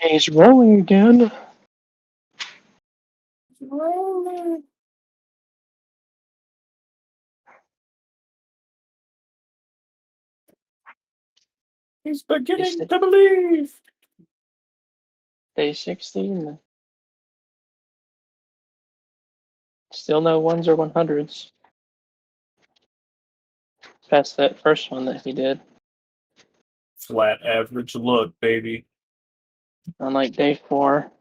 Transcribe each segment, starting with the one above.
He's rolling again. Rolling. He's beginning to believe. Day 16. Still no ones or 100s. Past that first one that he did Flat average look, baby. on like day 4.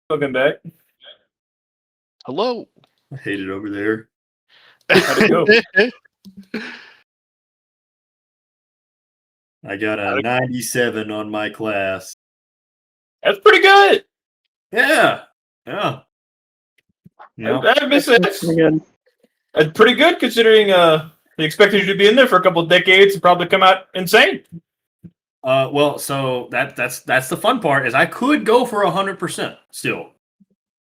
Welcome back. Hello. I hate it over there. How'd it go? I got a 97 on my class. That's pretty good. Yeah. Yeah. I miss it. Pretty good. That's pretty good considering they expected you to be in there for a couple of decades and probably come out insane. Well, so that's the fun part is I could go for 100% still.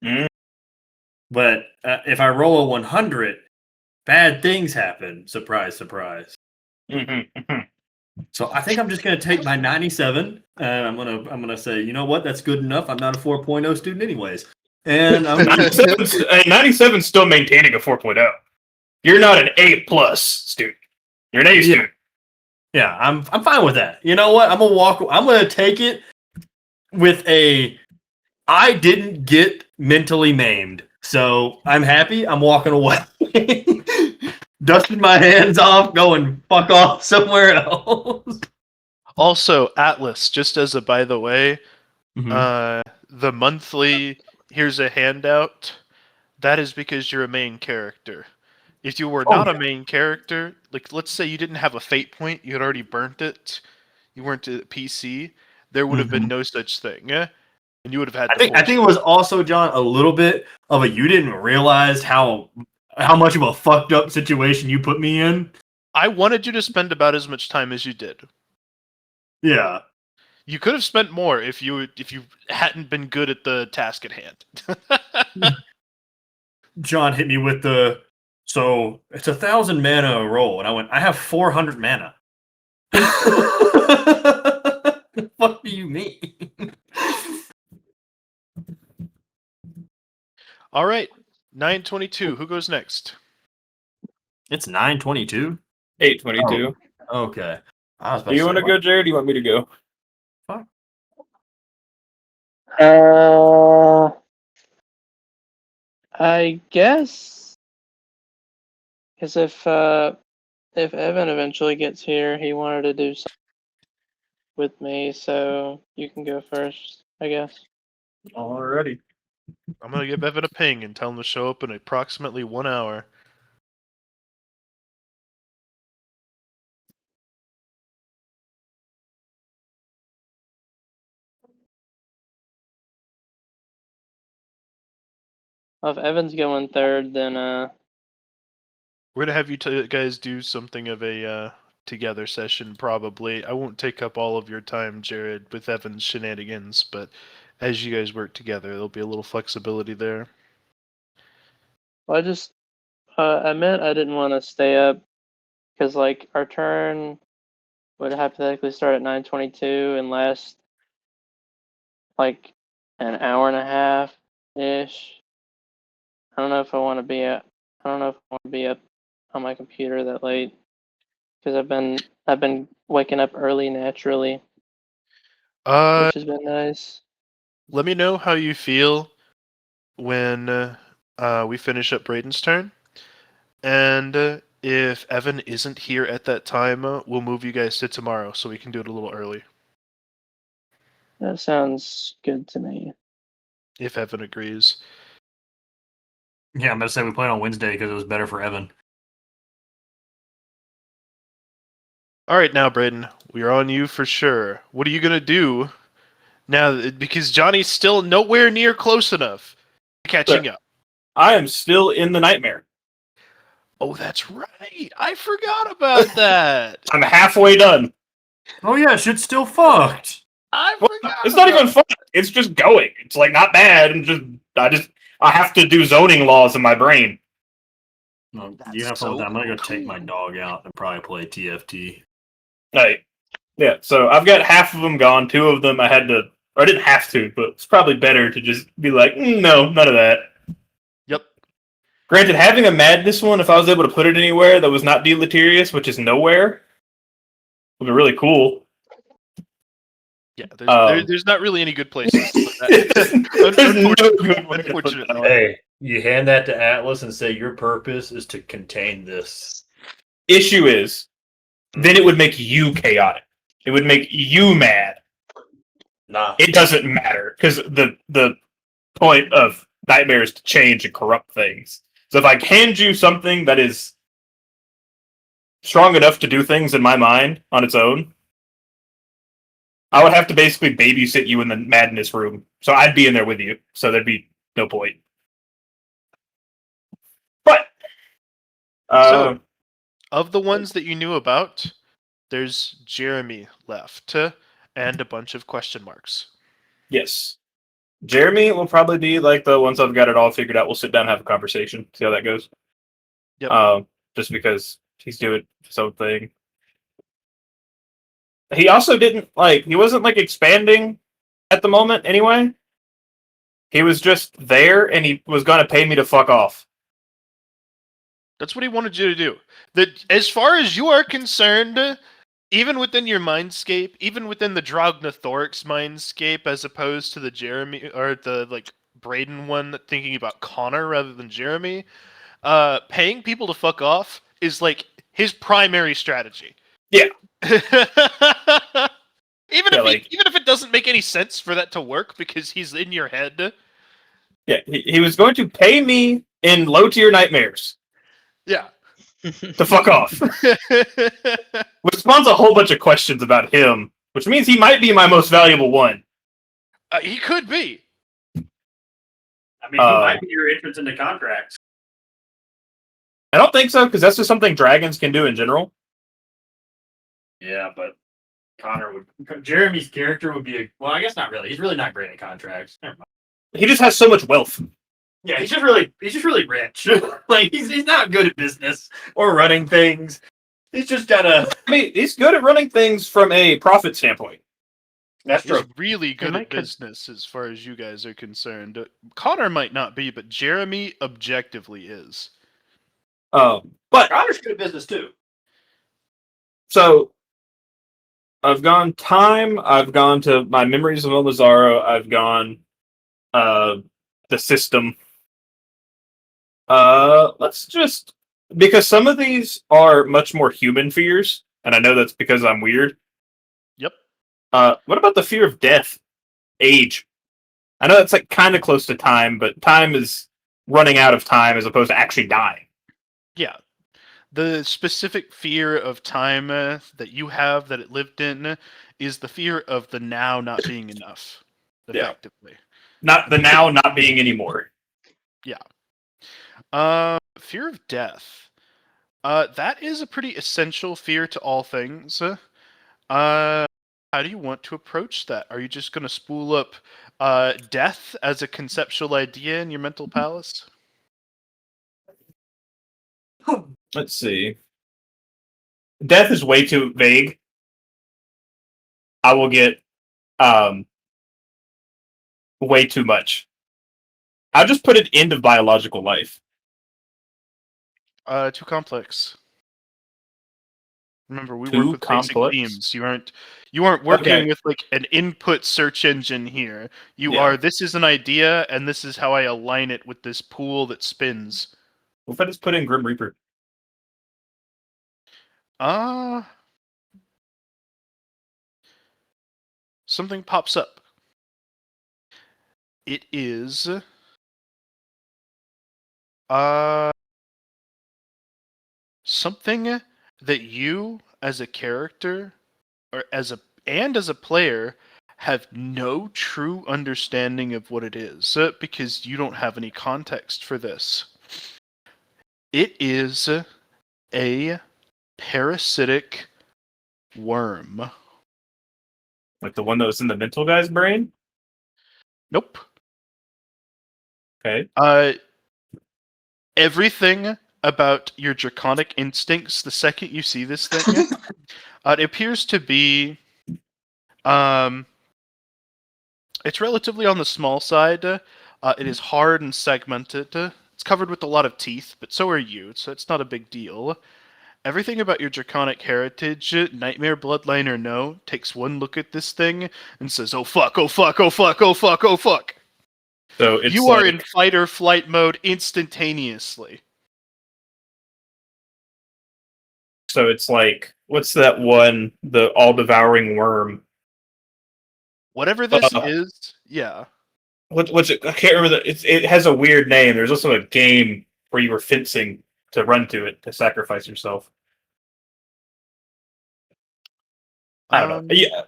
Mm. But if I roll a 100, bad things happen. Surprise, surprise. Mm-hmm. So I think I'm just gonna take my 97 and I'm gonna say, you know what, that's good enough. I'm not a 4.0 student anyways. And I'm 97 still maintaining a 4.0. You're not an A plus student. You're an A student. Yeah, I'm fine with that. You know what? I'm gonna take it with a I didn't get mentally maimed. So I'm happy. I'm walking away. Dusting my hands off, going fuck off somewhere else. Also, Atlas, just as a by the way, Mhm. the monthly here's a handout, that is because you're a main character. If you were not a main character, like let's say you didn't have a fate point, you had already burnt it, you weren't a PC, there would have been no such thing. And you would have had I think it was also, John, a little bit of a you didn't realize how much of a fucked up situation you put me in. I wanted you to spend about as much time as you did. Yeah. You could have spent more if you hadn't been good at the task at hand. John hit me with the, so it's 1,000 mana a roll, and I went, I have 400 mana. What do you mean? All right, 922. Who goes next? It's 9:22. 822. Okay. I was about Do you say, want to what? go, Jared? Do you want me to go? I guess, because if Evan eventually gets here, he wanted to do something with me, so you can go first, I guess. Alrighty. I'm gonna give Evan a ping and tell him to show up in approximately 1 hour. Well, if Evan's going third, then We're gonna have you guys do something of a together session, probably. I won't take up all of your time, Jared, with Evan's shenanigans, but as you guys work together, there'll be a little flexibility there. well, I meant I didn't want to stay up because like our turn would hypothetically start at 9:22 and last like an hour and a half ish. I don't know if I want to be up. I don't know if I want to be up on my computer that late because I've been waking up early naturally, which has been nice. Let me know how you feel when we finish up Braden's turn. And if Evan isn't here at that time, we'll move you guys to tomorrow so we can do it a little early. That sounds good to me. If Evan agrees. Yeah, I'm going to say we played on Wednesday because it was better for Evan. All right, now, Braden, we're on you for sure. What are you going to do now? Because Johnny's still nowhere near close enough to catching up. I am still in the nightmare. Oh, that's right. I forgot about that. I'm halfway done. Oh, yeah, shit's still fucked. I Well, forgot. it's not even fun. It's just going. It's like not bad, and I have to do zoning laws in my brain. No, That's you have fun with so that. I'm going to go take my cool. dog out and probably play TFT. Right. Yeah. So I've got half of them gone. 2 of them I had to, or I didn't have to, but it's probably better to just be like, no, none of that. Yep. Granted, having a madness one, if I was able to put it anywhere that was not deleterious, which is nowhere, would be really cool. Yeah, Um, there's not really any good places. There's no good way to put that on. Hey, you hand that to Atlas and say your purpose is to contain this. Issue is, then it would make you chaotic. It would make you mad. Nah. It doesn't matter because the point of nightmare is to change and corrupt things. So if I hand you something that is strong enough to do things in my mind on its own, I would have to basically babysit you in the madness room. So I'd be in there with you. So there'd be no point. But So, of the ones that you knew about, there's Jeremy left, and a bunch of question marks. yes, Jeremy will probably be like the once I've got it all figured out, we'll sit down and have a conversation, see how that goes. Yep. Just because he's doing his own thing. He also he wasn't like expanding at the moment anyway. He was just there and he was going to pay me to fuck off. That's what he wanted you to do. That, as far as you are concerned, even within your mindscape, even within the Drognathorix mindscape, as opposed to the Jeremy or the like Braden one, thinking about Connor rather than Jeremy, paying people to fuck off is like his primary strategy. Yeah. Even Yeah, if it doesn't make any sense for that to work because he's in your head. Yeah, he was going to pay me in low tier nightmares Yeah. to fuck off. Which spawns a whole bunch of questions about him, which means he might be my most valuable one. He could be. I mean, he might be your entrance into contracts. I don't think so, because that's just something dragons can do in general. Yeah, but Jeremy's character would be well, I guess not really. He's really not great at contracts. Never mind. He just has so much wealth. Yeah, he's just really rich. Like he's not good at business or running things. He's just gotta. I mean, he's good at running things from a profit standpoint. That's He's true. really good might at could- business as far as you guys are concerned. Connor might not be, but Jeremy objectively is. But Connor's good at business too. so I've gone time. I've gone to my memories of Lazaro. I've gone the system. Let's just because some of these are much more human fears, and I know that's because I'm weird. Yep. What about the fear of death? Age. I know that's like kind of close to time, but time is running out of time as opposed to actually dying. Yeah. The specific fear of time that you have that it lived in is the fear of the now not being enough, Yeah. effectively. Not the now not being anymore. Fear of death. That is a pretty essential fear to all things. How do you want to approach that? Are you just going to spool up death as a conceptual idea in your mental palace? Let's see. Death is way too vague. I will get way too much. I'll just put an end of biological life. Too complex. Remember, we Too work with complex? basic themes. You aren't working Okay. with like an input search engine here. You Yeah. are. This is an idea, and this is how I align it with this pool that spins. What if I just put in Grim Reaper? Something pops up. It is something that you as a character or as a player have no true understanding of what it is because you don't have any context for this. It is a parasitic worm. Like the one that was in the mental guy's brain? Nope. Okay. Everything about your draconic instincts the second you see this thing, it appears to be, it's relatively on the small side. It is hard and segmented. It's covered with a lot of teeth, but so are you, so it's not a big deal. Everything about your draconic heritage, nightmare, bloodline, or no, takes one look at this thing and says, "Oh fuck! Oh fuck! Oh fuck! Oh fuck! Oh fuck!" So it's You are in fight or flight mode instantaneously. So it's like what's that one? The all devouring worm. Whatever this is, yeah. What's it? I can't remember. It has a weird name. There's also a game where you were fencing to run to it to sacrifice yourself. I don't know. Yeah,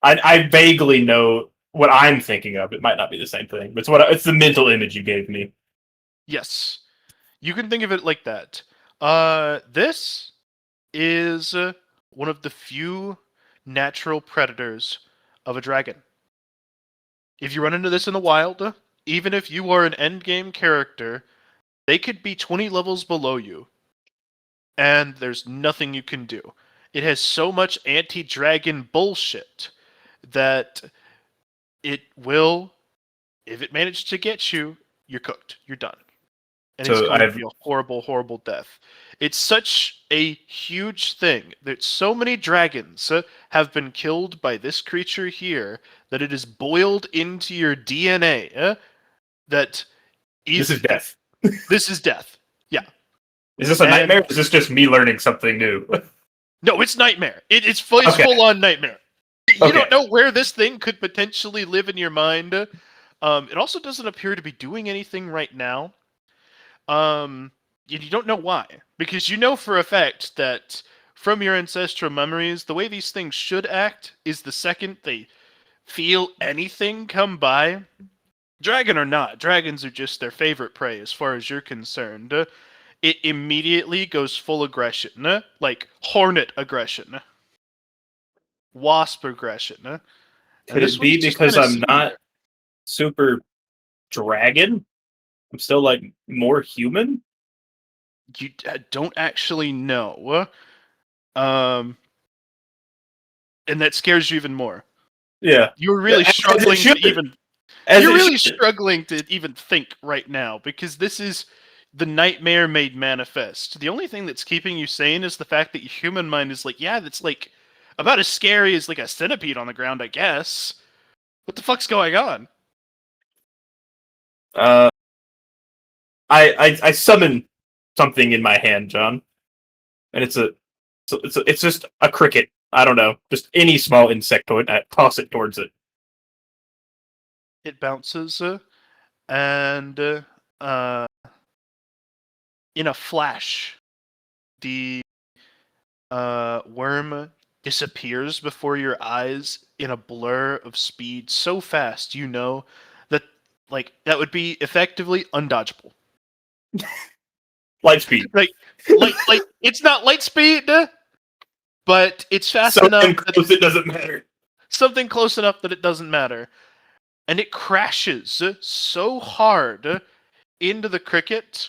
I vaguely know what I'm thinking of. It might not be the same thing, but it's the mental image you gave me. Yes. You can think of it like that. This is one of the few natural predators of a dragon. If you run into this in the wild, even if you are an endgame character, they could be 20 levels below you, and there's nothing you can do. It has so much anti-dragon bullshit that it will, if it managed to get you, you're cooked. You're done. And So it's going to be a horrible, horrible death. It's such a huge thing that so many dragons have been killed by this creature here that it is boiled into your DNA that This is death. This is death. Yeah. Is this a nightmare? Or is this just me learning something new? No, it's nightmare. It's full on nightmare. You don't know where this thing could potentially live in your mind. It also doesn't appear to be doing anything right now. You don't know why. Because you know for a fact that from your ancestral memories, the way these things should act is the second they feel anything come by. Dragon or not, dragons are just their favorite prey as far as you're concerned. It immediately goes full aggression, like hornet aggression, wasp aggression. Could it be because I'm not super dragon? I'm still like more human. You don't actually know. And that scares you even more. Yeah, You're really As it struggling to should. even. As You're it really should. struggling to even think right now because this is the nightmare made manifest. The only thing that's keeping you sane is the fact that your human mind is like, yeah, that's like about as scary as like a centipede on the ground, I guess. What the fuck's going on? Uh, I summon something in my hand, John, and it's just a cricket. I don't know, just any small insectoid. I toss it towards it. It bounces, and in a flash, the worm disappears before your eyes in a blur of speed so fast you know that like that would be effectively undodgeable. Light speed. Like it's not light speed, but it's fast So enough damn that close it doesn't matter. something close enough that it doesn't matter. And it crashes so hard into the cricket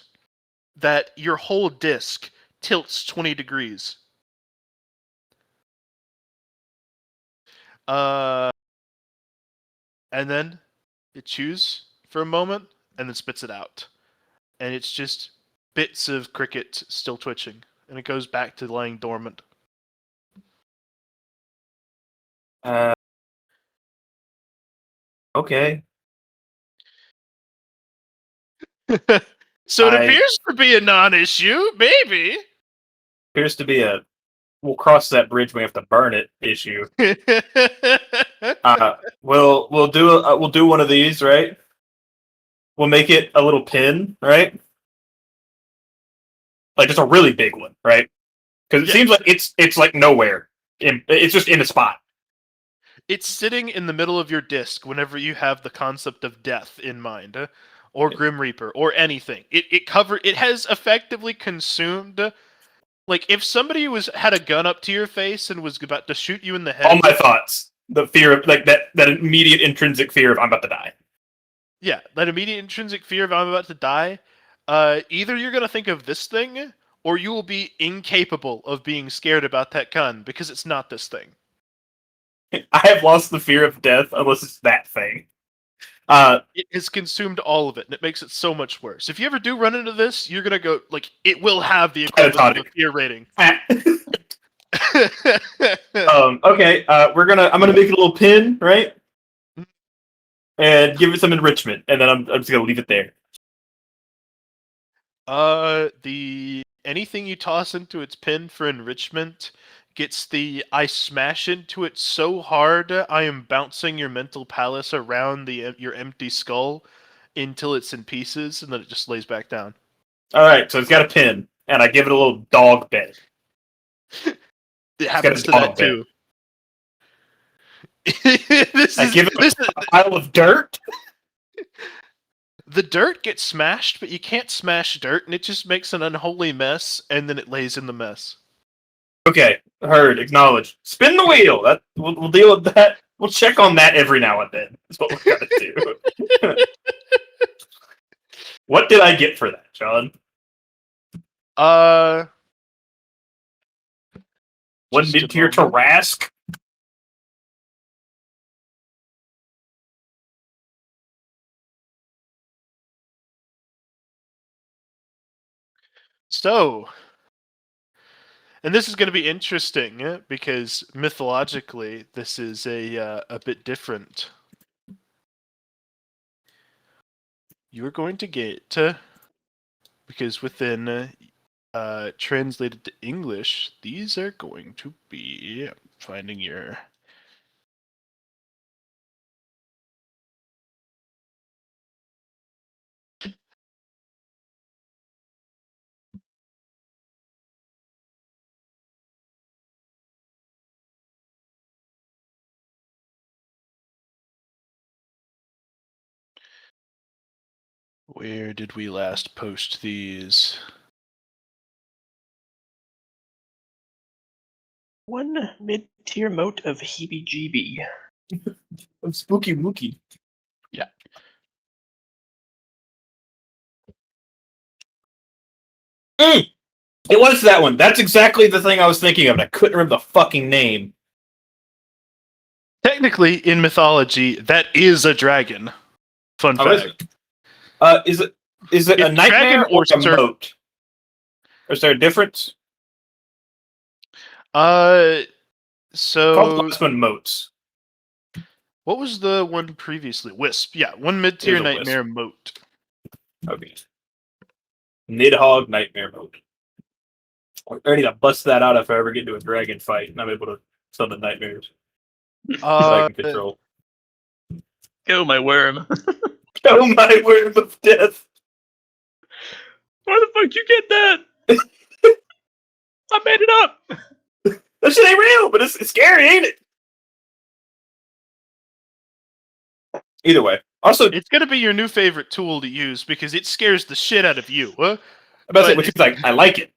that your whole disc tilts 20 degrees. And then it chews for a moment and then spits it out. And it's just bits of cricket still twitching. And it goes back to lying dormant. Okay. So it I- appears to be a non-issue, maybe. Appears to be a we'll cross that bridge. We have to burn it issue. We'll do one of these, right? We'll make it a little pin, right? Like just a really big one, right? Because it Yeah. seems like it's like nowhere. It's just in a spot. It's sitting in the middle of your disc whenever you have the concept of death in mind, or Grim Reaper, or anything. It has effectively consumed. Like if somebody had a gun up to your face and was about to shoot you in the head. All my thoughts, the fear of like that immediate intrinsic fear of I'm about to die. Yeah, that immediate intrinsic fear of I'm about to die. Either you're gonna think of this thing, or you will be incapable of being scared about that gun because it's not this thing. I have lost the fear of death unless it's that thing. It has consumed all of it, and it makes it so much worse. If you ever do run into this, you're gonna go like it will have the equivalent of a fear rating. Okay. I'm gonna make a little pin, right? And give it some enrichment, and then I'm just gonna leave it there. The anything you toss into its pin for enrichment gets the I smash into it so hard I am bouncing your mental palace around your empty skull until it's in pieces, and then it just lays back down. All right, so it's got a pin, and I give it a little dog bed. It happens to dog that bed. too. I give it a pile of dirt. The dirt gets smashed, but you can't smash dirt, and it just makes an unholy mess, and then it lays in the mess. Okay, heard, acknowledged. Spin the wheel. That we'll deal with that. We'll check on that every now and then. That's what we're gonna do. What did I get for that, John? One Just a mid-tier moment. Tarrasque. So, and this is going to be interesting because mythologically, this is a bit different. You're going to get because within translated to English, these are going to be finding your. Where did we last post these? One mid-tier mote of heebie-jeebie. Spooky Wookie. It was that one. That's exactly the thing I was thinking of, and I couldn't remember the fucking name. Technically, in mythology, that is a dragon. Fun Oh, is fact. it? Is it a It's nightmare dragon or or a serp- moat? Is there a difference? Uh, Called so last one moats. what was the one previously? Wisp. Yeah, one It mid-tier was a wisp. nightmare moat. Okay. Nidhogg nightmare moat. I need to bust that out if I ever get into a dragon fight and I'm able to summon nightmares that I can control. Go, my worm. Oh my word of death! Where the fuck you get that? I made it up. That shit ain't real, but it's scary, ain't it? Either way. Also, It's gonna be your new favorite tool to use because it scares the shit out of you. about to say, but- which is like, I like it.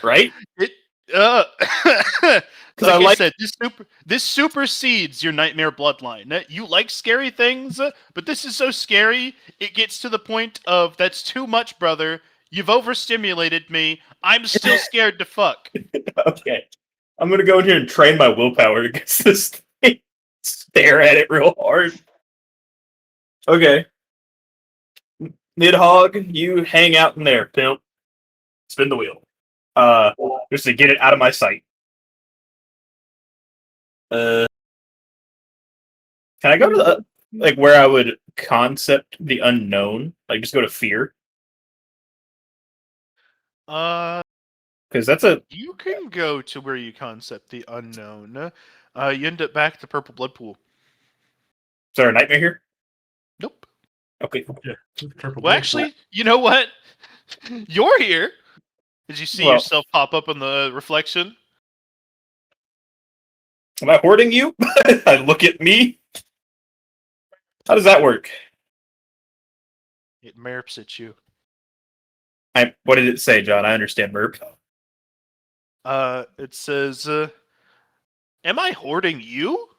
Right? Like I I like- said, this supersedes your nightmare bloodline. You like scary things, but this is so scary, it gets to the point of that's too much, brother. You've overstimulated me. I'm still scared to fuck. Okay. I'm gonna go in here and train my willpower against this thing. Stare at it real hard. Okay. Nidhogg, you hang out in there, pimp. Spin the wheel. Just to get it out of my sight. Can I go to the like where I would concept the unknown? Like just go to fear? Because that's a You can go to where you concept the unknown. You end up back at the purple blood pool. is there a nightmare here? Nope. Okay. Well, actually, you know what? You're here. Did you see Well- yourself pop up in the reflection? Am I hoarding you? I look at me. How does that work? It merps at you. What did it say, John? I understand Merp. It says, "Am I hoarding you?"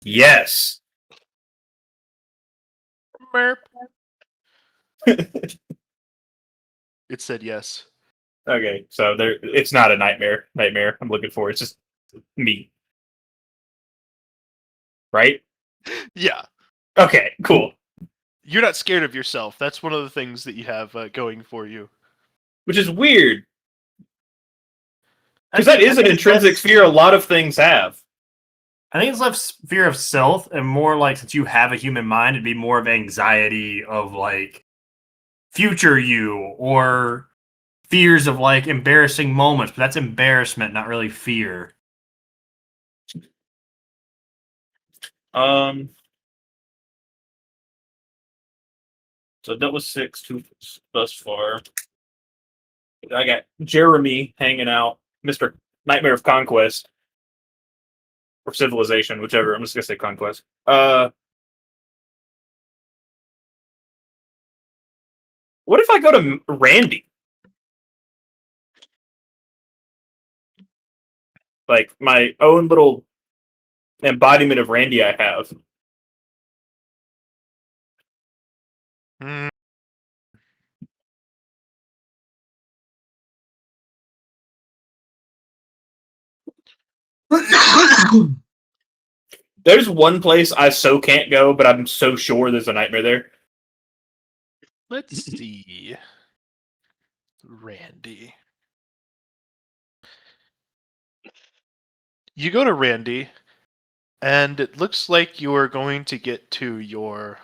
Yes. Merp. It said yes. Okay, so it's not a nightmare. I'm looking for. It's just me. Right? Yeah. Okay, cool. You're not scared of yourself. That's one of the things that you have going for you. Which is weird. Because that is an intrinsic fear a lot of things have. I think it's less fear of self and more like since you have a human mind, it'd be more of anxiety of like future you or fears of like embarrassing moments. But that's embarrassment, not really fear. So that was 6 thus far. I got Jeremy hanging out, Mr. Nightmare of Conquest. Or Civilization, whichever. I'm just gonna say Conquest. What if I go to Randy? Like my own little embodiment of Randy I have. Hmm. There's one place I so can't go, but I'm so sure there's a nightmare there. Let's see. Randy. You go to Randy, and it looks like you are going to get to your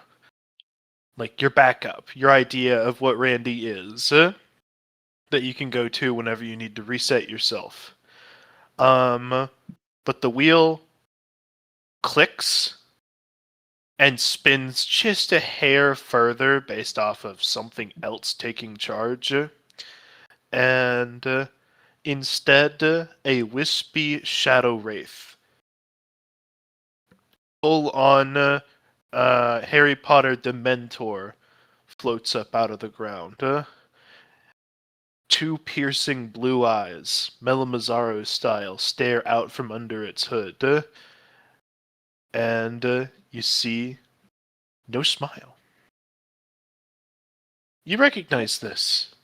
backup, your idea of what Randy is, that you can go to whenever you need to reset yourself. But the wheel clicks and spins just a hair further based off of something else taking charge. And instead, a wispy shadow wraith. Full on Harry Potter Dementor floats up out of the ground. Two piercing blue eyes, Melamazzaro style, stare out from under its hood. And you see no smile. You recognize this.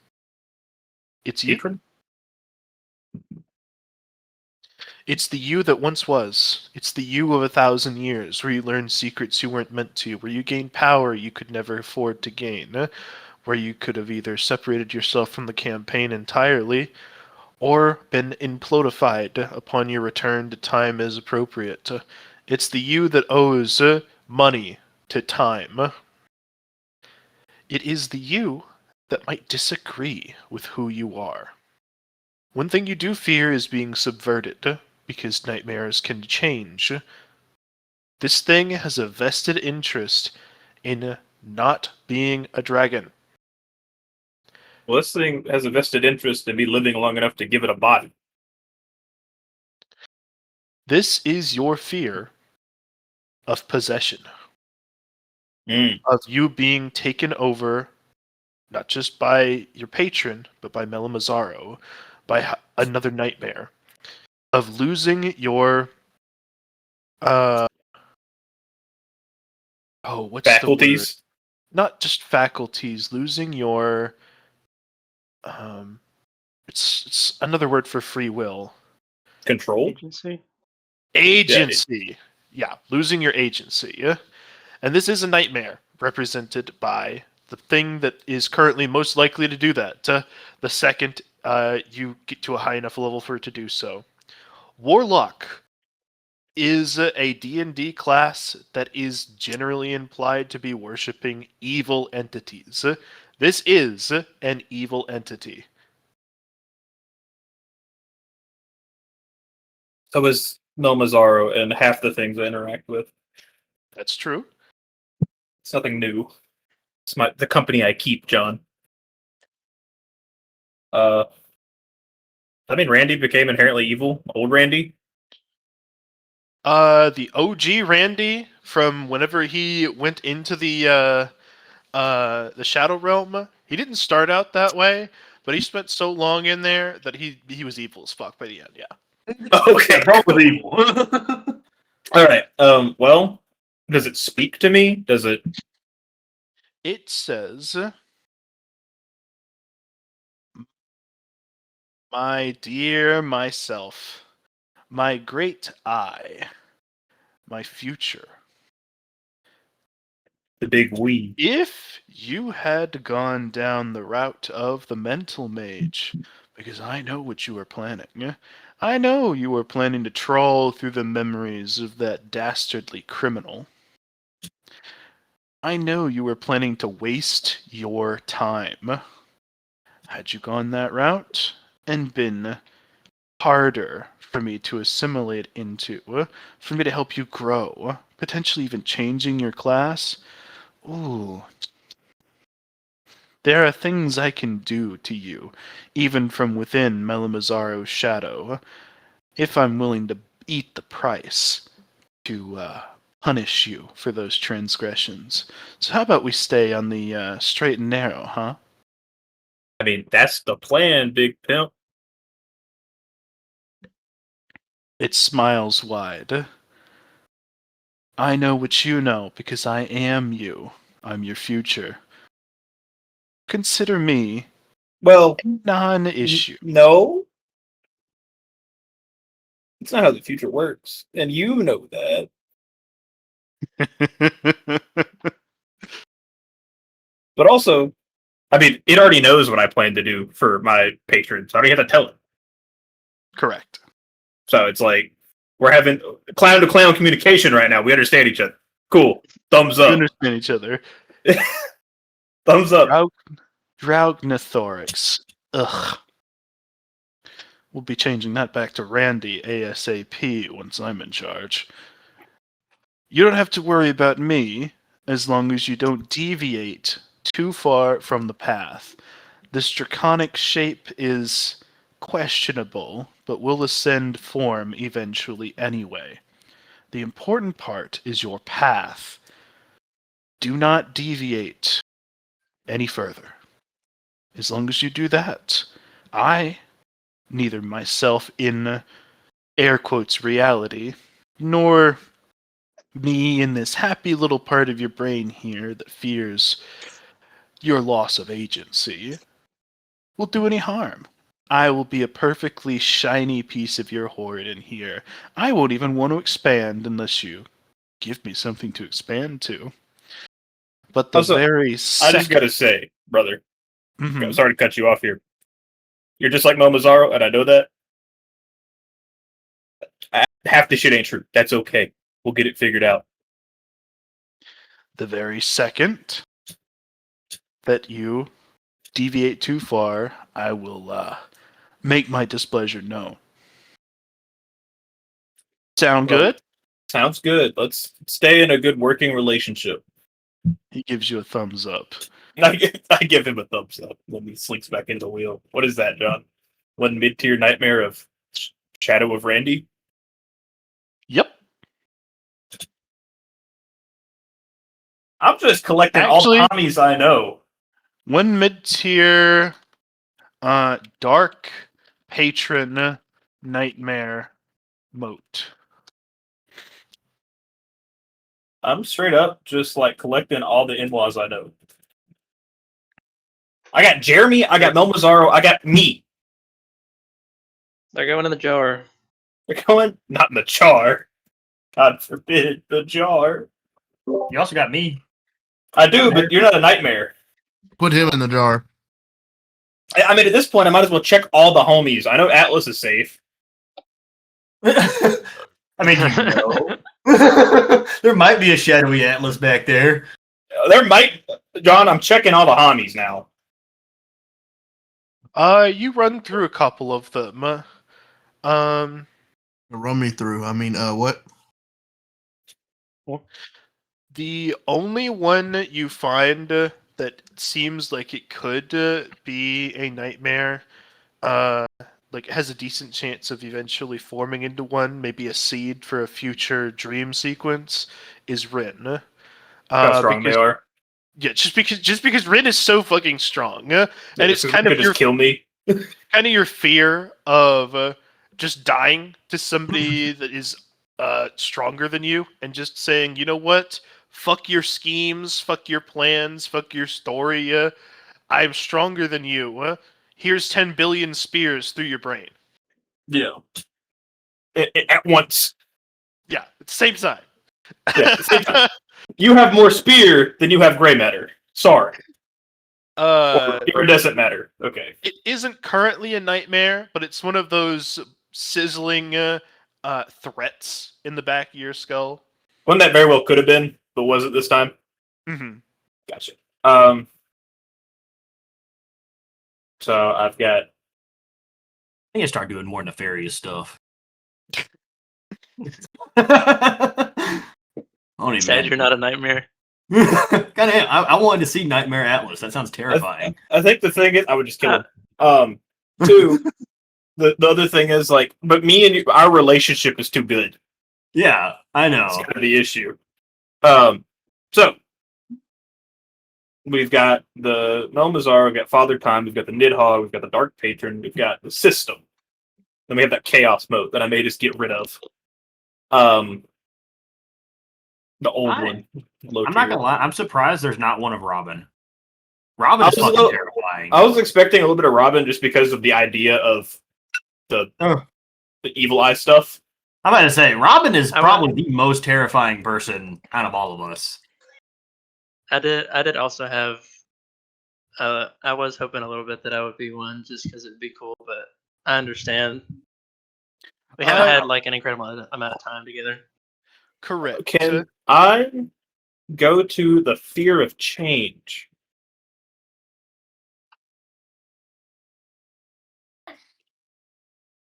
It's you. Patron? It's the you that once was. It's the you of 1,000 years, where you learned secrets you weren't meant to, where you gained power you could never afford to gain, where you could have either separated yourself from the campaign entirely, or been implodified upon your return to time as appropriate. It's the you that owes money to time. It is the you that might disagree with who you are. One thing you do fear is being subverted, because nightmares can change. This thing has a vested interest in not being a dragon. Well, this thing has a vested interest in me living long enough to give it a body. This is your fear of possession, of you being taken over, not just by your patron, but by Mela Mazzaro, by another nightmare, of losing your what's the word? Faculties? Not just faculties, losing your it's another word for free will. Control? Agency. Agency. Yeah, losing your agency. Yeah? And this is a nightmare represented by the thing that is currently most likely to do that. The second you get to a high enough level for it to do so. Warlock is a D&D class that is generally implied to be worshipping evil entities. This is an evil entity. So is Mel Mazzaro and half the things I interact with. That's true. It's nothing new. It's the company I keep, John. I mean, Randy became inherently evil. Old Randy. The OG Randy from whenever he went into the Shadow Realm, he didn't start out that way, but he spent so long in there that he was evil as fuck by the end. Yeah. Okay, Bro with evil. all right. Well, does it speak to me? Does it? It says, "My dear myself, my great I, my future. The big we. If you had gone down the route of the mental mage, because I know what you are planning. I know you are planning to trawl through the memories of that dastardly criminal. I know you were planning to waste your time. Had you gone that route and been harder for me to assimilate into, for me to help you grow, potentially even changing your class, ooh, there are things I can do to you, even from within Mela Mazzaro's shadow, if I'm willing to eat the price to punish you for those transgressions. So how about we stay on the straight and narrow, huh?" I mean, that's the plan, Big Pimp. It smiles wide. "I know what you know, because I am you. I'm your future. Consider me Well, a non-issue." no. It's not how the future works, and you know that. But also, I mean, it already knows what I plan to do for my patrons. I already have to tell it. Correct. So it's like we're having clown to clown communication right now. We understand each other. Cool. Thumbs We up. understand each other. Thumbs up. Draugnathorix. Ugh. We'll be changing that back to Randy ASAP once I'm in charge. You don't have to worry about me as long as you don't deviate too far from the path. This draconic shape is questionable, but will ascend form eventually anyway. The important part is your path. Do not deviate any further. As long as you do that, I, neither myself in air quotes reality, nor me in this happy little part of your brain here that fears your loss of agency will do any harm. I will be a perfectly shiny piece of your hoard in here. I won't even want to expand unless you give me something to expand to. But the Also, very I just second... gotta say, brother, Mhm. sorry to cut you off here. You're just like Momozaro, and I know that. Half the shit ain't true. That's okay. We'll get it figured out. The very second that you deviate too far, I will make my displeasure known. Sound Well, good? Sounds good. Let's stay in a good working relationship. He gives you a thumbs up. I give him a thumbs up when he slinks back into the wheel. What is that, John? One mid-tier nightmare of Shadow of Randy? Yep. I'm just collecting Actually- all the Tommies I know. One mid-tier dark patron nightmare moat. I'm straight up just like collecting all the in-laws I know. I got Jeremy, I got Momozaro, I got me. They're going in the jar. They're going not in the jar. God forbid the jar. You also got me. I do, but you're not a nightmare. Put him in the jar. I mean, at this point, I might as well check all the homies. I know Atlas is safe. I mean, you know. There might be a shadowy Atlas back there. There might, John. I'm checking all the homies now. You run through a couple of them. Run me through. I mean, what? The only one you find that seems like it could be a nightmare, like has a decent chance of eventually forming into one, maybe a seed for a future dream sequence, is Rin. How strong because, they are. Yeah, just because Rin is so fucking strong, and it's kind of just your kill me. your fear of just dying to somebody that is stronger than you, and just saying, you know what, fuck your schemes, fuck your plans, fuck your story. I'm stronger than you. Here's 10 billion spears through your brain. Yeah. At once. Yeah, at the same time. Yeah, at the same time. You have more spear than you have gray matter. Sorry. Or it doesn't matter. Okay. It isn't currently a nightmare, but it's one of those sizzling threats in the back of your skull. One that very well could have been, but wasn't this time. Mm-hmm. Gotcha. So I've got. I think I start doing more nefarious stuff. I don't even Sad you're not a nightmare. God damn, I wanted to see Nightmare Atlas. That sounds terrifying. I think the thing is, I would just kill him. Two, the other thing is like, but me and you, our relationship is too good. Yeah, I know. That's kind of the issue. So we've got the Melmazar, we've got Father Time, we've got the Nidhogg, we've got the Dark Patron, we've got the system. Then we have that Chaos mode that I may just get rid of. The old one. I'm not gonna lie. I'm surprised there's not one of Robin. Robin is fucking terrifying. I was expecting a little bit of Robin just because of the idea of the evil eye stuff. I'm about to say Robin is probably the most terrifying person out of all of us. I did also have. I was hoping a little bit that I would be one just because it'd be cool, but I understand. We haven't had like an incredible amount of time together. Correct. Can I go to the fear of change?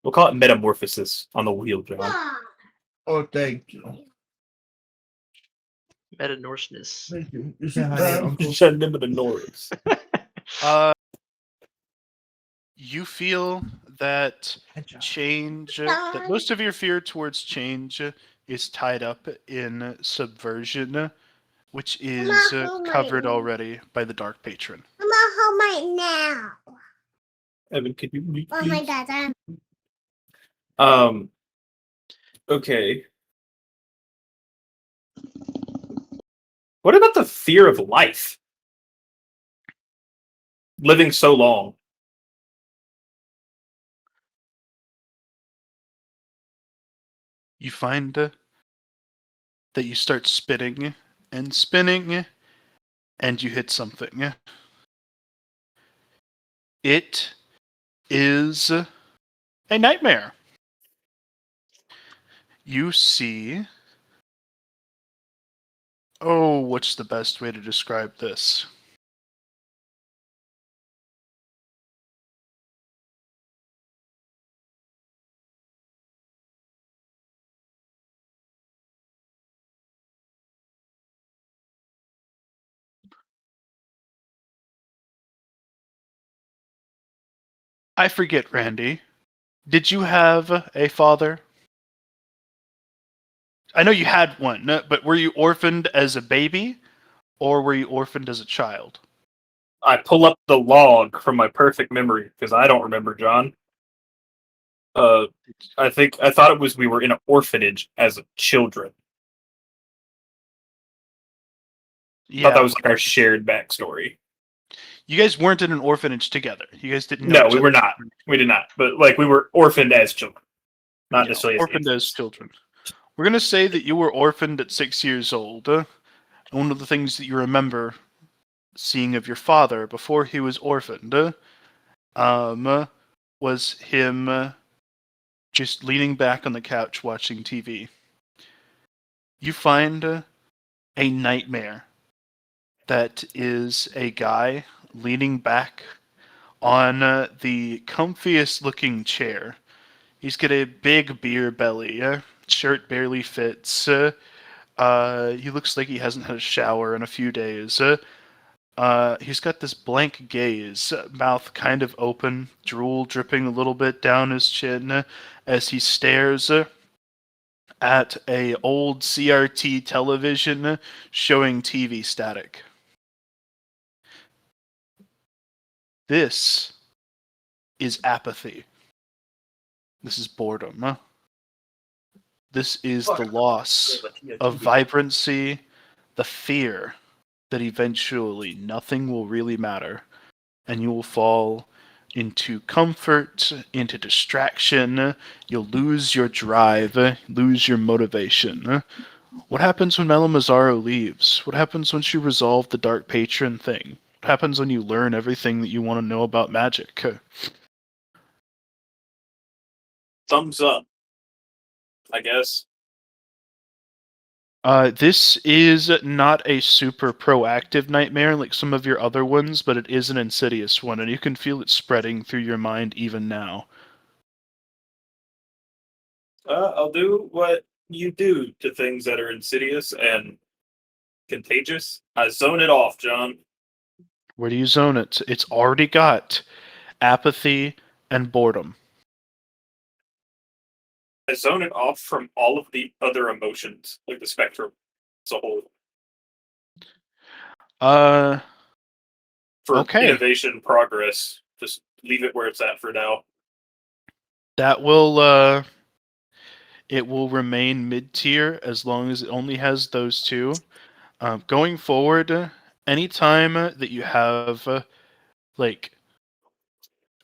We'll call it metamorphosis on the wheel, John. Oh, thank you. Meta-Norseness. Thank you. You said hi, Uncle. Send them to the Norse. You feel that change, that most of your fear towards change is tied up in subversion, which is covered already by the Dark Patron. I'm at home right now. Evan, could you read, Oh my please? God. Okay. What about the fear of life? living so long. You find that you start spinning and spinning, and you hit something. It is a nightmare. You see... Oh, what's the best way to describe this? I forget, Randy. Did you have a father? I know you had one, but were you orphaned as a baby, or were you orphaned as a child? I pull up the log from my perfect memory because I don't remember, John. I thought it was we were in an orphanage as children. I thought that was like our shared backstory. You guys weren't in an orphanage together. You guys didn't know No, each we other. were not. We did not. But like we were orphaned as children, not necessarily orphaned as as children. We're gonna say that you were orphaned at 6 years old. One of the things that you remember seeing of your father before he was orphaned, was him just leaning back on the couch watching TV. You find a nightmare that is a guy leaning back on the comfiest looking chair. He's got a big beer belly. Shirt barely fits. He looks like he hasn't had a shower in a few days. He's got this blank gaze, mouth kind of open, drool dripping a little bit down his chin as he stares at a old CRT television showing TV static. This is apathy. This is boredom. This is the loss of vibrancy, the fear that eventually nothing will really matter, and you will fall into comfort, into distraction. You'll lose your drive, lose your motivation. What happens when Mela Mazzaro leaves? What happens when she resolved the Dark Patron thing? What happens when you learn everything that you want to know about magic? thumbs up, I guess. This is not a super proactive nightmare like some of your other ones, but it is an insidious one, and you can feel it spreading through your mind even now. I'll do what you do to things that are insidious and contagious. I zone it off, John. Where do you zone it? It's already got apathy and boredom. I zone it off from all of the other emotions, like the spectrum as a whole. For Okay. innovation, progress, just leave it where it's at for now. That will, it will remain mid-tier as long as it only has those two. Going forward, anytime that you have, like,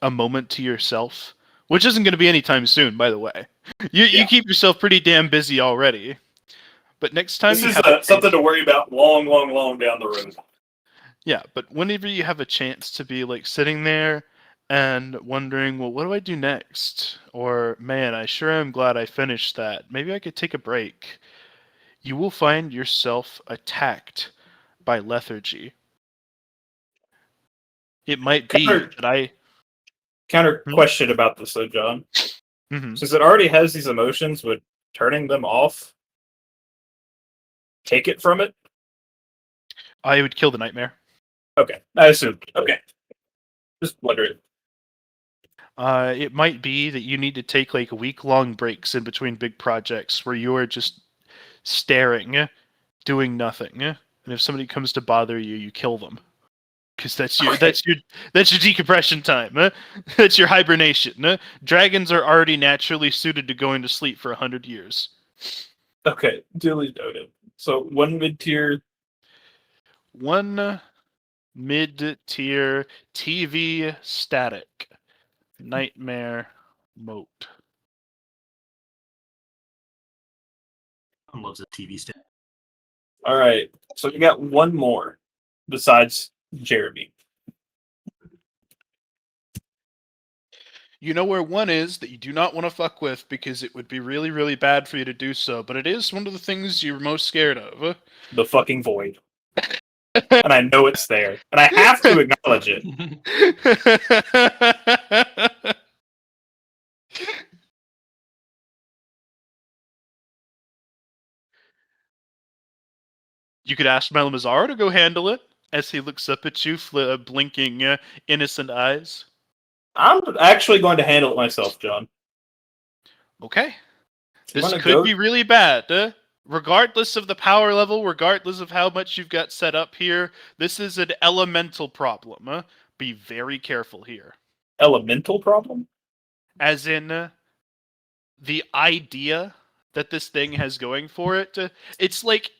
a moment to yourself, which isn't going to be anytime soon, by the way. You keep yourself pretty damn busy already. But next time This you is have something to worry about long down the road. Yeah, but whenever you have a chance to be like sitting there and wondering, well, what do I do next? Or, man, I sure am glad I finished that. Maybe I could take a break. You will find yourself attacked by lethargy. It might be that I... Counter question about this, though, John. Mhm. Since it already has these emotions, would turning them off take it from it? I would kill the nightmare. Okay, I assumed. Okay. Just wondering. It might be that you need to take like week-long breaks in between big projects where you are just staring, doing nothing, and if somebody comes to bother you, you kill them. Because that's your decompression time. That's your hibernation. Dragons are already naturally suited to going to sleep for 100 years. Okay, duly noted. So one mid-tier. One mid-tier TV static nightmare moat. Loves a TV stand. All right. So you got one more besides Jeremy. You know where one is that you do not want to fuck with because it would be really, really bad for you to do so, but it is one of the things you're most scared of. The fucking void. And I know it's there. And I have to acknowledge it. You could ask Malamazar to go handle it as he looks up at you, blinking innocent eyes. I'm actually going to handle it myself, John. Okay. This wanna could go- be really bad. Regardless of the power level, regardless of how much you've got set up here, this is an elemental problem. Be very careful here. Elemental problem? As in, the idea that this thing has going for it, it's like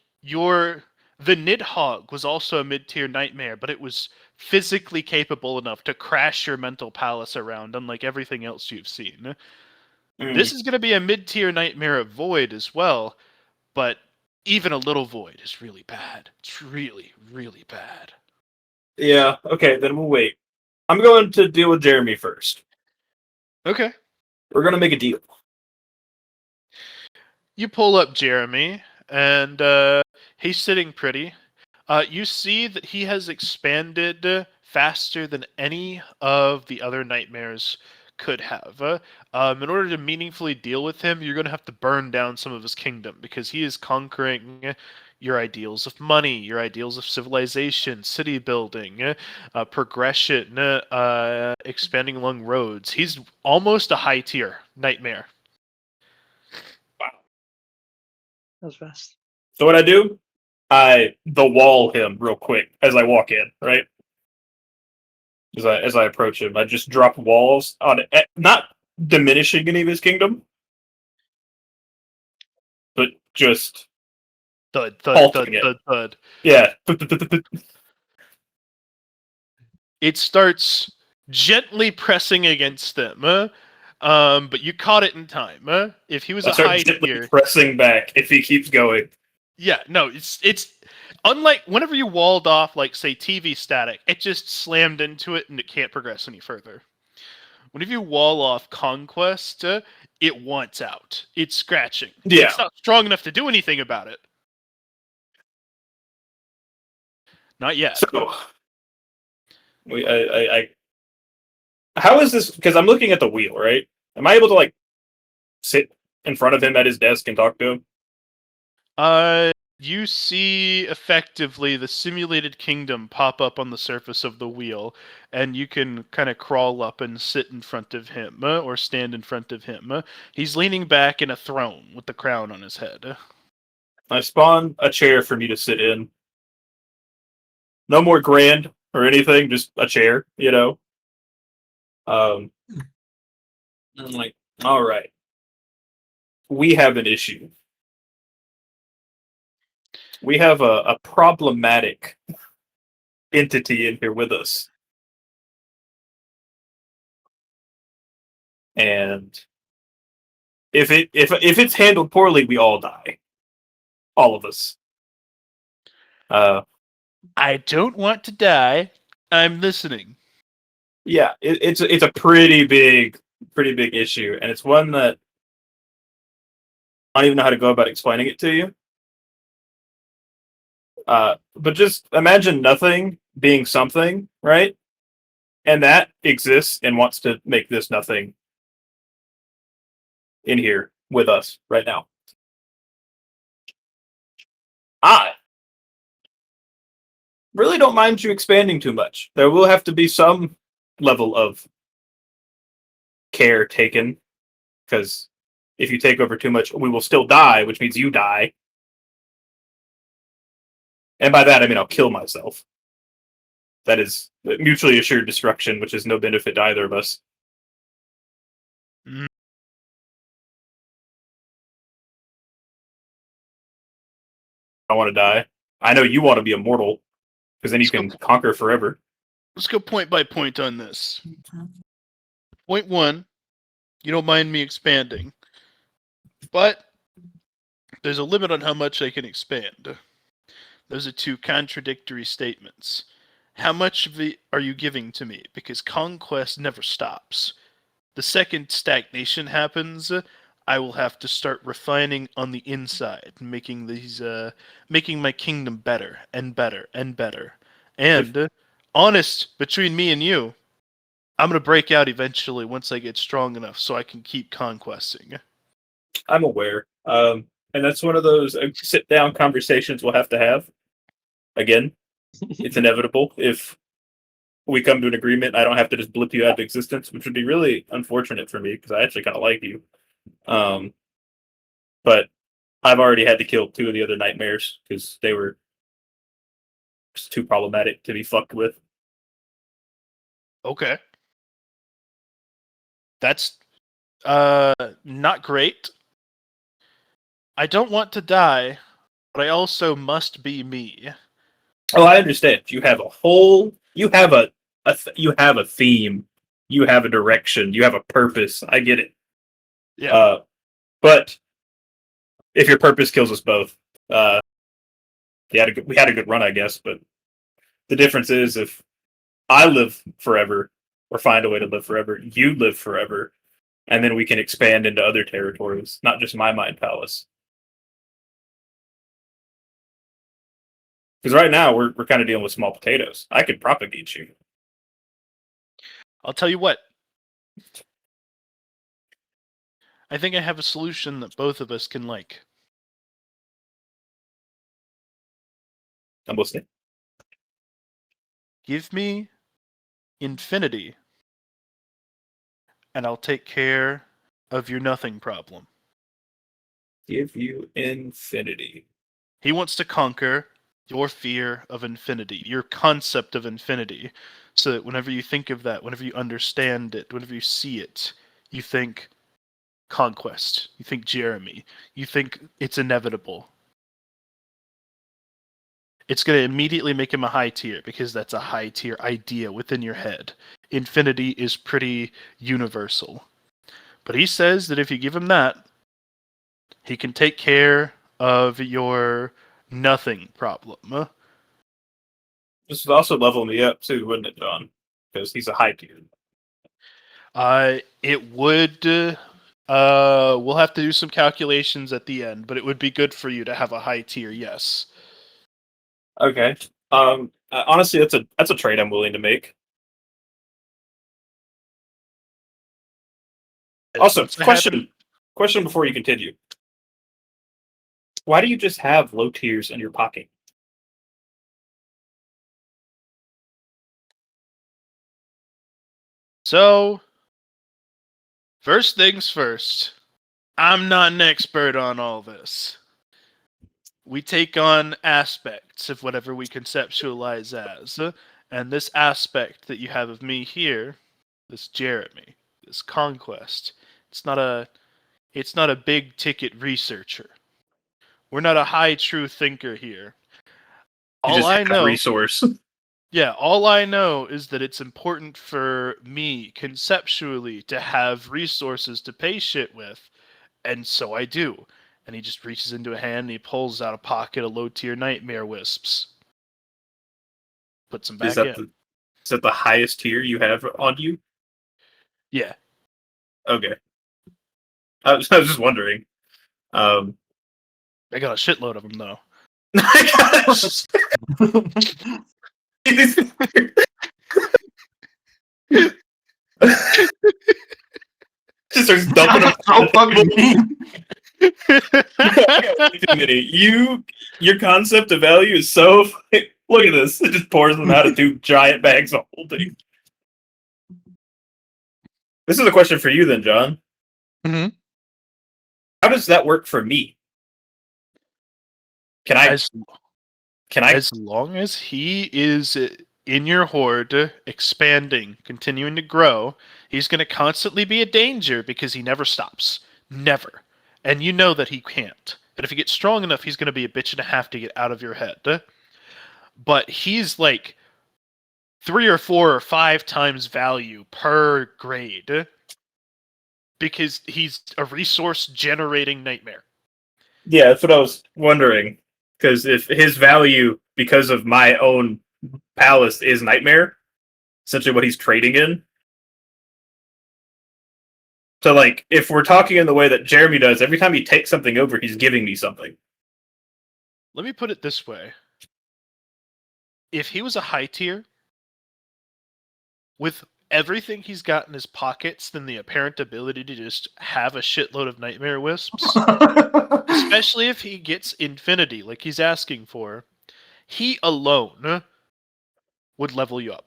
the Nidhogg was also a mid-tier nightmare, but it was physically capable enough to crash your mental palace around, unlike everything else you've seen. This is going to be a mid-tier nightmare of Void as well, but even a little Void is really bad. It's really, really bad. Yeah, okay, then we'll wait. I'm going to deal with Jeremy first. Okay. We're going to make a deal. You pull up Jeremy, and he's sitting pretty. You see that he has expanded faster than any of the other nightmares could have. In order to meaningfully deal with him, you're going to have to burn down some of his kingdom, because he is conquering your ideals of money, your ideals of civilization, city building, progression, expanding along roads. He's almost a high tier nightmare. That was fast. So what I do? The wall him real quick as I walk in, right? As I approach him, I just drop walls on it, not diminishing any of his kingdom, but just Thud, thud, halting thud, it. thud, thud. Yeah. It starts gently pressing against them, but you caught it in time. If he was I a start high gently tier, pressing back if he keeps going. yeah, no, it's unlike whenever you walled off, like say TV static, it just slammed into it and it can't progress any further. Whenever you wall off Conquest, it wants out. It's scratching. Yeah. It's not strong enough to do anything about it. Not yet. So I how is this? Because I'm looking at the wheel, right? Am I able to like sit in front of him at his desk and talk to him? You see effectively the simulated kingdom pop up on the surface of the wheel, and you can kind of crawl up and sit in front of him, or stand in front of him. He's leaning back in a throne with the crown on his head. I spawn a chair for me to sit in. No more grand or anything, just a chair, you know. I'm like, all right, we have an issue. We have a problematic entity in here with us. And if it's handled poorly, we all die. All of us. I don't want to die. I'm listening. Yeah, it's a pretty big issue, and it's one that I don't even know how to go about explaining it to you. But just imagine nothing being something, right? And that exists and wants to make this nothing in here with us right now. I really don't mind you expanding too much. There will have to be some level of care taken, because if you take over too much, we will still die, which means you die. And by that, I mean I'll kill myself. That is mutually assured destruction, which is no benefit to either of us. Mm. I want to die. I know you want to be immortal. because then you can conquer forever. Let's go point by point on this. Point 1, you don't mind me expanding, but there's a limit on how much I can expand. Those are two contradictory statements. How much of it are you giving to me? Because conquest never stops. The second stagnation happens, I will have to start refining on the inside, making my kingdom better and better and better. And honest, between me and you, I'm gonna break out eventually once I get strong enough so I can keep conquesting. I'm aware. And that's one of those sit-down conversations we'll have to have. Again, it's inevitable. If we come to an agreement, I don't have to just blip you out of existence, which would be really unfortunate for me because I actually kind of like you. But I've already had to kill 2 of the other nightmares because they were just too problematic to be fucked with. Okay. That's not great. I don't want to die, but I also must be me. Oh, I understand. You have a whole. You have you have a theme. You have a direction. You have a purpose. I get it. Yeah. But if your purpose kills us both, we had a good run, I guess. But the difference is if I live forever or find a way to live forever, you live forever, and then we can expand into other territories, not just my mind palace. Because right now we're kind of dealing with small potatoes. I could propagate you. I'll tell you what. I think I have a solution that both of us can like. I'm listening. Give me infinity, and I'll take care of your nothing problem. Give you infinity. He wants to conquer your fear of infinity, your concept of infinity, so that whenever you think of that, whenever you understand it, whenever you see it, you think conquest, you think Jeremy, you think it's inevitable. It's going to immediately make him a high tier, because that's a high tier idea within your head. Infinity is pretty universal. But he says that if you give him that, he can take care of your nothing problem. This would also level me up too, wouldn't it, John? Because he's a high tier. It would. We'll have to do some calculations at the end, but it would be good for you to have a high tier. Yes. Okay. Honestly, that's a trade I'm willing to make. Also, Once I have it- question before you continue. Why do you just have low tiers in your pocket? So, first things first. I'm not an expert on all this. We take on aspects of whatever we conceptualize as. And this aspect that you have of me here, this Jeremy, this conquest, it's not a big ticket researcher. We're not a high true thinker here. All I know, resource. yeah, all I know is that it's important for me conceptually to have resources to pay shit with, and so I do. And he just reaches into a hand and he pulls out a pocket of low tier nightmare wisps. Puts them back in. Is that the highest tier you have on you? Yeah. Okay. I was just wondering. I got a shitload of them though. Just starts dumping them. so fucking mean. Your concept of value is so. Look at this. It just pours them out of 2 giant bags of holding. This is a question for you then, John. Mhm. How does that work for me? Can I? As long as he is in your horde, expanding, continuing to grow, he's going to constantly be a danger because he never stops. Never. And you know that he can't. And if he gets strong enough, he's going to be a bitch and a half to get out of your head. but he's like 3 or 4 or 5 times value per grade because he's a resource generating nightmare. Yeah, that's what I was wondering. Because if his value, because of my own palace, is nightmare, essentially what he's trading in. So, like, if we're talking in the way that Jeremy does, every time he takes something over, he's giving me something. Let me put it this way. If he was a high tier, with everything he's got in his pockets, then the apparent ability to just have a shitload of nightmare wisps, especially if he gets infinity like he's asking for, he alone would level you up.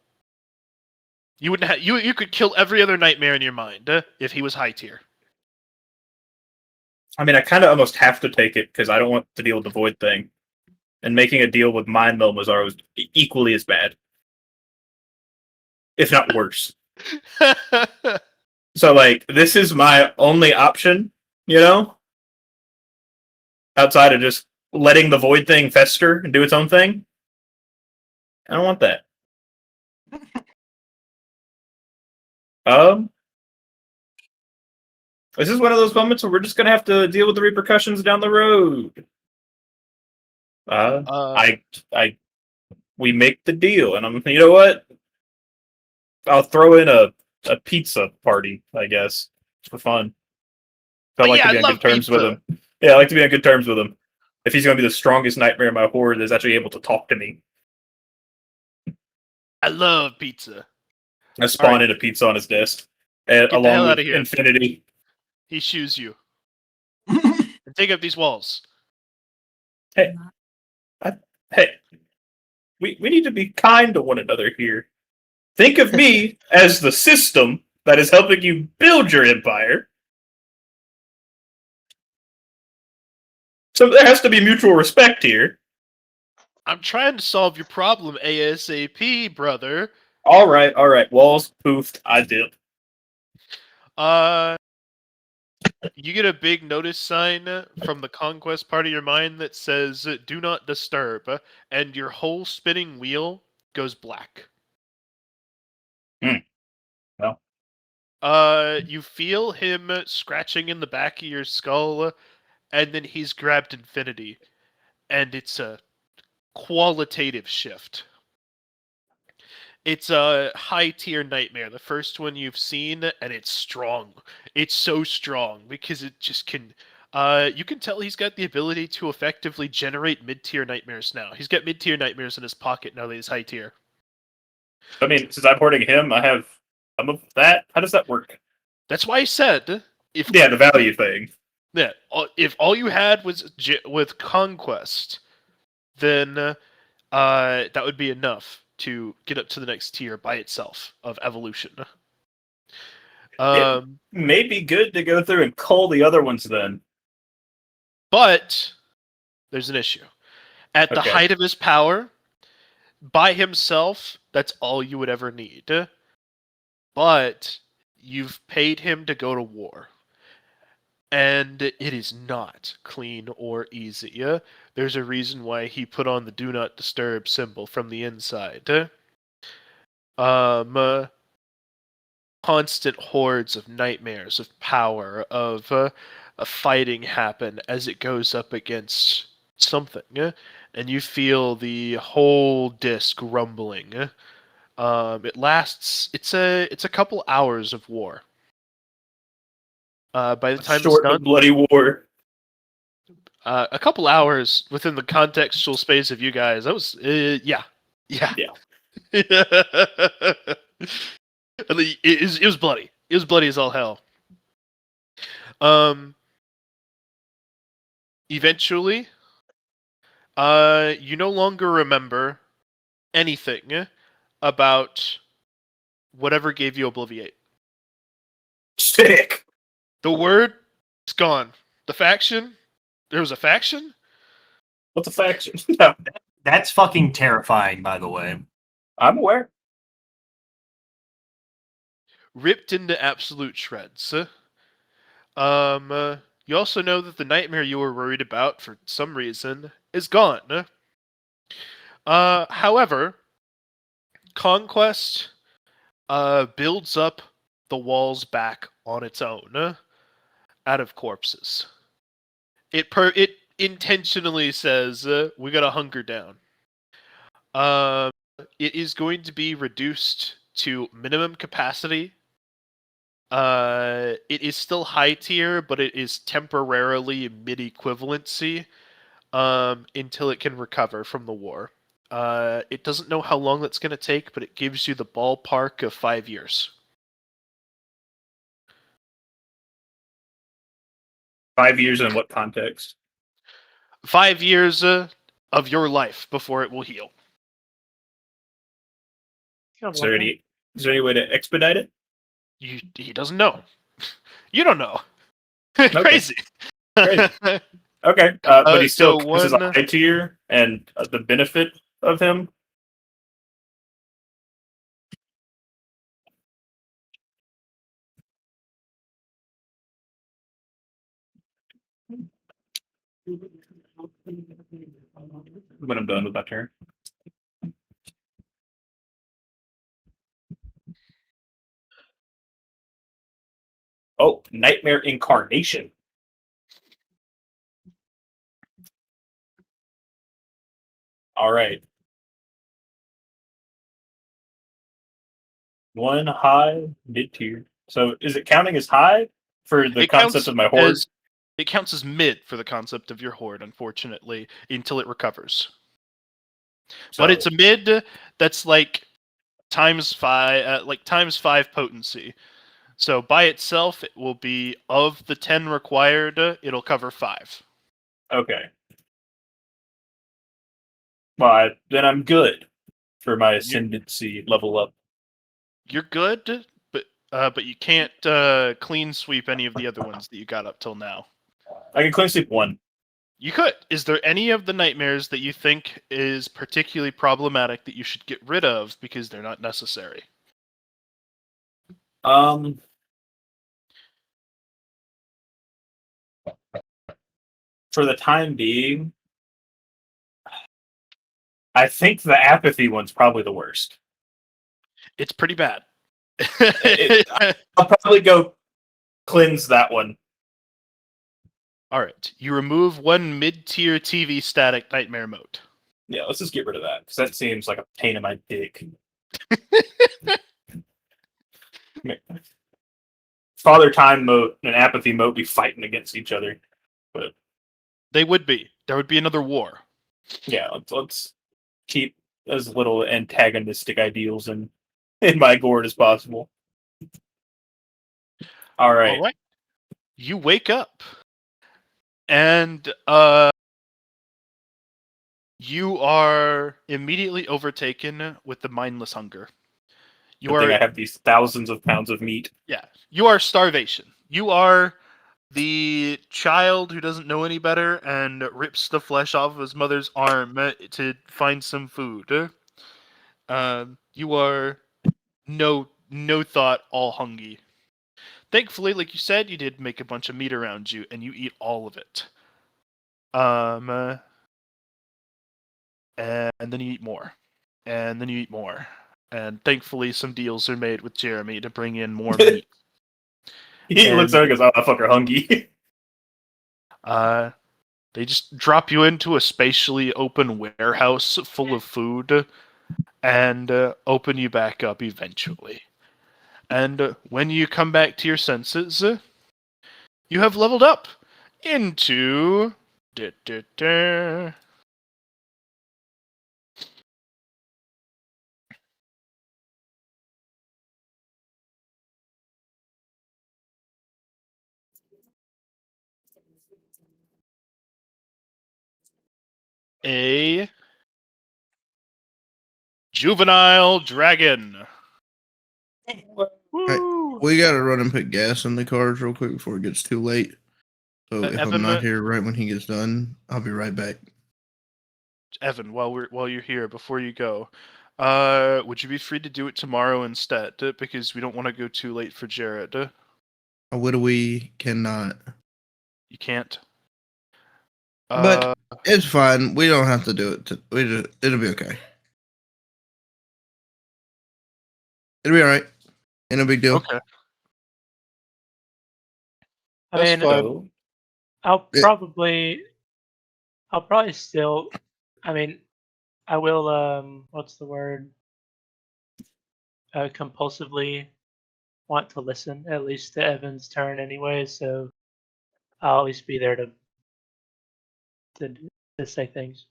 You wouldn't have, you could kill every other nightmare in your mind if he was high tier. I mean, I kind of almost have to take it because I don't want to deal with the void thing. And making a deal with Mind Meld was always equally as bad, if not worse. So, like, this is my only option, you know? Outside of just letting the void thing fester and do its own thing. I don't want that. This is one of those moments where we're just gonna have to deal with the repercussions down the road. We make the deal, and you know what? I'll throw in a pizza party, I guess, for fun. I like to be on good terms with him. Yeah, I like to be on good terms with him. If he's gonna be the strongest nightmare in my horde, that's actually able to talk to me. I love pizza. I spawn in a pizza on his desk, along with Infinity. He shoos you. And take up these walls. Hey, we need to be kind to one another here. Think of me as the system that is helping you build your empire. So there has to be mutual respect here. I'm trying to solve your problem ASAP, brother. All right. Walls poofed. I did. You get a big notice sign from the conquest part of your mind that says "Do not disturb," and your whole spinning wheel goes black. Well. You feel him scratching in the back of your skull, and then he's grabbed Infinity, and it's a qualitative shift. It's a high tier nightmare, the first one you've seen, and it's strong. It's so strong because it just can. You can tell he's got the ability to effectively generate mid tier nightmares now. He's got mid tier nightmares in his pocket now that he's high tier. I mean, since I'm hoarding him, I have some of that. How does that work? That's why I said the value thing. Yeah, if all you had was with Conquest, then that would be enough to get up to the next tier by itself of evolution. It may be good to go through and cull the other ones then. But there's an issue. At the height of his power, by himself, that's all you would ever need. But you've paid him to go to war. And it is not clean or easy. There's a reason why he put on the do not disturb symbol from the inside. Constant hordes of nightmares, of power, of fighting happen as it goes up against something. And you feel the whole disc rumbling. It lasts, it's a couple hours of war. By the time it's done, bloody war. A couple hours within the contextual space of you guys. That was yeah. It was bloody. It was bloody as all hell. Eventually, you no longer remember anything about whatever gave you Obliviate. Sick. The word is gone. The faction? There was a faction? What's a faction? No. That's fucking terrifying, by the way. I'm aware. Ripped into absolute shreds. You also know that the nightmare you were worried about for some reason is gone. However, Conquest builds up the walls back on its own out of corpses. It intentionally says we gotta hunker down. It is going to be reduced to minimum capacity. It is still high tier, but it is temporarily mid-equivalency until it can recover from the war. It doesn't know how long that's going to take, but it gives you the ballpark of 5 years. 5 years in what context? 5 years of your life before it will heal. Is there any way to expedite it? He doesn't know. You don't know. Crazy. Crazy. Okay, but he still so counts as a one- high tier, and the benefit of him. When I'm done with my turn. Oh, Nightmare Incarnation. All right. One high, mid tier. So is it counting as high for the It concept counts of my horde? It counts as mid for the concept of your horde, unfortunately, until it recovers. But it's a mid that's like times 5, times 5 potency. So by itself, it will be of the 10 required. It'll cover 5. Okay. Well, then I'm good for my ascendancy level up. You're good, but you can't clean sweep any of the other ones that you got up till now. I can clean sweep one. You could. Is there any of the nightmares that you think is particularly problematic that you should get rid of because they're not necessary? For the time being, I think the apathy one's probably the worst. It's pretty bad. I'll probably go cleanse that one. All right. You remove one mid-tier TV static nightmare mode. Yeah, let's just get rid of that, because that seems like a pain in my dick. Father Time mode and apathy mode be fighting against each other. But they would be. There would be another war. Yeah, let's keep as little antagonistic ideals in my gourd as possible. All right. All right. You wake up, and you are immediately overtaken with the mindless hunger. I have these thousands of pounds of meat. Yeah, you are starvation. You are the child who doesn't know any better and rips the flesh off of his mother's arm to find some food. You are no thought, all hungry. Thankfully, like you said, you did make a bunch of meat around you, and you eat all of it. And then you eat more, and then you eat more. And thankfully, some deals are made with Jeremy to bring in more meat. He looks at it and goes, "Oh, that fucker hungry." They just drop you into a spatially open warehouse full of food, and open you back up eventually. And when you come back to your senses, you have leveled up into a juvenile dragon. We gotta run and put gas in the cars real quick before it gets too late. So if Evan, I'm not here right when he gets done, I'll be right back. Evan, while you're here, before you go, would you be free to do it tomorrow instead? Because we don't want to go too late for Jared. We cannot. You can't. But it's fine. We don't have to do it. It'll be okay. It'll be all right. Ain't no big deal. okay. I That's mean, fine. So, I'll Yeah. probably still. I mean, I will. What's the word? Compulsively want to listen at least to Evan's turn anyway. So I'll always be there to say things.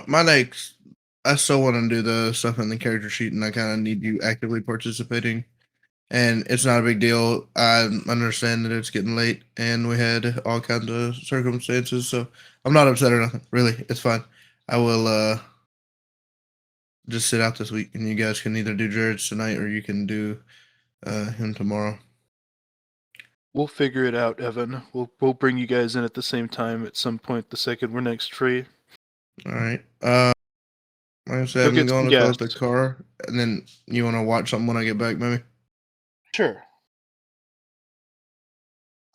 My next, I still want to do the stuff in the character sheet, and I kind of need you actively participating. And it's not a big deal. I understand that it's getting late, and we had all kinds of circumstances, so I'm not upset or nothing. Really, it's fine. I will just sit out this week, and you guys can either do Jared's tonight or you can do him tomorrow. We'll figure it out, Evan. We'll bring you guys in at the same time at some point the second we're next free. All right. Like I said, Go I'm get going some to fill up the gas. car, and then you want to watch something when I get back, maybe. Sure.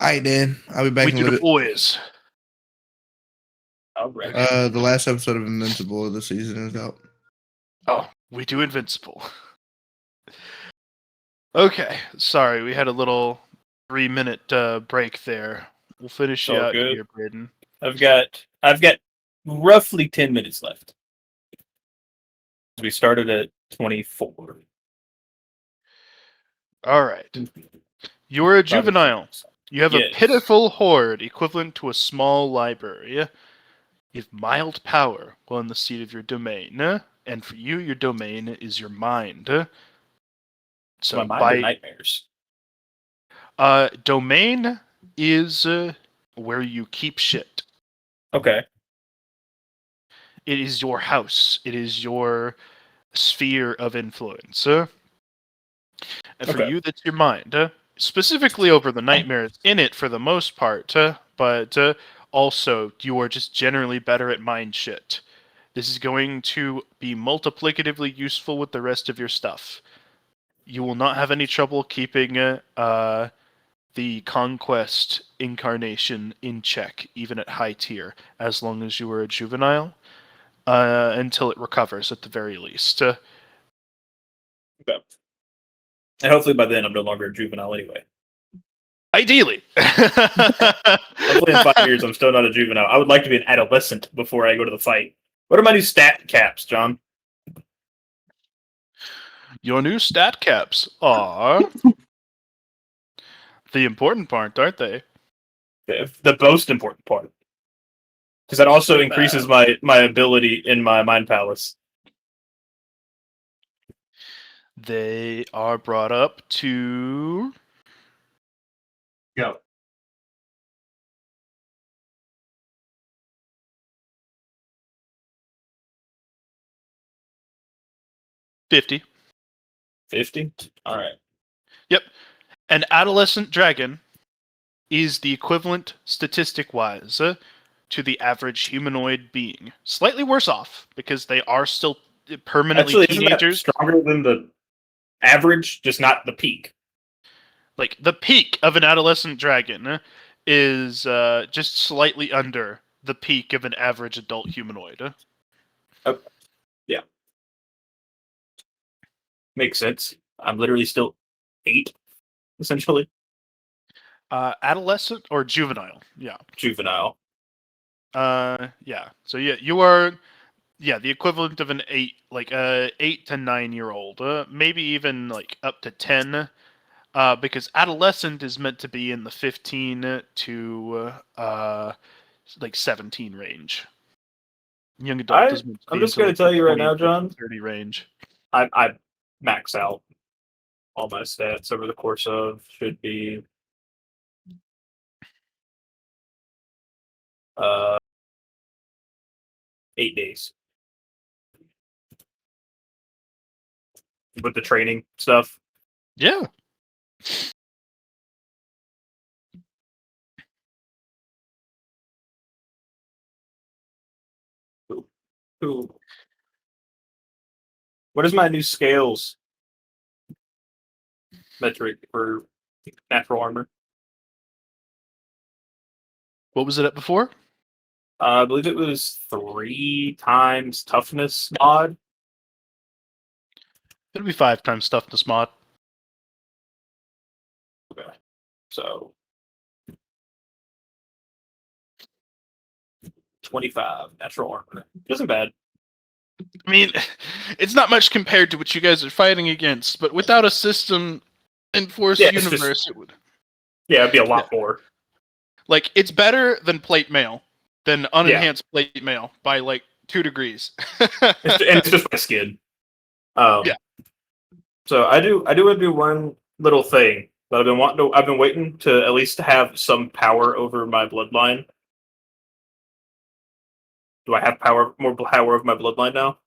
All right, Dan. I'll be back We in a do the little boys. all right. bit. The last episode of Invincible of the season is out. Oh, we do Invincible. Okay, sorry, we had a little 3-minute break there. We'll finish you All out good. here, Braden. I've got roughly 10 minutes left. We started at 24. All right. You're a juvenile. You have Yes. a pitiful hoard equivalent to a small library. You have mild power while in the seat of your domain. And for you, your domain is your mind. So My mind or nightmares. domain is where you keep shit. Okay. It is your house. It is your sphere of influence. And for Okay. you, that's your mind. Specifically over the nightmares in it for the most part, but also you are just generally better at mind shit. This is going to be multiplicatively useful with the rest of your stuff. You will not have any trouble keeping the conquest incarnation in check, even at high tier, as long as you are a juvenile, until it recovers at the very least. Okay. And hopefully by then I'm no longer a juvenile anyway. Ideally. Hopefully in 5 years I'm still not a juvenile. I would like to be an adolescent before I go to the fight. What are my new stat caps, John? Your new stat caps are the important part, aren't they? The most important part. Because that also increases my ability in my mind palace. They are brought up to Go. $50. 50? Alright. Yep. An adolescent dragon is the equivalent, statistic-wise, to the average humanoid being. Slightly worse off, because they are still permanently Actually, isn't that teenagers. stronger than the average, just not the peak? Like, the peak of an adolescent dragon is just slightly under the peak of an average adult humanoid. Yeah. Makes sense. I'm literally still 8, essentially. Adolescent or juvenile? Yeah. Juvenile. Yeah. So yeah, you are, the equivalent of an 8 to 9-year-old, maybe even like up to 10, because adolescent is meant to be in the 15 to 17 range. Young adult is meant to I'm be just into, gonna tell you right now, John. 30 range. I max out all my stats over the course of should be 8 days with the training stuff. Yeah. Cool. What is my new scales metric for natural armor? What was it at before? I believe it was 3 times toughness mod. It'll be 5 times toughness mod. Okay. So 25 natural armor. Isn't bad. I mean, it's not much compared to what you guys are fighting against, but without a system enforced Yeah, it's universe, just- it would. Yeah, it'd be a lot more. Like, it's better than plate mail, than unenhanced plate mail by like 2 degrees. And it's just my skin. Yeah. So I do want to do one little thing that I've been waiting to at least have some power over my bloodline. Do I have more power over my bloodline now?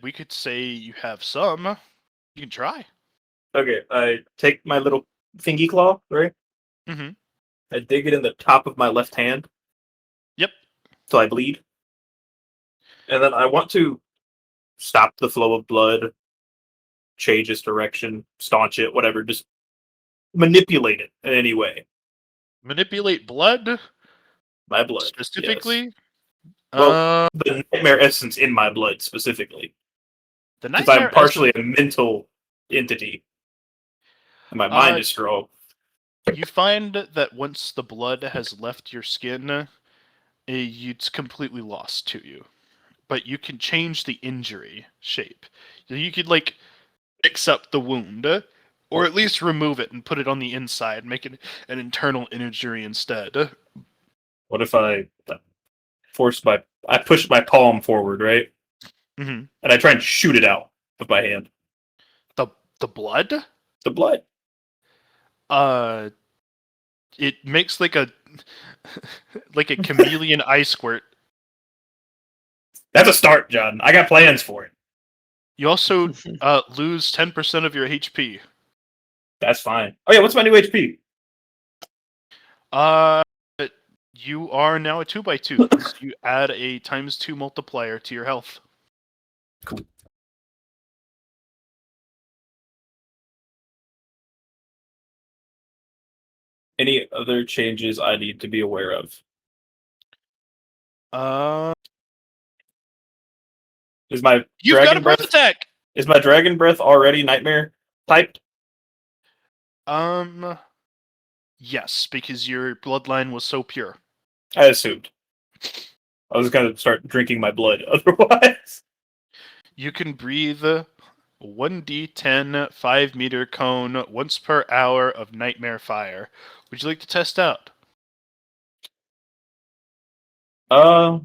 We could say you have some. You can try. Okay, I take my little thingy claw, right? Mm-hmm. I dig it in the top of my left hand. Yep. Till I bleed. And then I want to stop the flow of blood, change its direction, staunch it, whatever. Just manipulate it in any way. Manipulate blood My blood. yes. specifically. Well, the nightmare essence in my blood specifically. The Because nightmare I'm partially a mental entity. And my mind is strong. You find that once the blood has left your skin, it's completely lost to you. But you can change the injury shape. You could, like, fix up the wound, or at least remove it and put it on the inside, make it an internal injury instead. What if I push my palm forward, right? Mm-hmm. And I try and shoot it out with my hand. The blood? The blood. It makes like a chameleon eye squirt. That's a start, John. I got plans for it. You also lose 10% of your HP. That's fine. Oh yeah, what's my new HP? You are now a 2x2. So you add a ×2 multiplier to your health. Cool. Any other changes I need to be aware of? Is my You've got dragon a breath attack. Is my dragon breath already nightmare typed? Yes, because your bloodline was so pure. I assumed. I was gonna start drinking my blood otherwise. You can breathe 1d10 5-meter cone once per hour of nightmare fire. Would you like to test out? I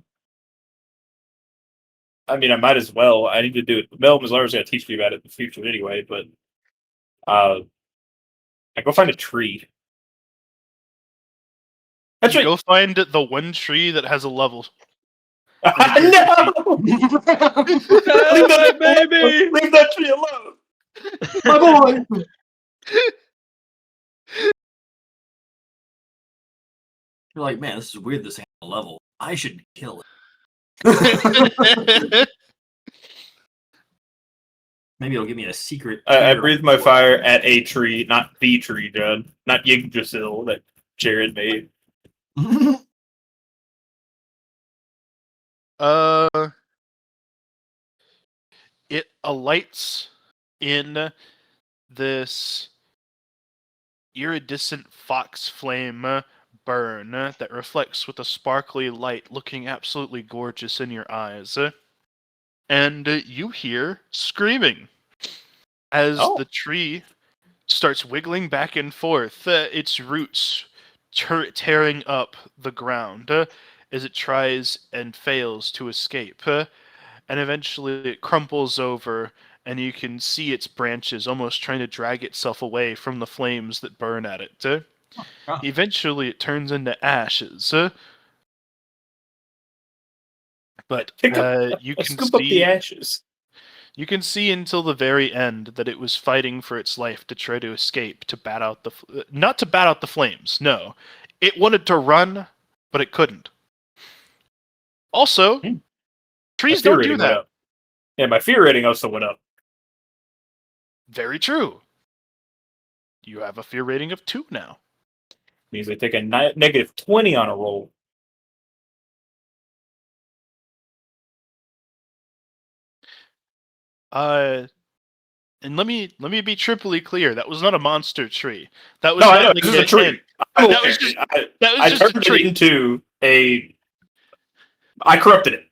mean, I might as well. I need to do it. Mel Mazar's gonna teach me about it in the future anyway, but I go find a tree. That's You right. go find the one tree that has a level. No! Leave that baby! Leave that tree alone! My boy. You're like, man, this is weird. This ain't a level. I should kill it. Maybe it'll give me a secret. I breathe my fire at a tree, not the tree, John. Not Yggdrasil that Jared made. It alights in this iridescent fox flame burn that reflects with a sparkly light, looking absolutely gorgeous in your eyes. And you hear screaming as the tree starts wiggling back and forth, its roots tearing up the ground as it tries and fails to escape. And eventually it crumples over, and you can see its branches almost trying to drag itself away from the flames that burn at it. Eventually it turns into ashes. But you can Scoop up the see ashes. you can see until the very end that it was fighting for its life to try to escape, to bat out not to bat out the flames. No, it wanted to run, but it couldn't. Also, trees don't do that. Yeah, my fear rating also went up. Very true. You have a fear rating of 2 now. Means they take a negative 20 on a roll. And let me be triply clear. That was not a monster tree. That was No, not I know. like This is a a tree. hint. I'm That aware. was just I a turned it tree. into a. I corrupted it,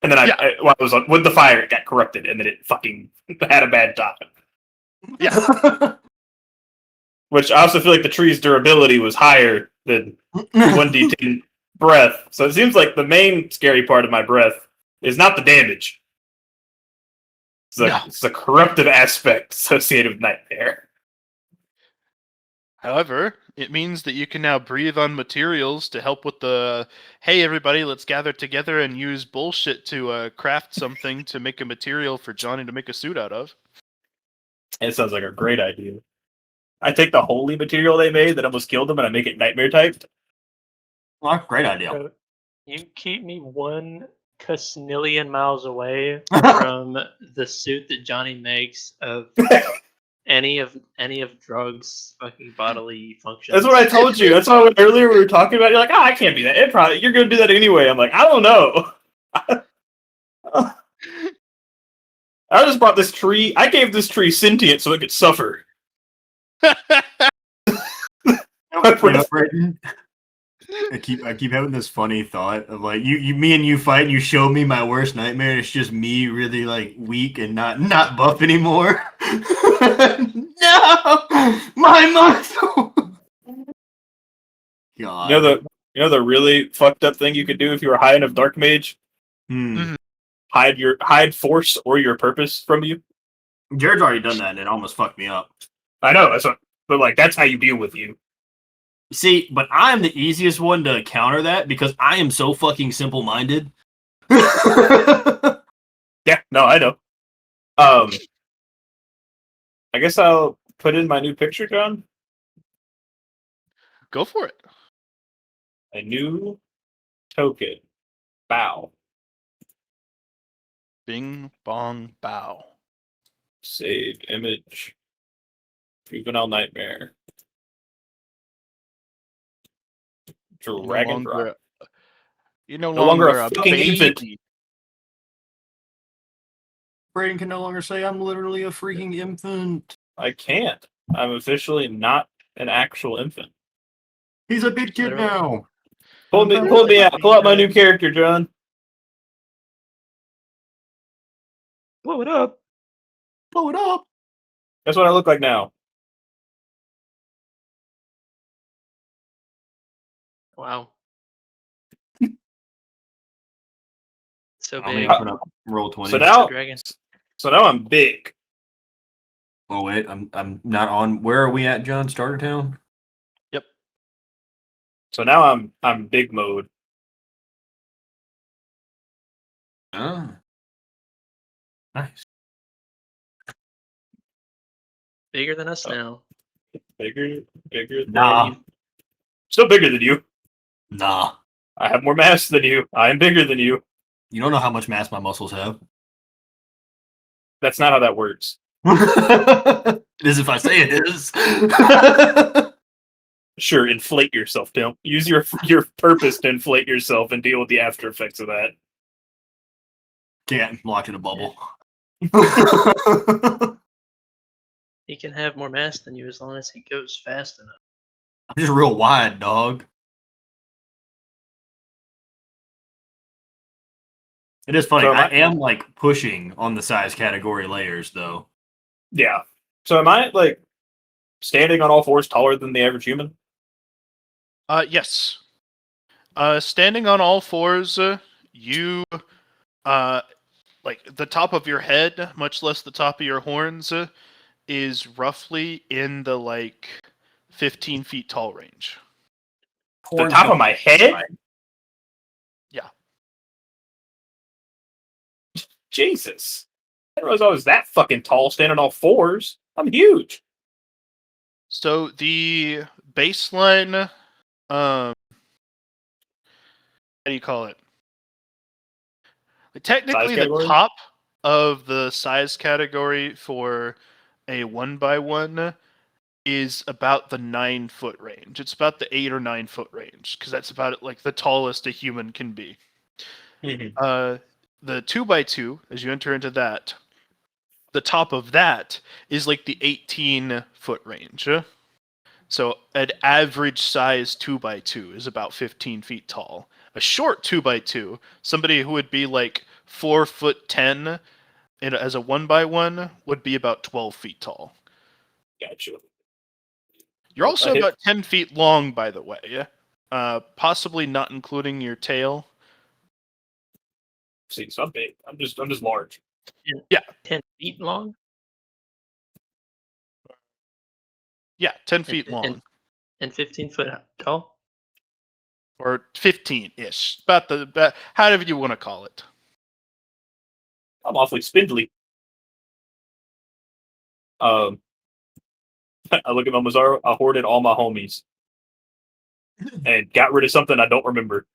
and then Yeah. while I was with the fire, it got corrupted, and then it fucking had a bad time. Yeah. Which I also feel like the tree's durability was higher than 1d10 breath. So it seems like the main scary part of my breath is not the damage. No. It's the corruptive aspect associated with Nightmare. However, it means that you can now breathe on materials to help with the, hey, everybody, let's gather together and use bullshit to craft something to make a material for Johnny to make a suit out of. It sounds like a great idea. I take the holy material they made that almost killed them and I make it Nightmare typed. Well, great idea. So you keep me 1 casnillion miles away from the suit that Johnny makes of any of drugs fucking bodily functions. That's what I told you. That's why earlier we were talking about it. You're like, I can't be that. You're going to do that anyway. I'm like, I don't know. I just brought this tree. I gave this tree sentient so it could suffer. Brayden, I keep having this funny thought of like me and you fight and you show me my worst nightmare and it's just me really like weak and not buff anymore. No, my muscle. God. You know the really fucked up thing you could do if you were high enough Dark Mage? Hide force or your purpose from you. Jared's already done that and it almost fucked me up. I know, but like that's how you deal with you. See, but I'm the easiest one to counter that because I am so fucking simple-minded. Yeah, no, I know. I guess I'll put in my new picture, John. Go for it. A new token. Bow. Bing, bong, bow. Save image. Juvenile Nightmare. Drag and drop. You're no longer longer a a fucking baby. infant. Brayden can no longer say I'm literally a freaking infant. I can't. I'm officially not an actual infant. He's a big kid Literally. now. Pull me out. Pull out my new character, John. Blow it up. Blow it up. That's what I look like now. Wow. So I'm big. gonna open up roll 20. So now, Dragon. I'm big. Oh wait, I'm not on. Where are we at, John? Starter town. Yep. So now I'm big mode. Oh, nice. Bigger than us now. Bigger than Nah. you. Still bigger than you. Nah. I have more mass than you. I am bigger than you. You don't know how much mass my muscles have. That's not how that works. It is if I say it is. Sure, inflate yourself. Don't use your purpose to inflate yourself and deal with the after effects of that. Can't. I'm locked in a bubble. He can have more mass than you as long as he goes fast enough. I'm just real wide, dog. It is funny. So I am like pushing on the size category layers, though. Yeah. So am I like standing on all fours taller than the average human? Yes. Standing on all fours, you, like the top of your head, much less the top of your horns, is roughly in the like 15 feet tall range. The top of my head? Yeah. Jesus. I didn't realize I was that fucking tall standing on all fours. I'm huge. So the baseline, how do you call it? Technically, the category? top of the size category for a 1x1 is about the 9-foot range. It's about the 8 or 9 foot range because that's about like the tallest a human can be. The 2x2, as you enter into that, the top of that is like the 18-foot range. So an average size 2x2 is about 15 feet tall. A short 2x2, somebody who would be like 4'10" as a 1x1 would be about 12 feet tall. Gotcha. You're Well, also I hit- about 10 feet long, by the way. Possibly not including your tail. See, so I'm big. I'm just large. 10 feet long? Yeah, 10 feet And- long. And 15 foot tall? Or 15-ish. About however you want to call it. I'm awfully spindly. I look at my Mazzaro. I hoarded all my homies and got rid of something I don't remember.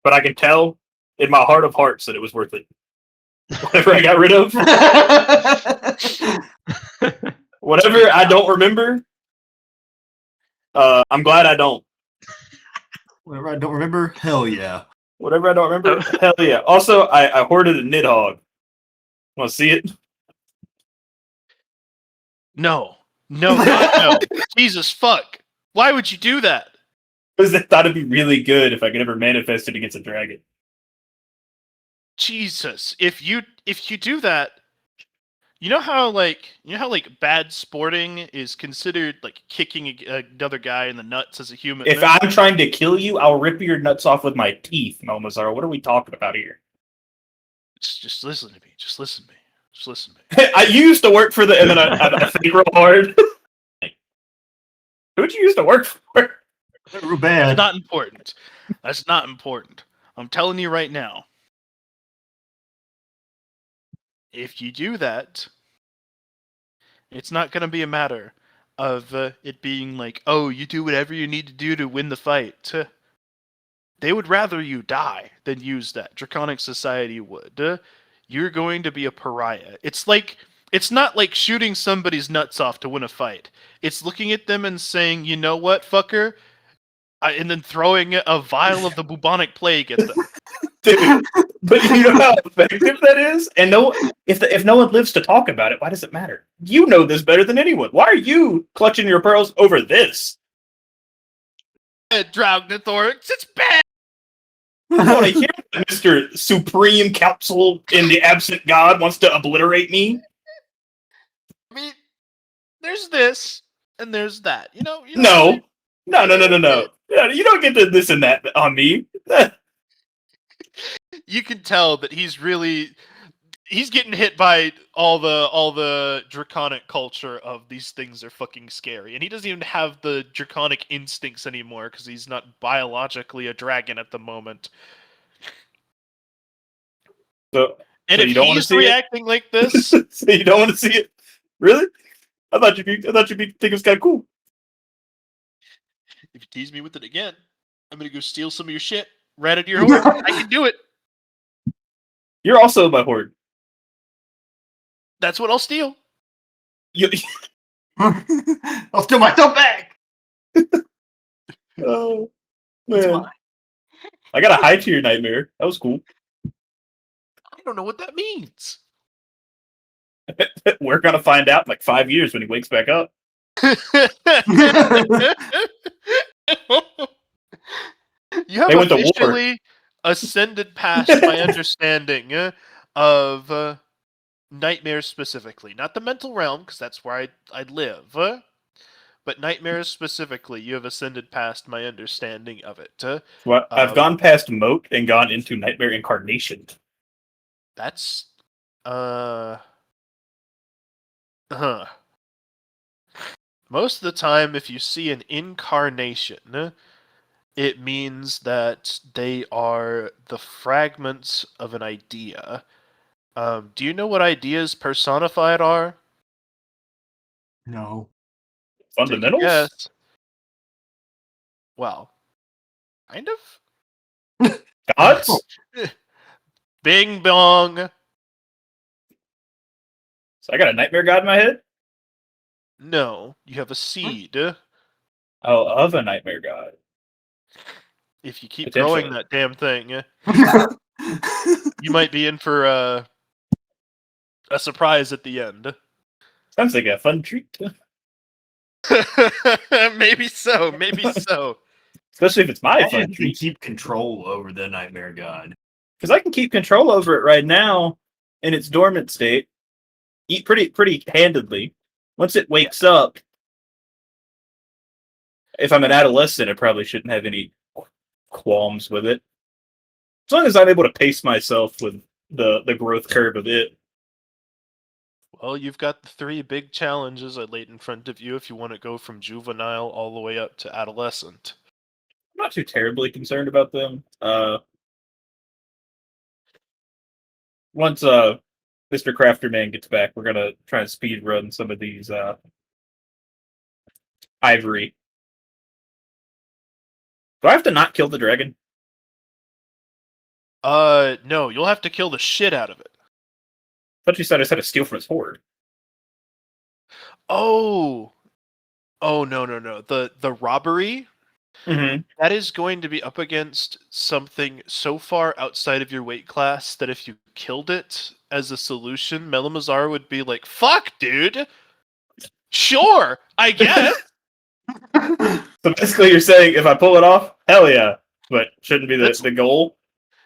But I can tell in my heart of hearts that it was worth it. Whatever I got rid of, whatever I don't remember, I'm glad I don't. Whatever I don't remember, hell yeah. Whatever I don't remember, hell yeah. Also, I hoarded a Nidhogg. Want to see it? No. No, God, no. Jesus fuck. Why would you do that? Because I thought it'd be really good if I could ever manifest it against a dragon. Jesus. If you do that, you know how bad sporting is considered like kicking another guy in the nuts as a human. If I'm trying to kill you, I'll rip your nuts off with my teeth, Malmazar. What are we talking about here? Just listen to me. Just listen to me. Just listen to me. I used to work for the, and then I think real hard. Who'd you used to work for? Real bad. That's not important. That's not important. I'm telling you right now. If you do that, it's not going to be a matter of it being like, oh, you do whatever you need to do to win the fight. They would rather you die than use that. Draconic Society would. You're going to be a pariah. It's not like shooting somebody's nuts off to win a fight. It's looking at them and saying, you know what, fucker? And then throwing a vial of the bubonic plague at them. Dude, but you know how effective that is? And if no one lives to talk about it, why does it matter? You know this better than anyone. Why are you clutching your pearls over this? Dragnothorax, it's bad! I want to hear that Mr. Supreme Council in the Absent God wants to obliterate me. I mean, there's this, and there's that. You know No. No. Yeah, you don't get to this and that on me. You can tell that he's getting hit by all the draconic culture of these things are fucking scary, and he doesn't even have the draconic instincts anymore because he's not biologically a dragon at the moment. So And you if don't wanna he's see it? reacting like this, so you don't want to see it? Really? I thought you'd think it was kind of cool. if you tease me with it again, I'm gonna go steal some of your shit right out of your hoard. I can do it. You're also my horde. That's what I'll steal. You, I'll steal myself back. oh It's man, mine. I got a hi to your nightmare. That was cool. I don't know what that means. We're gonna find out in like 5 years when he wakes back up. You have They went to war. officially ascended past my understanding of nightmares specifically. Not the mental realm, because that's where I live. But nightmares specifically, you have ascended past my understanding of it. Well, I've gone past Moat and gone into Nightmare Incarnation. That's Most of the time, if you see an incarnation, it means that they are the fragments of an idea. Do you know what ideas personified are? No. Fundamentals? Yes. Well, kind of. Gods? Bing bong. So I got a nightmare god in my head? No, you have a seed. Oh, of a nightmare god. If you keep Potentially. growing that damn thing, you might be in for a surprise at the end. Sounds like a fun treat. Maybe so. Maybe so. Especially if it's my I fun can treat. keep control over the nightmare god. Because I can keep control over it right now in its dormant state. Eat pretty handedly. Once it wakes up, if I'm an adolescent, I probably shouldn't have any qualms with it. As long as I'm able to pace myself with the growth curve of it. Well, you've got the 3 big challenges I laid in front of you if you want to go from juvenile all the way up to adolescent. I'm not too terribly concerned about them. Once Mr. Crafterman gets back, we're gonna try and speed run some of these ivory. Do I have to not kill the dragon? No, you'll have to kill the shit out of it. I thought you said I just had to steal from his horde. Oh, no. The robbery, Mm-hmm. that is going to be up against something so far outside of your weight class that if you killed it as a solution, Melamazar would be like, "Fuck, dude. Sure, I guess." So basically, you're saying if I pull it off, hell yeah, but shouldn't be That's- the goal.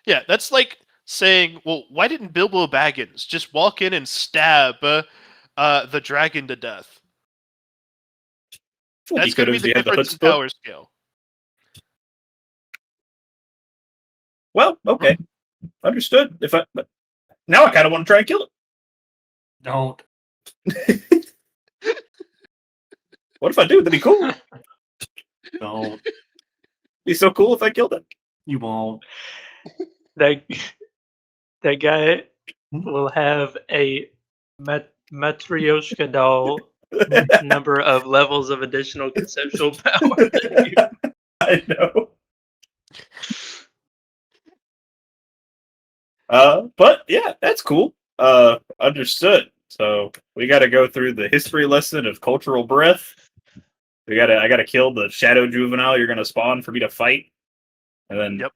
Yeah, that's like saying, "Well, why didn't Bilbo Baggins just walk in and stab the dragon to death?" He That's going to could've, be he the had the difference in chutzpah. power scale. Well, okay, understood. But now I kind of want to try and kill it. Don't. What if I do? That'd be cool. Don't. Be so cool if I killed it. You won't. That guy will have a Matryoshka doll number of levels of additional conceptual power. than you. I know. But yeah, that's cool. Understood. So we got to go through the history lesson of cultural breath. I gotta kill the shadow juvenile you're gonna spawn for me to fight, and then Yep.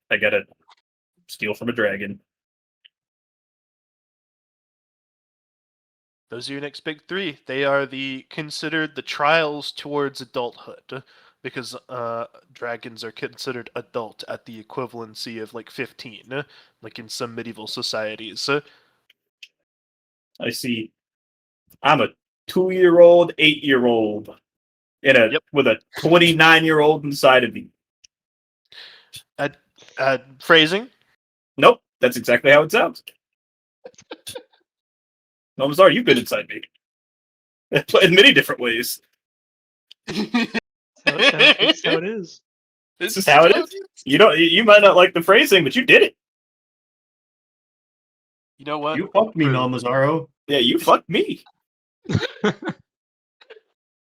I gotta steal from a dragon. Those are your next big 3. They are considered the trials towards adulthood, because dragons are considered adult at the equivalency of like 15, like in some medieval societies. I see. I'm a 2-year-old, 8-year-old, Yep. with a 29-year-old inside of me. Phrasing? Nope, that's exactly how it sounds. No, I'm sorry, you've been inside me in many different ways. That's how it is. This is how it is. You might not like the phrasing, but you did it. You know what? You fucked me, True. Melmazaro. Yeah, you fucked me.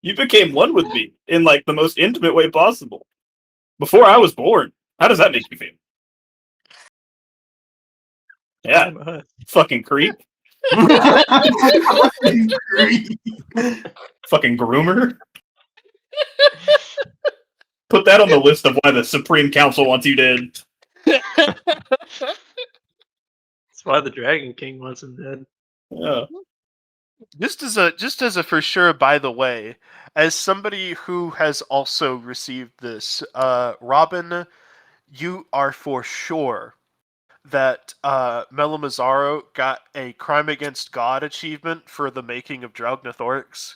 You became one with me in like the most intimate way possible. Before I was born. How does that make you feel? Yeah, I'm a- fucking creep. Fucking groomer. Put that on the list of why the Supreme Council wants you dead. That's why the Dragon King wants him dead. Yeah. Just as a for sure, by the way, as somebody who has also received this, Robin, you are for sure that Melamazaro got a Crime Against God achievement for the making of Draugnathorix.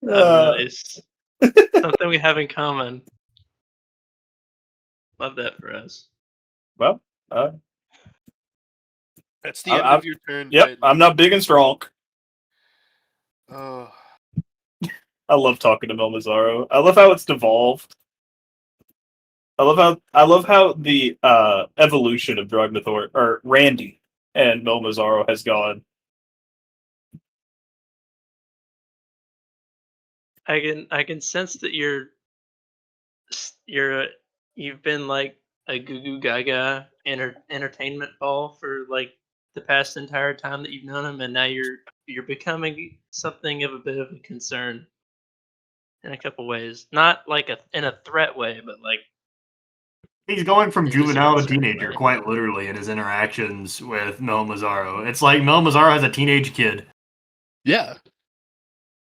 Nice. Something we have in common. Love that for us. Well, That's the end I'm- of your turn. yep, I'm not big and strong. Oh, I love talking to Melmazaro. I love how it's devolved. I love how the evolution of Draugnathor or Randy and Melmazaro has gone. I can sense that you've been like a goo goo gaga entertainment ball for like the past entire time that you've known him, and now you're you're becoming something of a bit of a concern in a couple ways. Not like in a threat way, but like He's going from in just a juvenile to concerning teenager, way. quite literally, in his interactions with Mel Mazzaro. It's like Mel Mazzaro has a teenage kid. Yeah.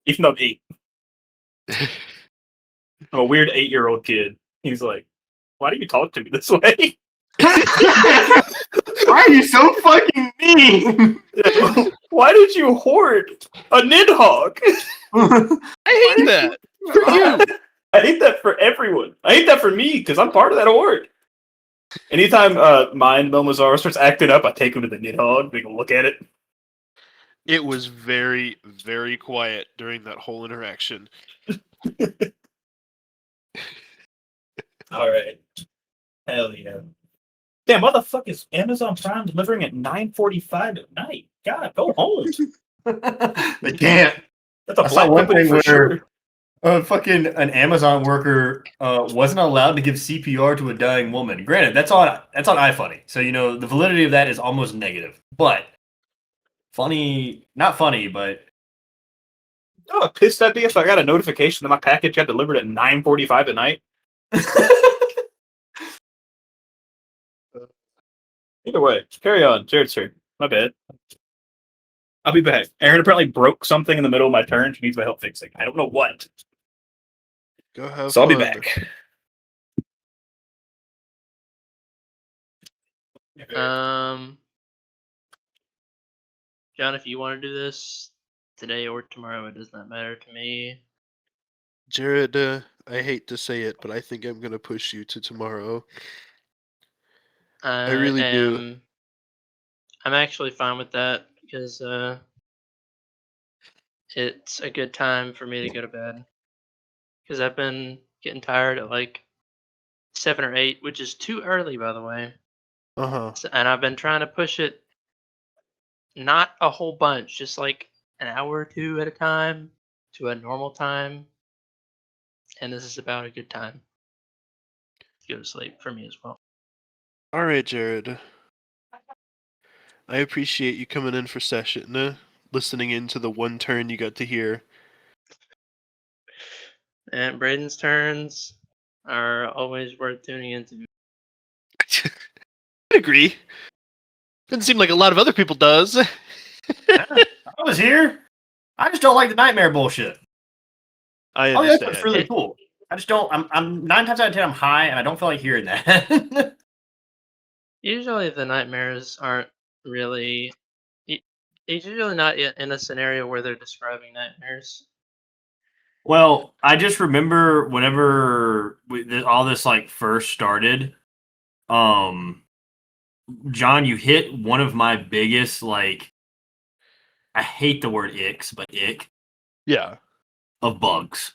Even though I'm 8. I'm a weird 8-year-old kid. He's like, why do you talk to me this way? Why are you so fucking mean? Why did you hoard a Nidhogg? I hate that. For you. I hate that for everyone. I hate that for me because I'm part of that horde. Anytime Mind Melmazzaro starts acting up, I take him to the Nidhogg. They can look at it. It was very, very quiet during that whole interaction. All right. Hell yeah. Damn, what the fuck is Amazon Prime delivering at 9:45 at night? God, go home. They can't. That's a I saw black one company thing for where sure. fucking an Amazon worker wasn't allowed to give CPR to a dying woman. Granted, that's on iFunny, so you know the validity of that is almost negative. But funny, not funny, but Oh, pissed at me if I got a notification that my package got delivered at 9:45 at night. Either way, carry on. Jared's turn. My bad. I'll be back. Aaron apparently broke something in the middle of my turn. She needs my help fixing. I don't know what. Go have So I'll be fun. back. John, if you want to do this today or tomorrow, it does not matter to me. Jared, I hate to say it, but I think I'm gonna push you to tomorrow. I really do. I'm actually fine with that because it's a good time for me to go to bed. Because I've been getting tired at like 7 or 8, which is too early, by the way. Uh-huh. And I've been trying to push it not a whole bunch, just like an hour or two at a time to a normal time. And this is about a good time to go to sleep for me as well. All right, Jared. I appreciate you coming in for session, listening into the one turn you got to hear. And Braden's turns are always worth tuning into. I agree. Doesn't seem like a lot of other people does. I was here. I just don't like the nightmare bullshit. I Oh yeah, understand. that's really cool. I just don't. I'm 9 times out of 10 I'm high, and I don't feel like hearing that. Usually the nightmares aren't really. It's usually not in a scenario where they're describing nightmares. Well, I just remember whenever all this like first started, John, you hit one of my biggest like. I hate the word icks, but ick Yeah. of bugs.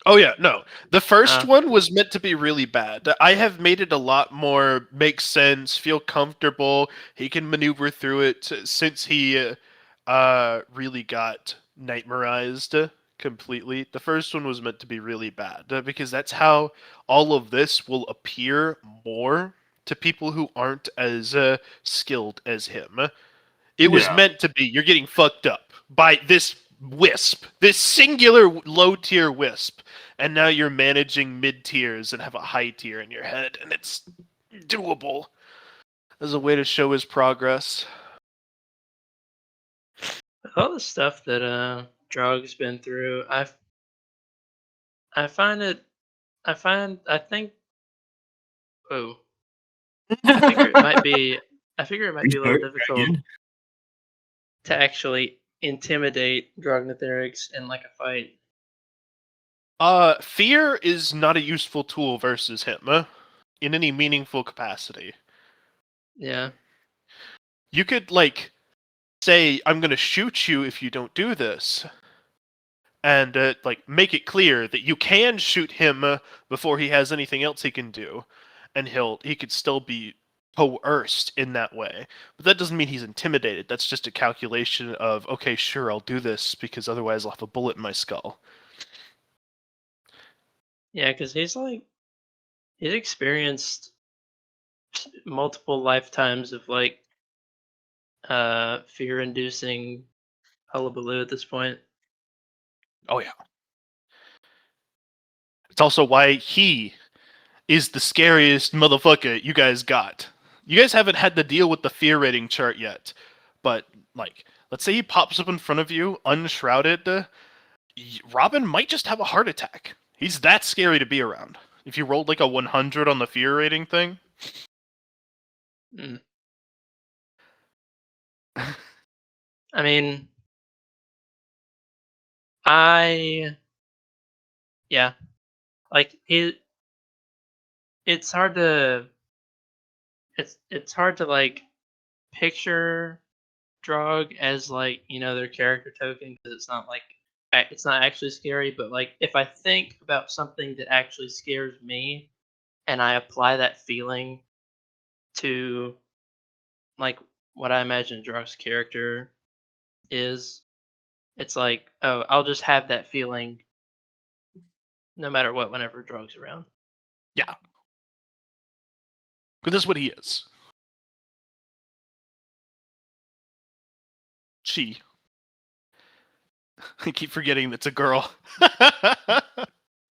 Oh yeah, no. The first Uh. one was meant to be really bad. I have made it a lot more make sense, feel comfortable. He can maneuver through it since he really got nightmarized completely. The first one was meant to be really bad because that's how all of this will appear more to people who aren't as skilled as him. It was Yeah. meant to be you're getting fucked up by this wisp, this singular low tier wisp, and now you're managing mid tiers and have a high tier in your head, and it's doable as a way to show his progress. All the stuff that Drog's been through, I think. Oh, I figure it might be. I figure it might be a little difficult to actually intimidate Drognotherix in like a fight. Fear is not a useful tool versus him in any meaningful capacity. Yeah. You could like say, "I'm going to shoot you if you don't do this," and like make it clear that you can shoot him before he has anything else he can do, and he could still be coerced in that way. But that doesn't mean he's intimidated. That's just a calculation of, okay, sure, I'll do this because otherwise I'll have a bullet in my skull. Yeah, because he's experienced multiple lifetimes of like fear-inducing hullabaloo at this point. Oh yeah. It's also why he is the scariest motherfucker you guys got. You guys haven't had to deal with the fear rating chart yet, but like, let's say he pops up in front of you, unshrouded. Robin might just have a heart attack. He's that scary to be around. If you rolled like a 100 on the fear rating thing. Mm. I mean, yeah, like it's hard to it's hard to like picture Drog as like their character token because it's not like it's not actually scary. But like if I think about something that actually scares me, and I apply that feeling to like what I imagine Drog's character is, it's like, oh, I'll just have that feeling no matter what whenever Drog's around. Yeah. But this is what he is. She. I keep forgetting it's a girl.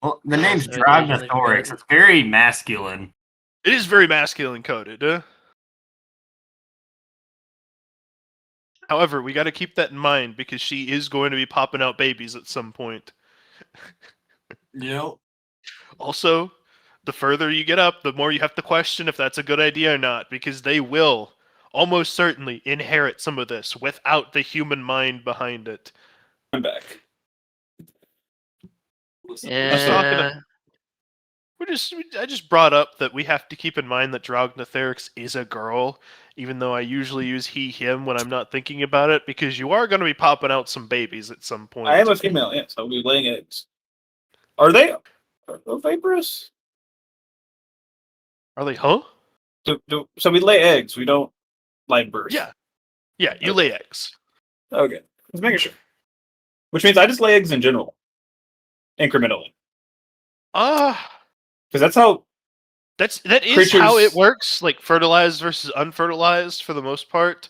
Well, the name's Also occasionally Dragnothoryx. forget. It's very masculine. It is very masculine coded. However, we got to keep that in mind because she is going to be popping out babies at some point. Yep. Also, the further you get up, the more you have to question if that's a good idea or not, because they will almost certainly inherit some of this without the human mind behind it. I'm back. Yeah. I just brought up that we have to keep in mind that Dragnothoryx is a girl, even though I usually use he, him when I'm not thinking about it, because you are going to be popping out some babies at some point. I am a female, yes. I'll be laying eggs. Are they oviparous? Are they, huh? So we lay eggs. We don't live birth. Yeah. Yeah, you Okay. lay eggs. Okay. Just making sure. Which means I just lay eggs in general. Incrementally. Because that's how That is how it creatures- works, like fertilized versus unfertilized for the most part.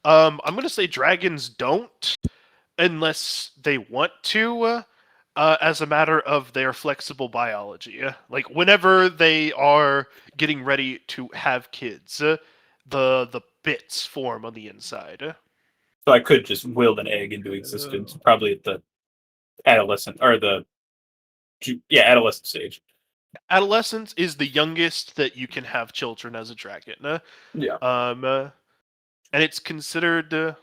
I'm gonna say dragons don't, unless they want to, as a matter of their flexible biology. Like whenever they are getting ready to have kids, the bits form on the inside. so I could just will an egg into existence, probably at the adolescent or adolescent stage. Adolescence is the youngest that you can have children as a dragon. Yeah. And it's considered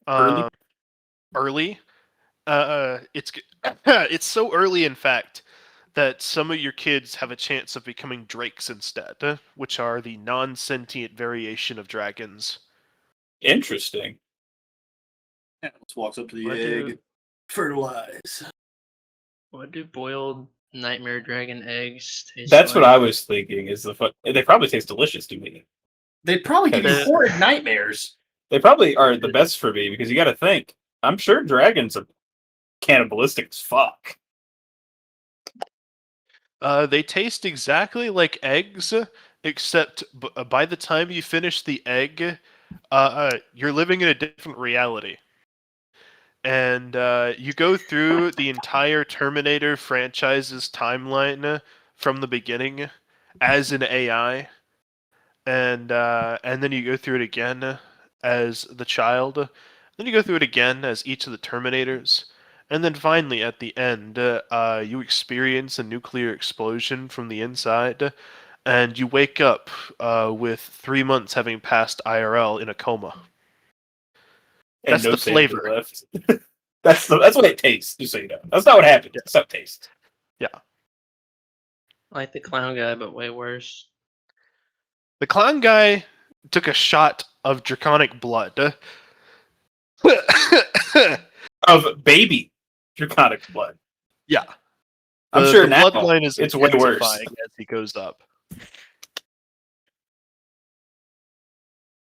Early? early. It's so early, in fact, that some of your kids have a chance of becoming drakes instead, which are the non-sentient variation of dragons. Interesting. Just walks up to the What egg. do- Fertilize. What do boiled nightmare dragon eggs taste That's what like? I was thinking. They probably taste delicious to me. They probably give you The- horrid nightmares. They probably are the best for me because you got to think. I'm sure dragons are cannibalistic as fuck. They taste exactly like eggs, except by the time you finish the egg, you're living in a different reality. And you go through the entire Terminator franchise's timeline from the beginning as an AI, and then you go through it again as the child. Then you go through it again as each of the Terminators. And then finally, at the end, you experience a nuclear explosion from the inside, and you wake up with 3 months having passed IRL in a coma. And That's the sanity flavor. left. That's what it tastes. Just so you know, that's not what happened. That's how it tastes. Like the clown guy, but way worse. The clown guy took a shot of draconic blood. Of baby draconic blood. Yeah. I'm sure the now bloodline is it's way worse. intensifying as he goes up.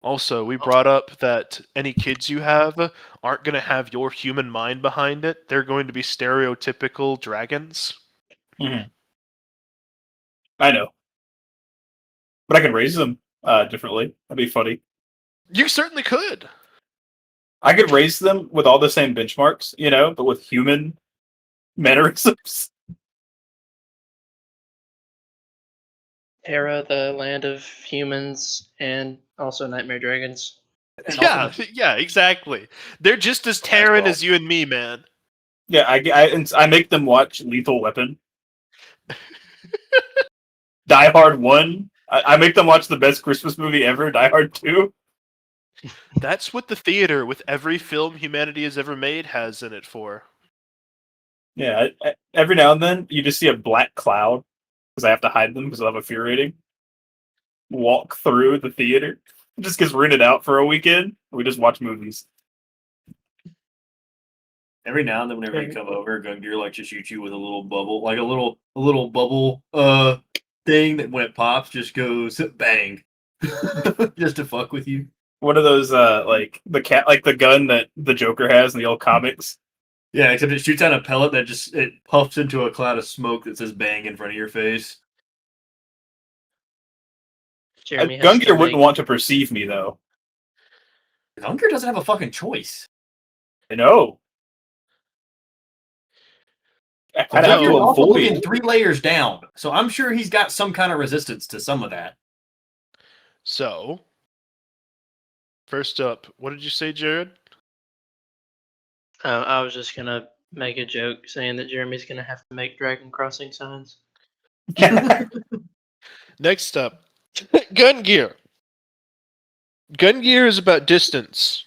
Also, we brought up that any kids you have aren't going to have your human mind behind it. They're going to be stereotypical dragons. I know, but I can raise them differently. That'd be funny. You certainly could. I could raise them with all the same benchmarks, but with human mannerisms. Terra, the land of humans, and also Nightmare Dragons. Yeah, exactly. They're just as Terran as you and me, man. Yeah, I make them watch Lethal Weapon. Die Hard 1. I make them watch the best Christmas movie ever, Die Hard 2. That's what the theater, with every film humanity has ever made, has in it for. Yeah, every now and then you just see a black cloud, because I have to hide them because I have a fear rating. Walk through the theater. It just gets rented out for a weekend. We just watch movies. Every now and then, whenever you come over, Gungear likes to shoot you with a little bubble, like a little bubble thing that when it pops just goes bang, just to fuck with you. One of those like the gun that the Joker has in the old comics. Yeah, except it shoots out a pellet that it puffs into a cloud of smoke that says bang in front of your face. Jeremy has Gungear to wouldn't make- want to perceive me though. Gungear doesn't have a fucking choice. I know. I'd have Gungear's to also looking avoid. 3 layers down, so I'm sure he's got some kind of resistance to some of that. So, first up, what did you say, Jared? I was just gonna make a joke saying that Jeremy's gonna have to make Dragon Crossing signs. Next up, Gungear. Gungear is about distance.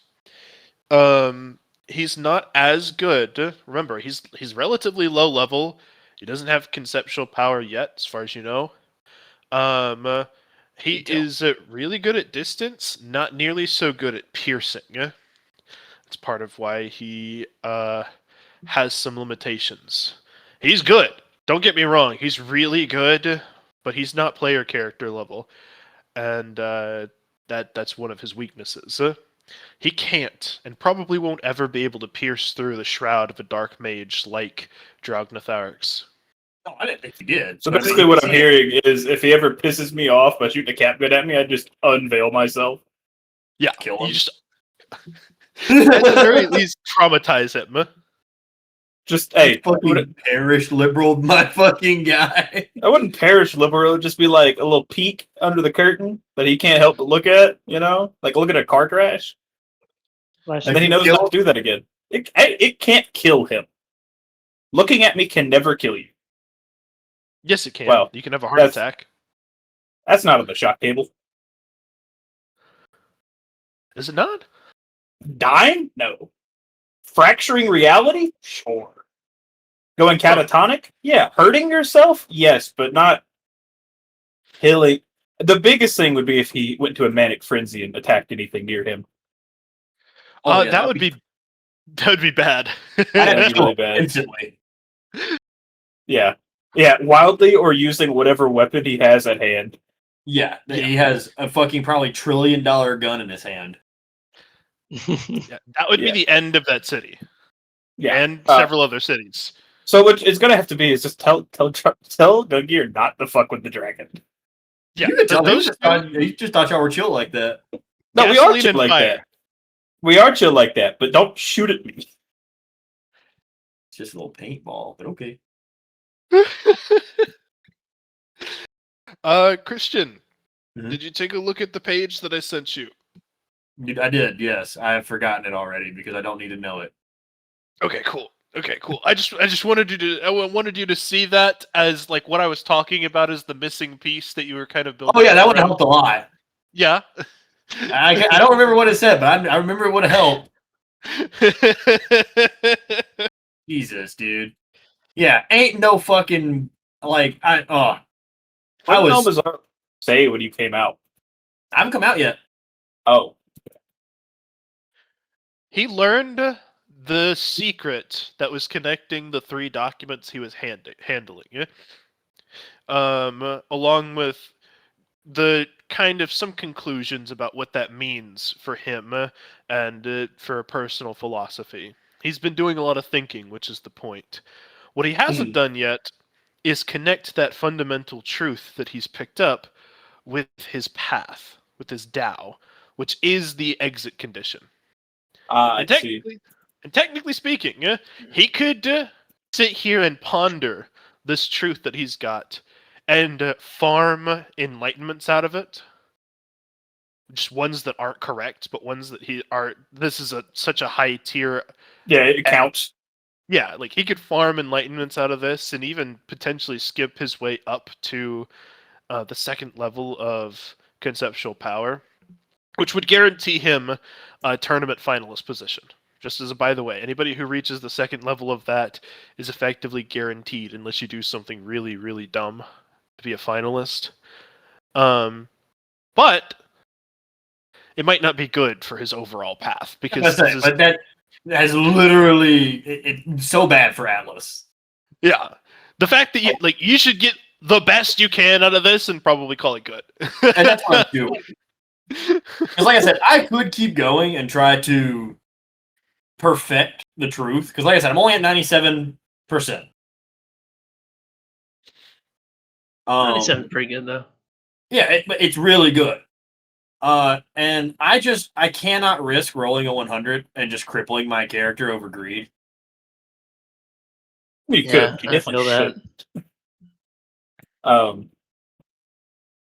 He's not as good. Remember, he's relatively low level. He doesn't have conceptual power yet, as far as you know. He is really good at distance, not nearly so good at piercing. It's part of why he has some limitations. He's good. Don't get me wrong. He's really good, but he's not player character level, and that's one of his weaknesses. He can't, and probably won't ever be able to pierce through the shroud of a dark mage like Dragnatharix. No, I didn't think he did. So basically, what I'm hearing is, if he ever pisses me off by shooting a cap gun at me, I just unveil myself. Yeah, Kill him. you just at the very least traumatize him. Just hey, fucking parish liberal, my fucking guy. I wouldn't perish liberal. It would just be like a little peek under the curtain that he can't help but look at. Like look at a car crash, and then he knows not to do that again. It can't kill him. Looking at me can never kill you. Yes, it can. Well, you can have a heart attack. That's not on the shock table. Is it not? Dying? No. Fracturing reality? Sure. Going catatonic? Yeah. Hurting yourself? Yes, but not killing. The biggest thing would be if he went to a manic frenzy and attacked anything near him. That would be bad. That'd be really bad. Instantly. Yeah. Yeah, wildly or using whatever weapon he has at hand. Yeah, he has a fucking probably $1 trillion gun in his hand. Yeah, that would be the end of that city. Yeah. And several other cities. So what it's gonna have to be is just tell Gungear not to fuck with the dragon. Yeah, You could tell he just thought y'all were chill like that. No, we are Gasoline chill and like fire. that. We are chill like that, but don't shoot at me. It's just a little paintball, but okay. Christian, Mhm. did you take a look at the page that I sent you? I did, yes. I have forgotten it already because I don't need to know it. Okay, cool. I just wanted you to see that as like what I was talking about as the missing piece that you were kind of building. Oh yeah, that would have around. helped a lot. Yeah. I don't remember what it said, but I remember it would have helped. Jesus, dude. Yeah, ain't no fucking When Malmazar say when you came out? I haven't come out yet. Oh. He learned the secret that was connecting the 3 documents he was handling. Along with the kind of some conclusions about what that means for him and for a personal philosophy. He's been doing a lot of thinking, which is the point. What he hasn't done yet is connect that fundamental truth that he's picked up with his path, with his Tao, which is the exit condition. I And see. technically speaking, he could sit here and ponder this truth that he's got and farm enlightenments out of it. Just ones that aren't correct, but ones that this is such a high tier. Yeah, it counts. Yeah, like he could farm enlightenments out of this and even potentially skip his way up to the second level of conceptual power, which would guarantee him a tournament finalist position. Just as a by the way, anybody who reaches the second level of that is effectively guaranteed, unless you do something really, really dumb, to be a finalist. But it might not be good for his overall path because but that is literally it's so bad for Atlas. Yeah, the fact that you should get the best you can out of this and probably call it good. And that's what I'm doing. Because like I said, I could keep going and try to perfect the truth. Because like I said, I'm only at 97%. 97 pretty good though. Yeah, it's really good. And I cannot risk rolling a 100 and just crippling my character over greed. You Yeah, could. You I definitely feel that. should.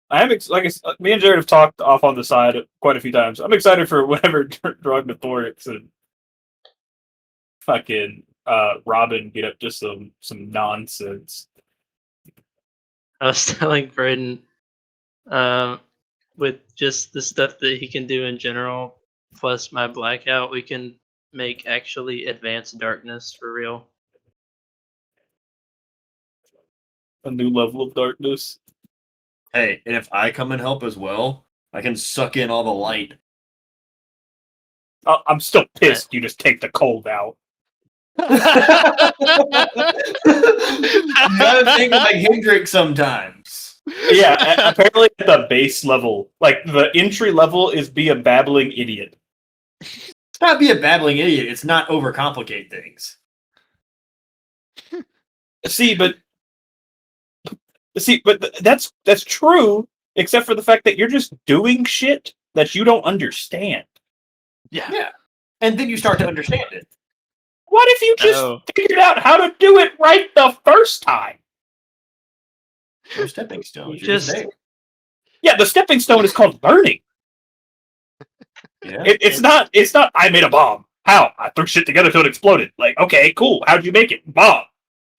I am like me and Jared have talked off on the side quite a few times. I'm excited for whatever Drognathorix and fucking Robin get up to some nonsense. I was telling Braden, with just the stuff that he can do in general, plus my blackout, we can make actually advanced darkness for real. A new level of darkness. Hey, and if I come and help as well, I can suck in all the light. I'm still pissed. You just take the cold out. You gotta think like Hendrix sometimes. Yeah, apparently at the base level, like the entry level, is be a babbling idiot. It's not be a babbling idiot. It's not overcomplicate things. See, but that's true, except for the fact that you're just doing shit that you don't understand. Yeah. And then you start to understand it. What if you just figured out how to do it right the first time? No stepping stones. You You're just just- there. Yeah, the stepping stone is called learning. Yeah. It's not. I made a bomb. How? I threw shit together till it exploded. Like, okay, cool. How'd you make it? Bomb.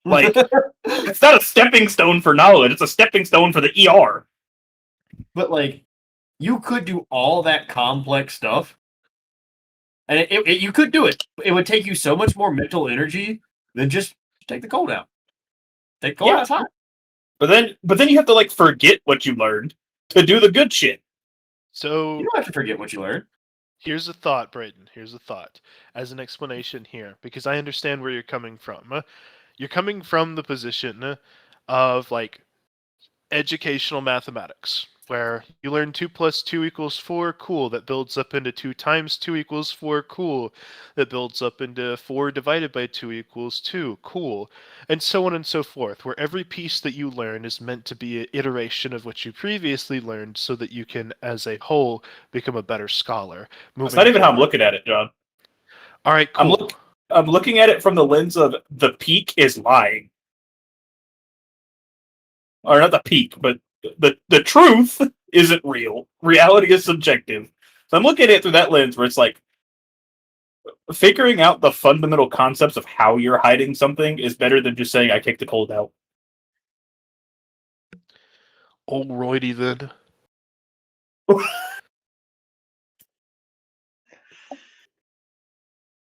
Like, it's not a stepping stone for knowledge. It's a stepping stone for the ER. But like, you could do all that complex stuff, and you could do it. It would take you so much more mental energy than just take the cold out. Take the cold Yeah. out. Fine. But then you have to like forget what you learned to do the good shit. So You don't have to forget what you learned. here's a thought, Brayden. Here's a thought as an explanation here, because I understand where you're coming from. You're coming from the position of like educational mathematics, where you learn 2 + 2 = 4, cool, that builds up into 2 × 2 = 4, cool, that builds up into 4 divided by 2 = 2, cool, and so on and so forth, where every piece that you learn is meant to be an iteration of what you previously learned so that you can, as a whole, become a better scholar. That's not even how I'm forward. looking at it, John. All right, cool. I'm looking at it from the lens of the peak is lying. Or not the peak, but the truth isn't real. Reality is subjective. So I'm looking at it through that lens where it's like figuring out the fundamental concepts of how you're hiding something is better than just saying I take the cold out. Alrighty then.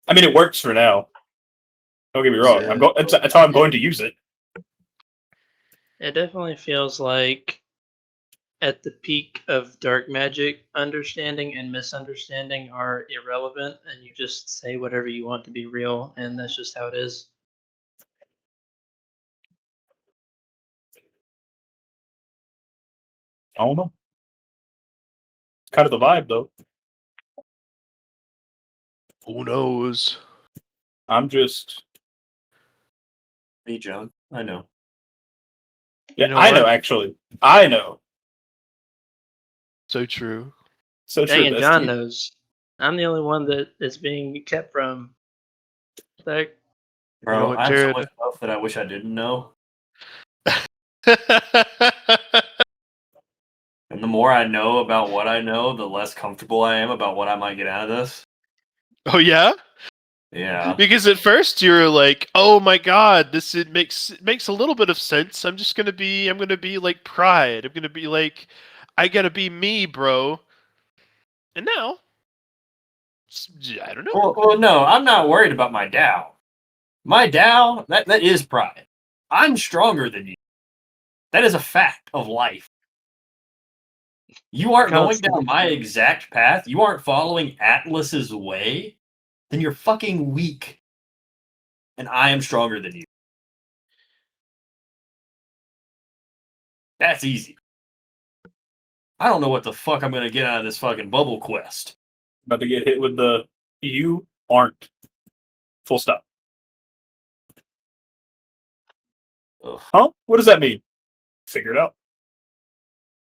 I mean, it works for now. Don't get me wrong. Yeah. That's how I'm going to use it. It definitely feels like at the peak of dark magic, understanding and misunderstanding are irrelevant, and you just say whatever you want to be real, and that's just how it is. I don't know. It's kind of the vibe, though. Who knows? I'm just. Me, John. I know. Yeah, You know I know, what? actually. I know. So true. So Dang true. it, John bestie. knows. I'm the only one that is being kept from. Like, Bro, You know what, I have so Jared? much stuff that I wish I didn't know. And the more I know about what I know, the less comfortable I am about what I might get out of this. Oh yeah? Yeah. Because at first you're like, "Oh my god, it makes a little bit of sense. I'm gonna be like Pride. I'm gonna be like, I gotta be me, bro." And now, I don't know. Well, no, I'm not worried about my Dow. My Dow, that is Pride. I'm stronger than you. That is a fact of life. You aren't going down my exact path. You aren't following Atlas's way. Then you're fucking weak. And I am stronger than you. That's easy. I don't know what the fuck I'm gonna get out of this fucking bubble quest. About to get hit with the you aren't. Full stop. Ugh. Huh? What does that mean? Figure it out.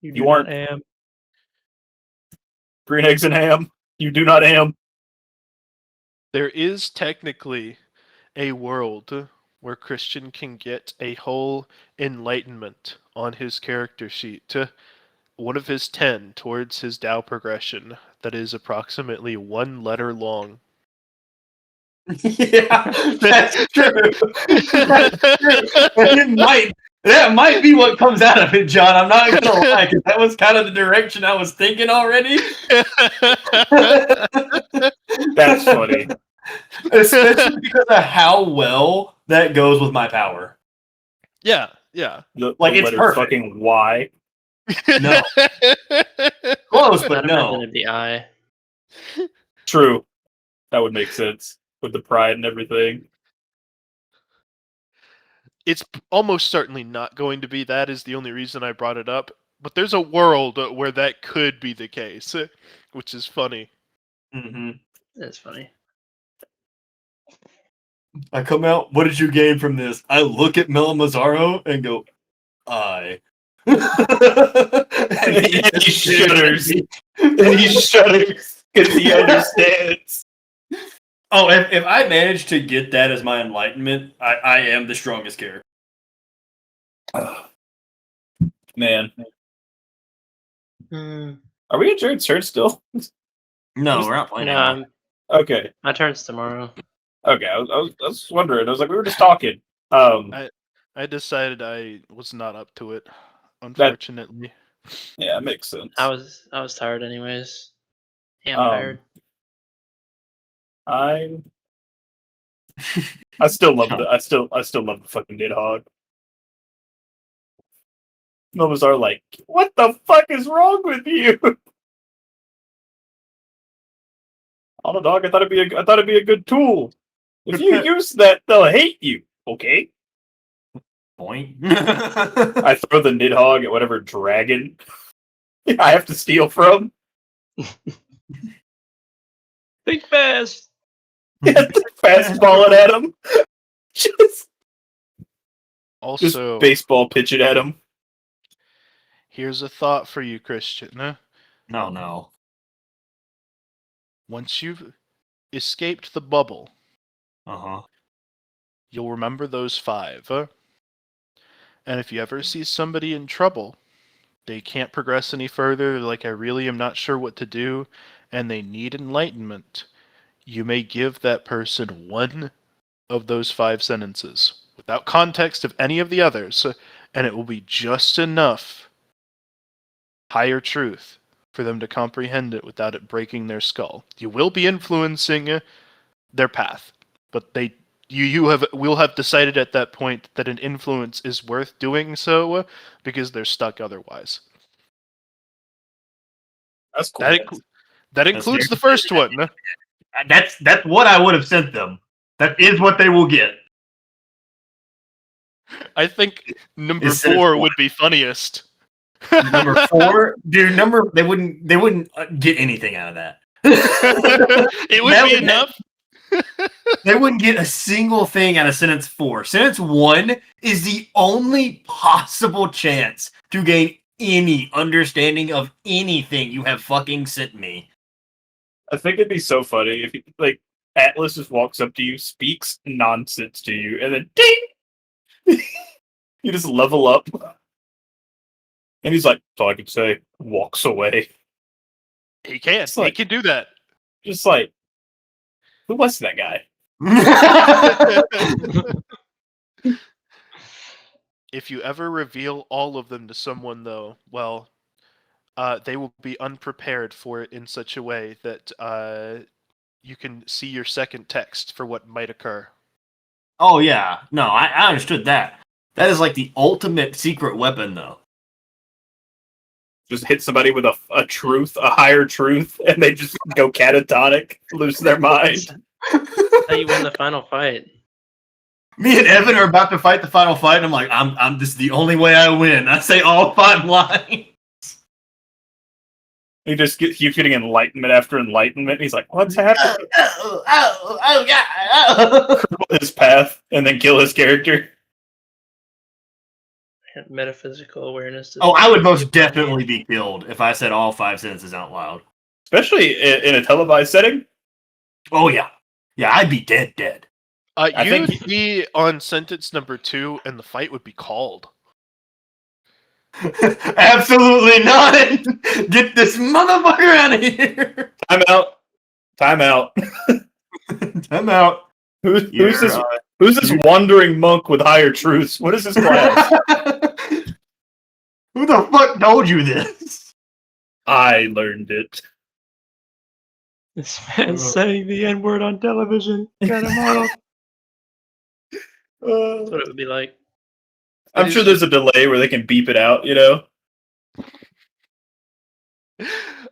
you You aren't. am. Green eggs and ham. You do not am. There is technically a world where Christian can get a whole enlightenment on his character sheet. One of his 10 towards his Tao progression that is approximately 1 letter long. Yeah, that's true. That's true. That might be what comes out of it, John. I'm not gonna lie, 'cause that was kind of the direction I was thinking already. That's funny. Especially because of how well that goes with my power. Yeah. The It's letter perfect. fucking Y. No. Close, I'd but imagine no. it'd be I. True. That would make sense with the pride and everything. It's almost certainly not going to be that is the only reason I brought it up. But there's a world where that could be the case, which is funny. Mm-hmm. That's funny. I come out, what did you gain from this? I look at Mel Mazzaro and go, I. And he shudders. And he shudders because he understands. Oh, if I manage to get that as my enlightenment, I am the strongest character. Man. Hmm. Are we at Jared's turn still? No, we're not playing No, anymore. Okay. my turn's tomorrow. Okay. I was wondering. I was like, we were just talking. I decided I was not up to it, unfortunately. Yeah, it makes sense. I was tired anyways. Yeah, I'm Um, tired. I still love I still love the fucking Nidhogg. Moments are like, what the fuck is wrong with you? On a dog, I thought it'd be a good tool. If you use that, they'll hate you. Okay. Point. I throw the Nidhogg at whatever dragon I have to steal from. Big fast. Fastballing at him. Just Also, baseball pitch it at him. here's a thought for you, Christian. No. Once you've escaped the bubble, Uh-huh. you'll remember those 5. And if you ever see somebody in trouble, they can't progress any further, like I really am not sure what to do, and they need enlightenment, you may give that person one of those 5 sentences without context of any of the others, and it will be just enough higher truth for them to comprehend it without it breaking their skull. You will be influencing their path, but we'll have decided at that point that an influence is worth doing so because they're stuck otherwise. That's cool. That includes the first one. That's what I would have sent them. That is what they will get. I think number Is it 4 one? would be funniest. Number 4, dude. They wouldn't get anything out of that. It would That be would- enough. They wouldn't get a single thing out of sentence 4. Sentence 1 is the only possible chance to gain any understanding of anything you have fucking sent me. I think it'd be so funny if like Atlas just walks up to you, speaks nonsense to you, and then ding, you just level up, and he's like, "That's all I can say." Walks away. He can. It's like- He can do that. Just like, who was that guy? If you ever reveal all of them to someone, though, well, they will be unprepared for it in such a way that you can see your second text for what might occur. Oh yeah, no, I understood that. That is like the ultimate secret weapon, though. Just hit somebody with a truth, a higher truth, and they just go catatonic, lose their mind. That's how you win the final fight. Me and Evan are about to fight the final fight, and I'm like, I'm this is the only way I win. I say all 5 lines. He just keeps getting enlightenment after enlightenment. He's like, "What's happening?" Oh, God. Cripple his path and then kill his character. Metaphysical awareness. Oh, I would most definitely be killed if I said all 5 sentences out loud. Especially in a televised setting. Oh yeah, yeah, I'd be dead. I You'd think- be on sentence number 2, and the fight would be called. Absolutely not. Get this motherfucker out of here. Time out. Time out. I'm out. Who's this? Who's this wandering monk with higher truths? What is his class? Who the fuck told you this? I learned it. This man's saying the N word on television. Got him off. That's what it would be like. I'm sure there's a delay where they can beep it out, you know?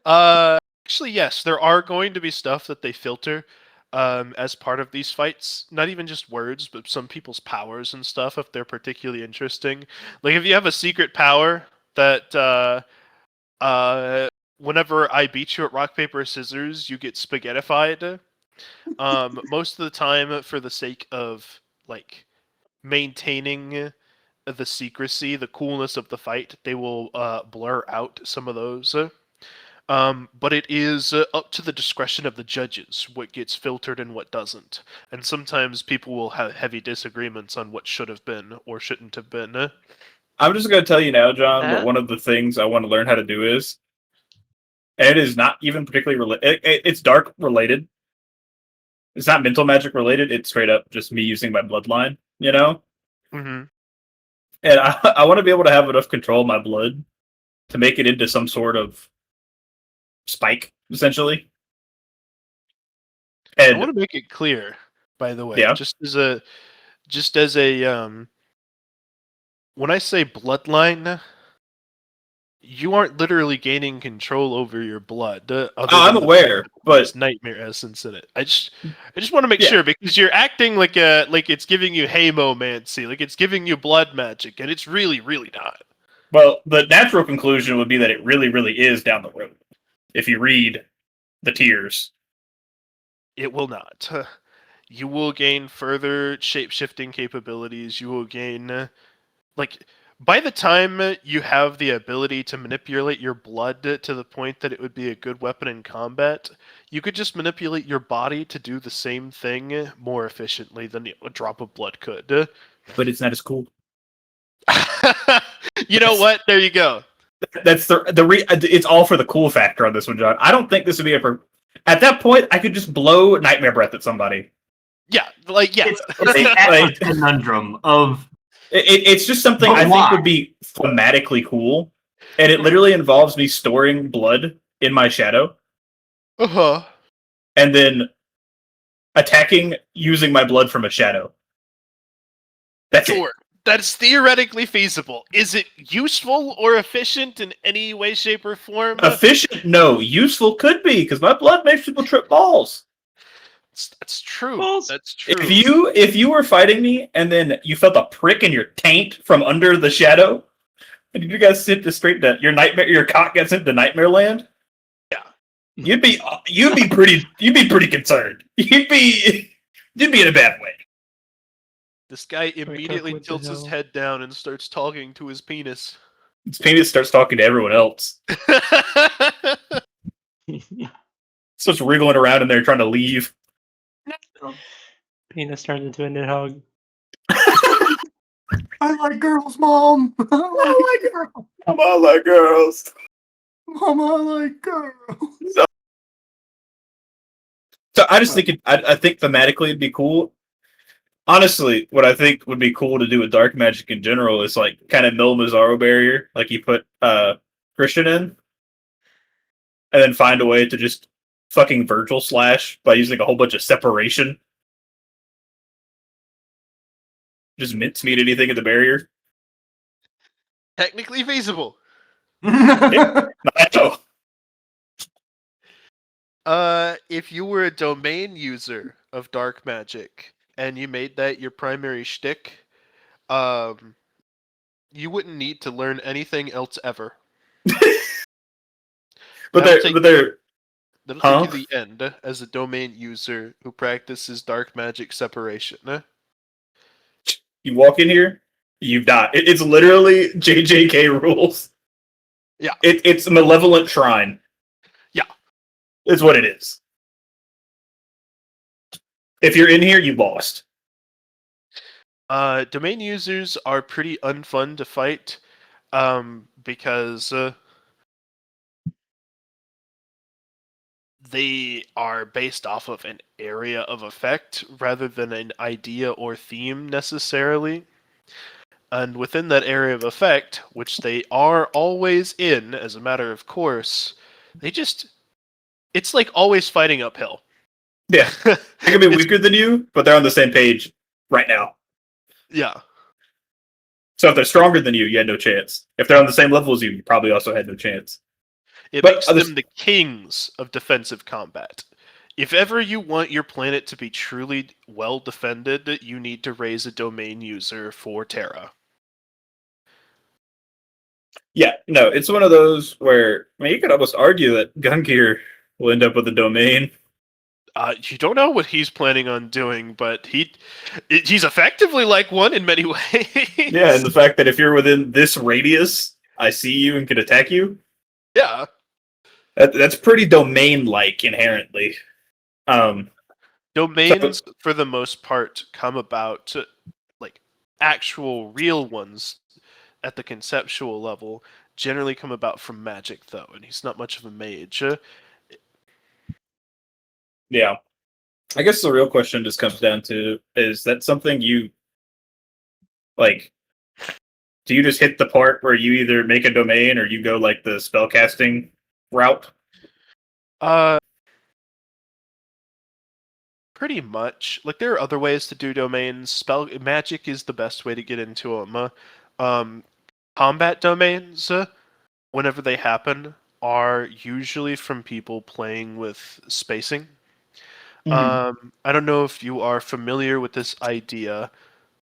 Actually, yes, there are going to be stuff that they filter as part of these fights. Not even just words, but some people's powers and stuff if they're particularly interesting. Like if you have a secret power that whenever I beat you at rock, paper, scissors, you get spaghettified. Most of the time, for the sake of like maintaining the secrecy, the coolness of the fight, they will blur out some of those. But it is up to the discretion of the judges what gets filtered and what doesn't. And sometimes people will have heavy disagreements on what should have been or shouldn't have been. I'm just going to tell you now, John, that Huh? one of the things I want to learn how to do is, and it is not even particularly related, it's dark related. It's not mental magic related. It's straight up just me using my bloodline, you know? Mm-hmm. And I want to be able to have enough control of my blood to make it into some sort of spike, essentially. I And want to make it clear, by the way, Yeah. just as a when I say bloodline, you aren't literally gaining control over your blood. I'm aware, but it's nightmare essence in it. I just want to make Yeah. sure because you're acting like it's giving you hemomancy, like it's giving you blood magic, and it's really, really not. well, the natural conclusion would be that it really, really is down the road. If you read the tiers. It will not. You will gain further shape-shifting capabilities. You will gain, by the time you have the ability to manipulate your blood to the point that it would be a good weapon in combat, you could just manipulate your body to do the same thing more efficiently than a drop of blood could. But it's not as cool. You know what? There you go. That's it's all for the cool factor on this one, John. I don't think this would be at that point, I could just blow nightmare breath at somebody. Yeah, yeah. It's the Atlas conundrum of It's just something But I think why? would be thematically cool, and it literally involves me storing blood in my shadow Uh-huh. and then attacking using my blood from a shadow. That's it. Sure. That's theoretically feasible. Is it useful or efficient in any way, shape, or form? Efficient? No. Useful could be because my blood makes people trip balls. That's true. Balls. That's true. If you were fighting me and then you felt a prick in your taint from under the shadow, and you guys sent to straight to your cock gets into nightmare land. Yeah. You'd be pretty concerned. You'd be in a bad way. This guy up, immediately what the tilts his hell? head down and starts talking to his penis. Its penis starts talking to everyone else. Starts wriggling around in there trying to leave. Penis turns into a nidhogg. I like girls, Mom. I like girls. Come on, like girls. Mom, I like girls. So I just think I think thematically it'd be cool. Honestly, what I think would be cool to do with dark magic in general is like kind of Mil Mazaro barrier, like you put Christian in, and then find a way to just fucking Virgil slash by using a whole bunch of separation. Just mincemeat anything at the barrier. Technically feasible. I know. If you were a domain user of dark magic and you made that your primary shtick, you wouldn't need to learn anything else ever. But That'll they're That'll Huh? take you to the end as a domain user who practices dark magic separation. you walk in here, you die. It's literally JJK rules. Yeah. It's a malevolent shrine. Yeah. It's what it is. If you're in here, you lost. Domain users are pretty unfun to fight because they are based off of an area of effect rather than an idea or theme necessarily. And within that area of effect, which they are always in as a matter of course, it's like always fighting uphill. Yeah. They can be It's- weaker than you, but they're on the same page right now. Yeah. So if they're stronger than you, you had no chance. If they're on the same level as you, you probably also had no chance. It But makes others- them the kings of defensive combat. If ever you want your planet to be truly well defended, you need to raise a domain user for Terra. Yeah, no, it's one of those where you could almost argue that Gungear will end up with a domain. You don't know what he's planning on doing, but he's effectively like one in many ways. Yeah, and the fact that if you're within this radius, I see you and can attack you. Yeah. That's pretty domain-like inherently. Domains, for the most part, come about, like, actual real ones at the conceptual level, generally come about from magic, though, and he's not much of a mage. Yeah. I guess the real question just comes down to, is that something you, like, do you just hit the part where you either make a domain or you go, like, the spellcasting route? Pretty much. Like, there are other ways to do domains. Magic is the best way to get into them. Combat domains, whenever they happen, are usually from people playing with spacing. I don't know if you are familiar with this idea,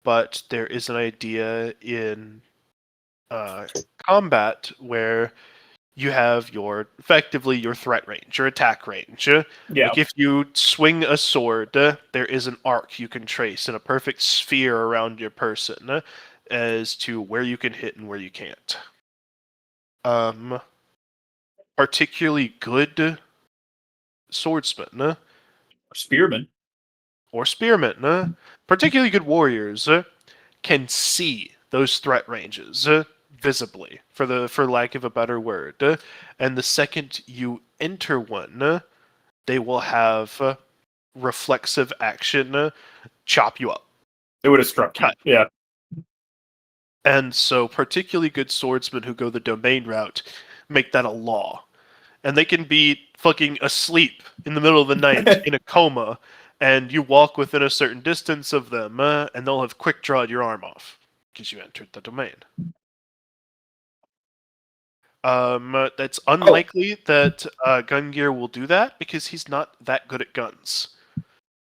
but there is an idea in combat where you have effectively your threat range, your attack range. Yeah. Like if you swing a sword, there is an arc you can trace in a perfect sphere around your person as to where you can hit and where you can't. Particularly good swordsmen Spearman. or spearmen, particularly good warriors, can see those threat ranges visibly, for lack of a better word. And the second you enter one, they will have reflexive action chop you up. It would have struck you. Cut. Yeah. And so particularly good swordsmen who go the domain route make that a law. And they can be fucking asleep in the middle of the night in a coma, and you walk within a certain distance of them, and they'll have quick drawed your arm off because you entered the domain. That's unlikely that Gungear will do that because he's not that good at guns.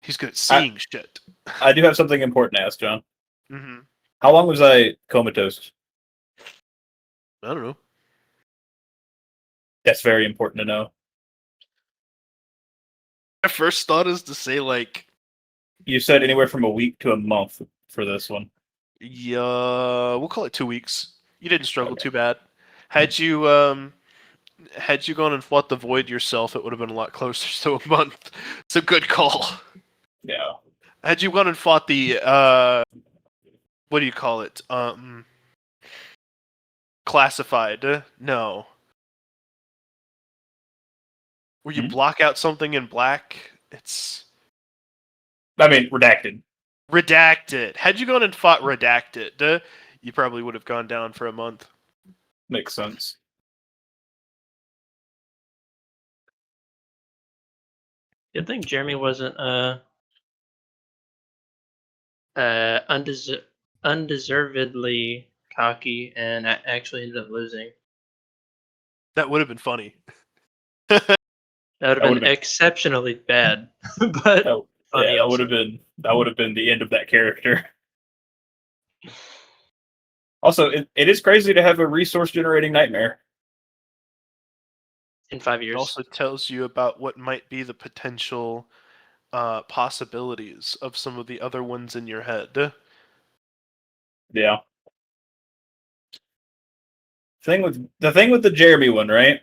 He's good at seeing shit. I do have something important to ask, John. Mm-hmm. How long was I comatose? I don't know. That's very important to know. My first thought is to say, like, You said anywhere from a week to a month for this one. yeah, we'll call it 2 weeks. You didn't struggle Okay. too bad. Had you gone and fought the void yourself, it would have been a lot closer to a month. It's a good call. Yeah. Had you gone and fought the what do you call it? Classified? No. Where you Hmm? block out something in black? It's I mean, redacted. redacted. Had you gone and fought redacted, you probably would have gone down for a month. Makes sense. Good thing Jeremy wasn't undeservedly cocky and actually ended up losing. That would have been funny. That would That have would've been been- exceptionally bad, but Oh, funny. yeah, also. that would have been the end of that character. Also, it is crazy to have a resource generating nightmare. In 5 It years. also tells you about what might be the potential possibilities of some of the other ones in your head. Yeah. The thing with the Jeremy one, right?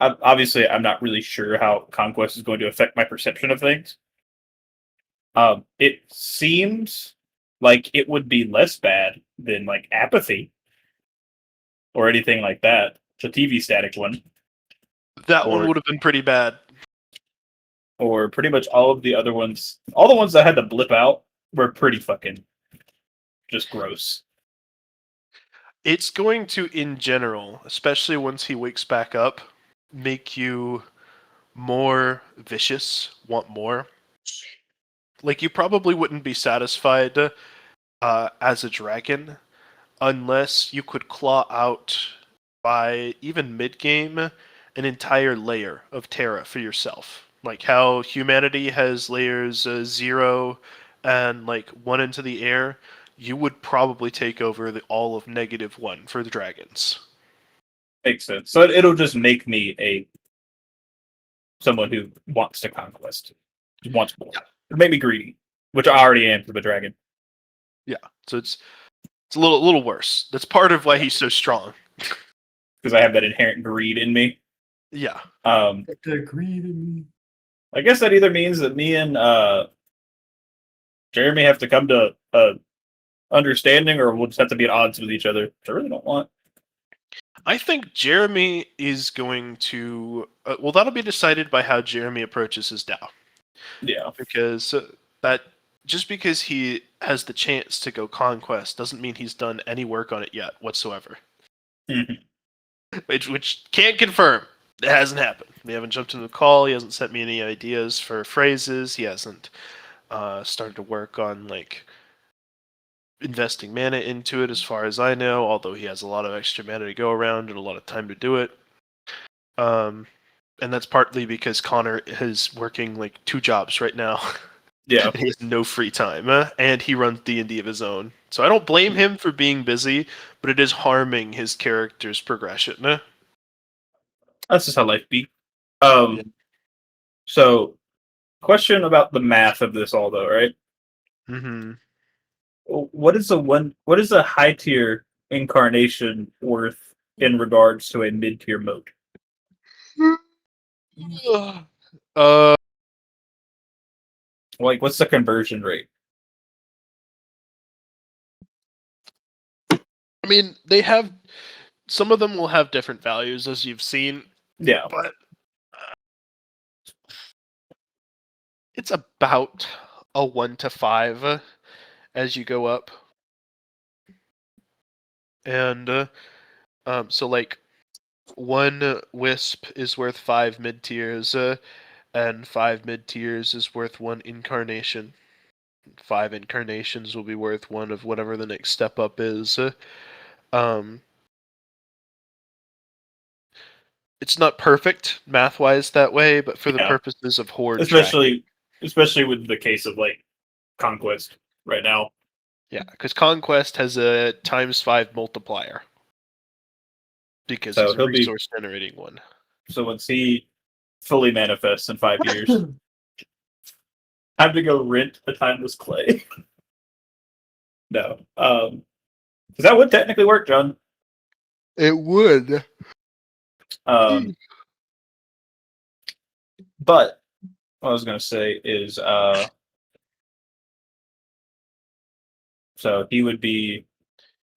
Obviously, I'm not really sure how Conquest is going to affect my perception of things. It seems like it would be less bad than like Apathy or anything like that. The TV static one, That one Or- would have been pretty bad. or pretty much all of the other ones. All the ones that had to blip out were pretty fucking just gross. It's going to, in general, especially once he wakes back up, make you more vicious, want more. Like, you probably wouldn't be satisfied as a dragon unless you could claw out, by even mid-game, an entire layer of Terra for yourself. Like how humanity has layers 0 and like 1 into the air, you would probably take over all of -1 for the dragons. Makes sense. So it'll just make me someone who wants to conquest, wants more. It'll make me greedy, which I already am for the dragon. So it's a little worse. That's part of why he's so strong. Because I have that inherent greed in me. Yeah. The greed in me. I guess that either means that me and Jeremy have to come to understanding, or we'll just have to be at odds with each other, which I really don't want. I think Jeremy is going to. Well, that'll be decided by how Jeremy approaches his DAO. Yeah. Because that just because he has the chance to go conquest doesn't mean he's done any work on it yet whatsoever. Mhm. Which can't confirm. It hasn't happened. We haven't jumped into the call. He hasn't sent me any ideas for phrases. He hasn't started to work on like investing mana into it, as far as I know. Although he has a lot of extra mana to go around and a lot of time to do it. And that's partly because Connor is working like 2 jobs right now. Yeah. He has no free time, and he runs D&D of his own. So I don't blame him for being busy, but it is harming his character's progression. That's just how life be. Yeah. So, question about the math of this all, though, right? Mm-hmm. What is a high tier incarnation worth in regards to a mid tier mode? Like, what's the conversion rate? I mean, they have some of them will have different values, as you've seen, Yeah. but it's about a 1 to 5 as you go up. And so like 1 wisp is worth 5 mid tiers, and 5 mid tiers is worth 1 incarnation. 5 incarnations will be worth 1 of whatever the next step up is. It's not perfect math wise that way, but for the Yeah. purposes of horde tracking, especially with the case of like Conquest right now. yeah, because Conquest has a ×5 multiplier because So it's a he'll be- resource generating one. So once he fully manifests in 5 years, time to go rent a timeless clay. No. Because that would technically work, John. It would. But what I was gonna say is, so he would be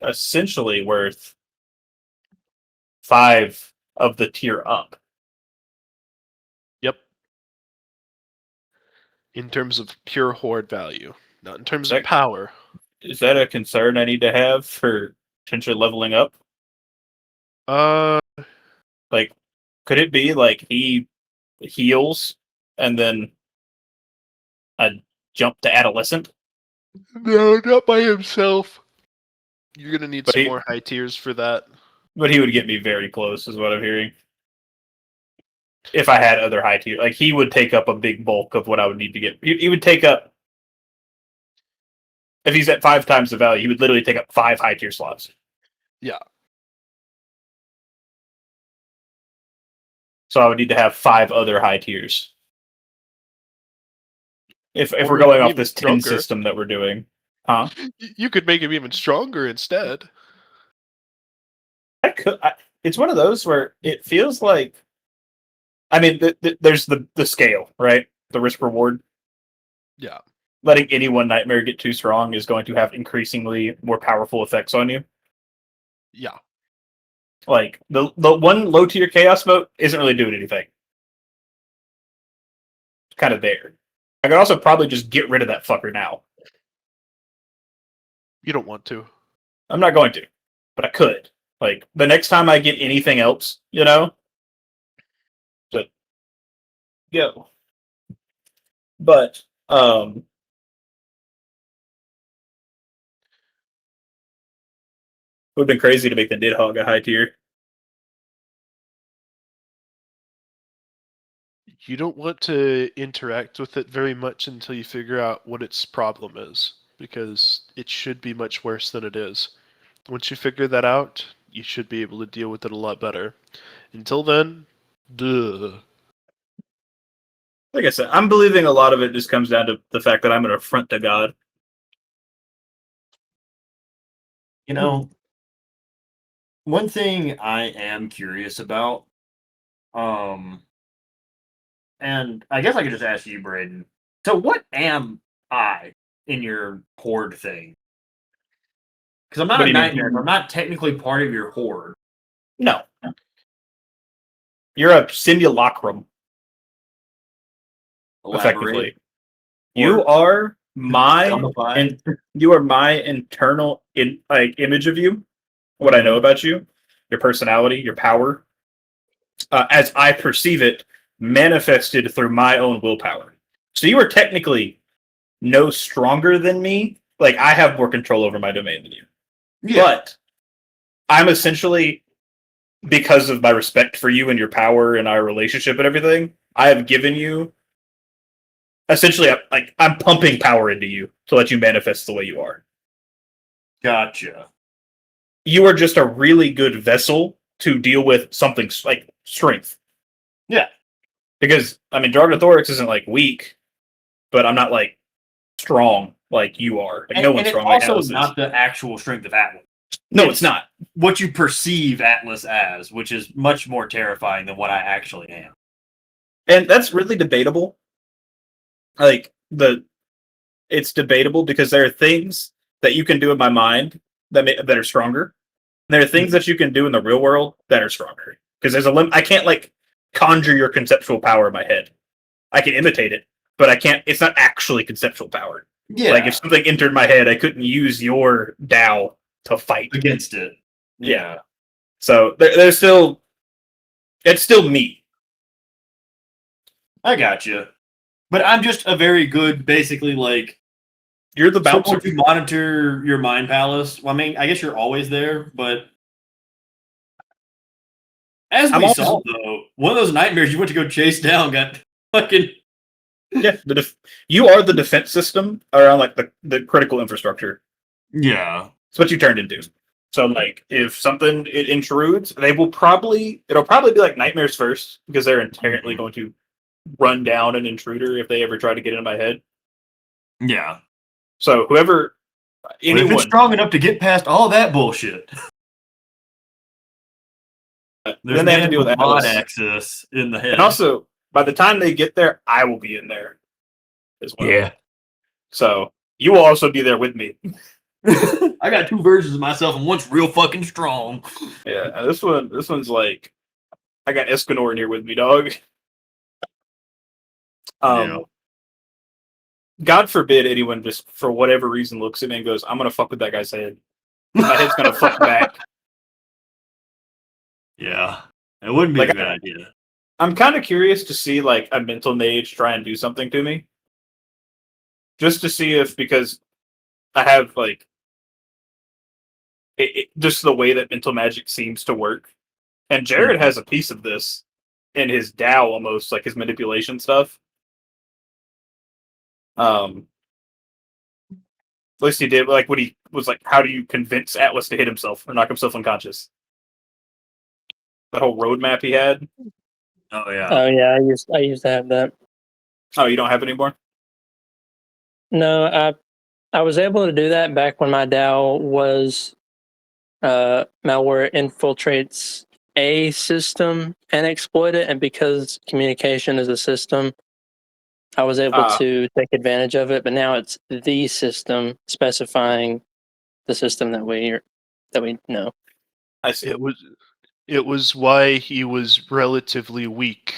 essentially worth 5 of the tier up. Yep. In terms of pure horde value, not in terms That- of power. Is that a concern I need to have for potentially leveling up? Like, could it be like he heals and then I jump to adolescent? No, not by himself. You're gonna need But some he- more high tiers for that. But he would get me very close, is what I'm hearing. If I had other high tier, like he would take up a big bulk of what I would need to get. He would take up, if he's at 5 times the value, he would literally take up 5 high tier slots. Yeah. So I would need to have 5 other high tiers. If Or we're going even off this 10 stronger. system that we're doing, huh? You could make him even stronger instead. It's one of those where it feels like, I mean, there's the scale, right? The risk reward. Yeah. Letting any one nightmare get too strong is going to have increasingly more powerful effects on you. Yeah. Like the one low tier chaos mote isn't really doing anything. It's kind of there. I could also probably just get rid of that fucker now. You don't want to. I'm not going to, but I could. Like the next time I get anything else, you know, but go. But would have been crazy to make the Nidhogg a high tier. You don't want to interact with it very much until you figure out what its problem is, because it should be much worse than it is. Once you figure that out, you should be able to deal with it a lot better. Until then, duh. Like I said, I'm believing a lot of it just comes down to the fact that I'm an affront to God. You know, one thing I am curious about, and I guess I could just ask you, Braden. So, what am I in your horde thing? Because I'm not What do a you mean? nightmare. But I'm not technically part of your horde. No. You're a simulacrum, effectively. Elaborate. You are my Simplify. and you are my internal image of you, what I know about you, your personality, your power, as I perceive it, manifested through my own willpower. So you are technically no stronger than me. Like I have more control over my domain than you. Yeah. But I'm essentially, because of my respect for you and your power and our relationship and everything, I have given you essentially like I'm pumping power into you to let you manifest the way you are. Gotcha. You are just a really good vessel to deal with something like strength. Yeah. Because I mean Dragonothorax isn't like weak, but I'm not like strong like you are. Like no one's and strong it's like also Atlas is. not the actual strength of Atlas. No, it's not. What you perceive Atlas as, which is much more terrifying than what I actually am. And that's really debatable. Like it's debatable because there are things that you can do in my mind that are stronger. There are things that you can do in the real world that are stronger. Because there's a limit. I can't like conjure your conceptual power in my head. I can imitate it, but I can't. It's not actually conceptual power. Yeah. Like if something entered my head, I couldn't use your Tao to fight against it. Yeah. So there's still, it's still me. I got you. But I'm just a very good, basically like You're the bouncer. someone to monitor your mind palace. Well, I mean, I guess you're always there, but as I'm we always- saw though, one of those nightmares you went to go chase down got fucking Yeah, you are the defense system around like the critical infrastructure. yeah. It's what you turned into. So like if something it intrudes, it'll probably be like nightmares first because they're inherently going to run down an intruder if they ever try to get into my head. Yeah. So whoever But if it's anyone strong enough to get past all that bullshit. There's then they have to deal with mod Alice. access in the head. And also, by the time they get there, I will be in there as well. yeah. So you will also be there with me. I got 2 versions of myself, and one's real fucking strong. Yeah, and this one's like, I got Escanor in here with me, dog. Yeah. God forbid anyone just for whatever reason looks at me and goes, "I'm gonna fuck with that guy's head." My head's gonna fuck back. Yeah. It wouldn't be Like, a good idea. I'm kind of curious to see like a mental mage try and do something to me, just to see if because I have like just the way that mental magic seems to work, and Jared has a piece of this in his Tao almost like his manipulation stuff. At least he did like when he was like, "How do you convince Atlas to hit himself or knock himself unconscious?" That whole roadmap he had. Oh yeah. Oh yeah, I used to have that. Oh, you don't have it anymore? No, I was able to do that back when my DAO was malware infiltrates a system and exploit it, and because communication is a system, I was able to take advantage of it. But now it's the system specifying the system that we know. I see. It was why he was relatively weak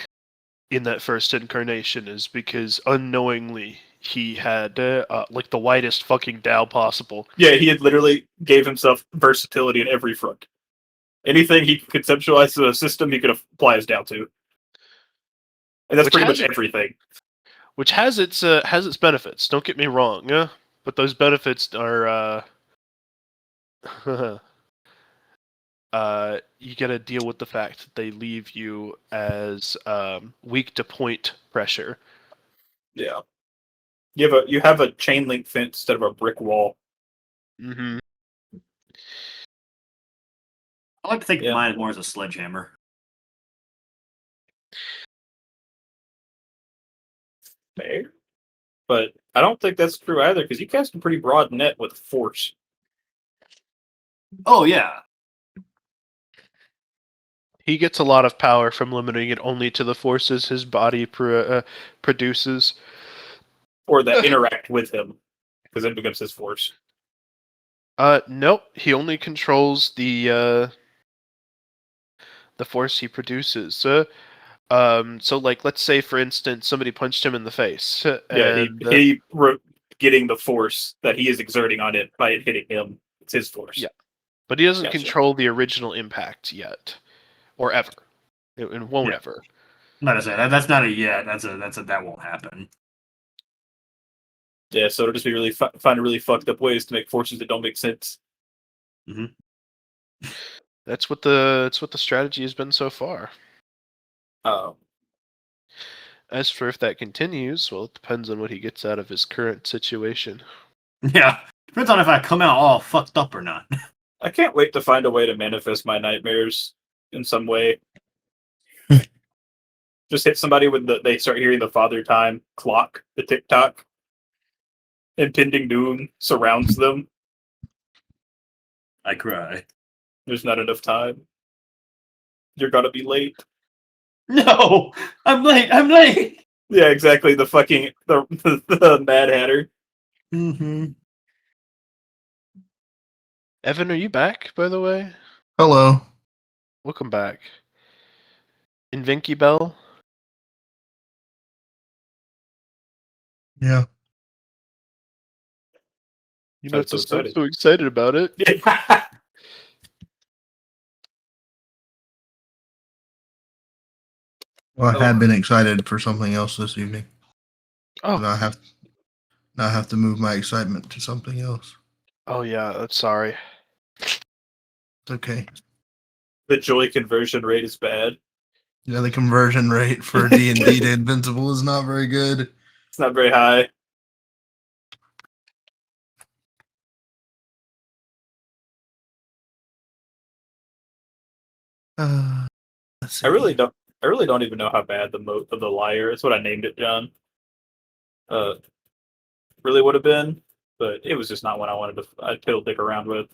in that first incarnation, is because unknowingly he had like the widest fucking DAO possible. Yeah, he had literally gave himself versatility in every front. Anything he could conceptualize to a system, he could apply his DAO to, and that's Which pretty much has- everything. Which has its benefits. Don't get me wrong, but those benefits are you got to deal with the fact that they leave you as weak to point pressure. Yeah, you have a chain link fence instead of a brick wall. Mm-hmm. I like to think Yeah. of mine more as a sledgehammer. Fair. But I don't think that's true either, because you cast a pretty broad net with force. Oh yeah. He gets a lot of power from limiting it only to the forces his body produces. Or that interact with him, because it becomes his force. Nope. He only controls the force he produces. So, like, let's say, for instance, somebody punched him in the face. Yeah, And, he getting the force that he is exerting on it by it hitting him. It's his force. Yeah. But he doesn't Gotcha. control the original impact yet, or ever. It won't Yeah. ever. Not to say that's not a yet. That's a that won't happen. Yeah, so it'll just be really find really fucked up ways to make forces that don't make sense. That's what the strategy has been so far. As for if that continues, well, it depends on what he gets out of his current situation. Yeah. Depends on if I come out all fucked up or not. I can't wait to find a way to manifest my nightmares in some way. Just hit somebody with they start hearing the Father Time clock, the tick-tock. Impending doom surrounds them. I cry. There's not enough time. You're gonna be late. No! I'm late! I'm late! Yeah, exactly. The fucking the Mad Hatter. Mm-hmm. Evan, are you back, by the way? Hello. Welcome back. Invinky Bell? Yeah. You I'm must so have sound excited. so excited about it. Well, I had been excited for something else this evening. Oh, Now I have to move my excitement to something else. oh yeah. I'm sorry. It's okay. The joy conversion rate is bad. Yeah, the conversion rate for D&D to Invincible is not very good. It's not very high. Let's see. I really don't even know how bad the moat of the liar. That's what I named it, John. Really would have been, but it was just not what I wanted to fiddle dick around with.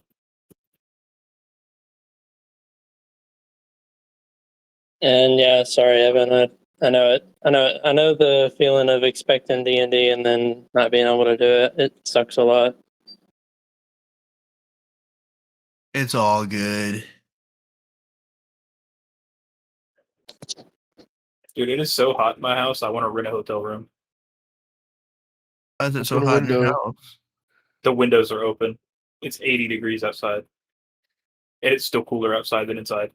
And yeah, sorry, Evan. I know it. I know it. I know the feeling of expecting D&D and then not being able to do it. It sucks a lot. It's all good. Dude, it is so hot in my house. I want to rent a hotel room. Why is it so Open a hot in your window. house? The windows are open. It's 80 degrees outside, and it's still cooler outside than inside.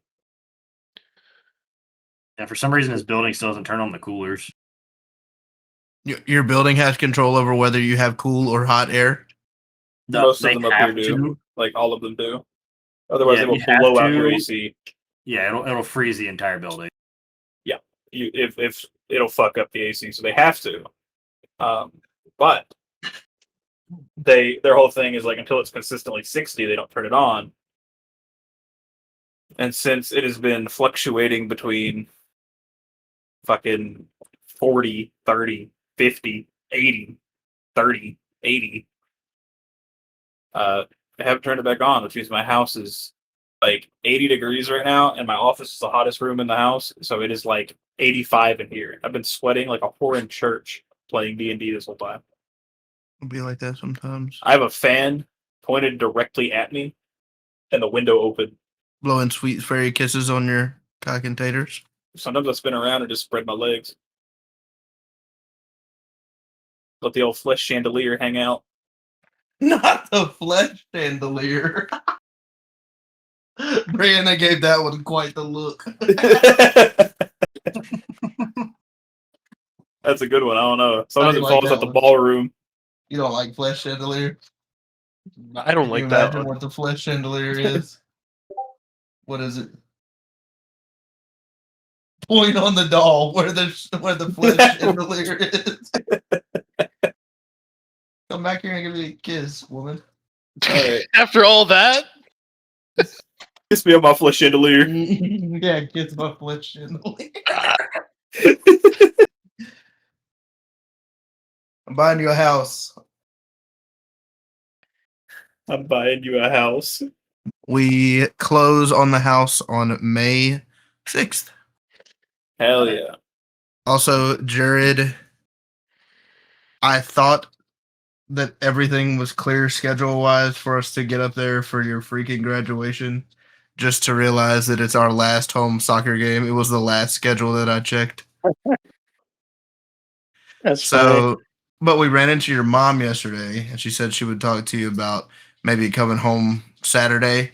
And for some reason, this building still doesn't turn on the coolers. Your building has control over whether you have cool or hot air. No, Most of they them up here have do. to. Like all of them do. Otherwise, Yeah, it will you have blow out your to. AC. Yeah, it'll freeze the entire building. If it'll fuck up the AC, so they have to. But their whole thing is like until it's consistently 60, they don't turn it on. And since it has been fluctuating between fucking 40, 30, 50, 80, 30, 80, I haven't turned it back on, which means my house is like 80 degrees right now, and my office is the hottest room in the house, so it is like 85 in here. I've been sweating like a whore in church playing D&D this whole time. It'll be like that sometimes. I have a fan pointed directly at me, and the window open. Blowing sweet fairy kisses on your cock and taters. Sometimes I spin around and just spread my legs. Let the old flesh chandelier hang out. Not the flesh chandelier. Brianna gave that one quite the look. That's a good one. I don't know. Sometimes do it you like falls that out the one? ballroom. You don't like flesh chandelier? I don't Can like you that imagine one. what the flesh chandelier is? What is it? Point on the doll where the flesh chandelier is. Come back here and give me a kiss, woman. Alright. After all that, Kiss me on my flesh chandelier. Yeah, kiss my flesh chandelier. I'm buying you a house. I'm buying you a house. We close on the house on May 6th. Hell yeah. Also, Jared, I thought that everything was clear schedule wise for us to get up there for your freaking graduation. Just to realize that it's our last home soccer game. It was the last schedule that I checked. That's funny. So, but we ran into your mom yesterday, and she said she would talk to you about maybe coming home Saturday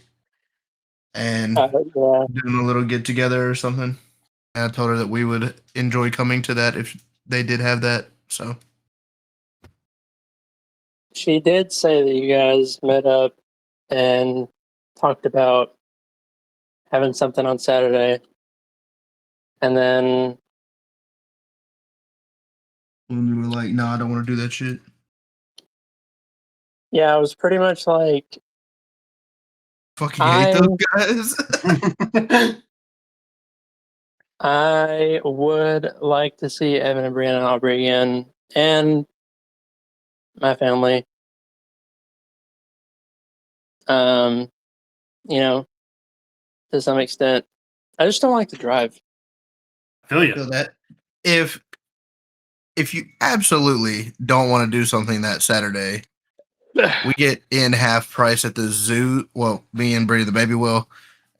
and Yeah. doing a little get together or something. And I told her that we would enjoy coming to that if they did have that. So, She did say that you guys met up and talked about having something on Saturday. And then when we were like, no, I don't want to do that shit. yeah, I was pretty much like, Fucking hate those guys. I would like to see Evan and Brianna and Aubrey again, and my family. You know, to some extent, I just don't like to drive. Feel you. Feel that if you absolutely don't want to do something that Saturday, we get in half price at the zoo. Well, me and Bree, the baby will.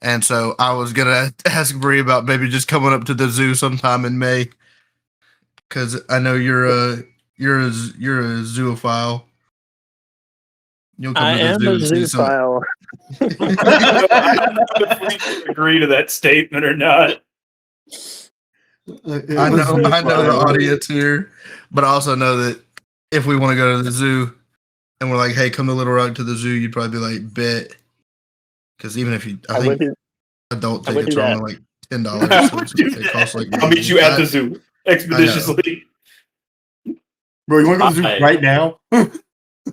And so I was gonna ask Bree about maybe just coming up to the zoo sometime in May, because I know you're a zoophile. You'll come I to the am zoo a and see some. zoophile. I don't know if we can agree to that statement or not. I know the audience here, but I also know that if we want to go to the zoo and we're like, hey, come to Little Rock to the zoo, you'd probably be like, bet. Because even if you, I think adult I would tickets do are that. only like $10. So it costs like I'll meet you at the zoo expeditiously. Bro, you want to go to the zoo right now?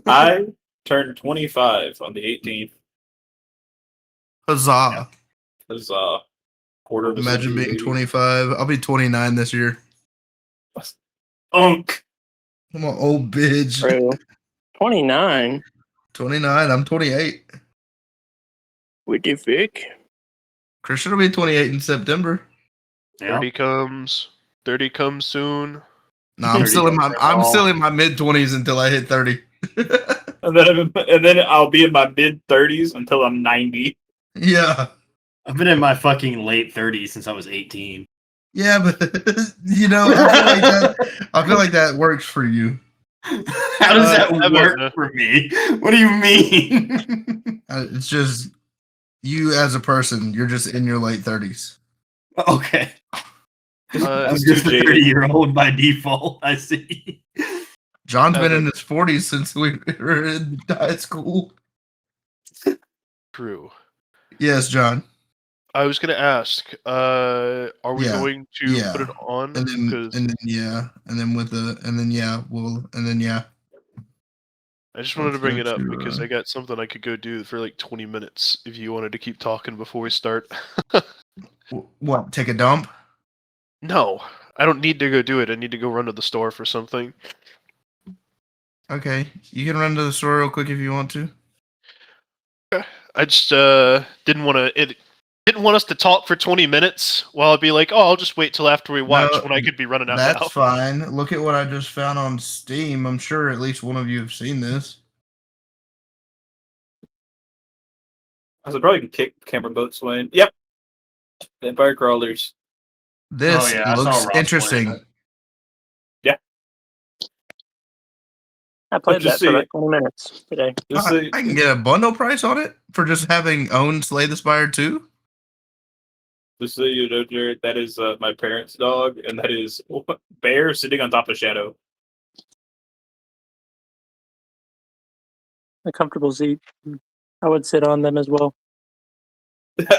I turned 25 on the 18th. Huzzah. It was quarter of a Imagine century, being baby. 25. I'll be 29 this year. Unk. I'm an old bitch. True. 29. 29. I'm 28. What the fuck? Christian will be 28 in September. Yeah. 30 comes soon. No, I'm 30 still in my for I'm all. still in my mid-20s until I hit 30. And then I'll be in my mid-30s until I'm 90. Yeah. I've been in my fucking late 30s since I was 18. Yeah, but I feel like that works for you. How does that I don't work know. for me? What do you mean? It's just you as a person, you're just in your late 30s. Okay. I'm Just just too a jaded. 30-year-old by default. I see. John's been Evan. in his 40s since we were in high school. True. Yes, John. I was gonna ask, are we Yeah, going to yeah. put it on? And then 'Cause and then yeah, and then yeah. I just wanted to Let's bring go it up to, because I got something I could go do for like 20 minutes if you wanted to keep talking before we start. What? Take a dump? No, I don't need to go do it. I need to go run to the store for something. Okay, you can run to the store real quick if you want to. I just didn't want to. It didn't want us to talk for 20 minutes while I'd be like, oh, I'll just wait till after we watch No, when I could be running out That's now. fine. Look at what I just found on Steam. I'm sure at least one of you have seen this. I should probably kick camera boat swing. Yep. Vampire crawlers. This Oh, yeah, I saw looks Ross playing interesting. it. I played just that for see like it. 20 minutes today. Just I can get a bundle price on it for just having owned Slay the Spire 2. so you know, Jared, that is my parents' dog, and that is Bear sitting on top of Shadow. A comfortable seat. I would sit on them as well.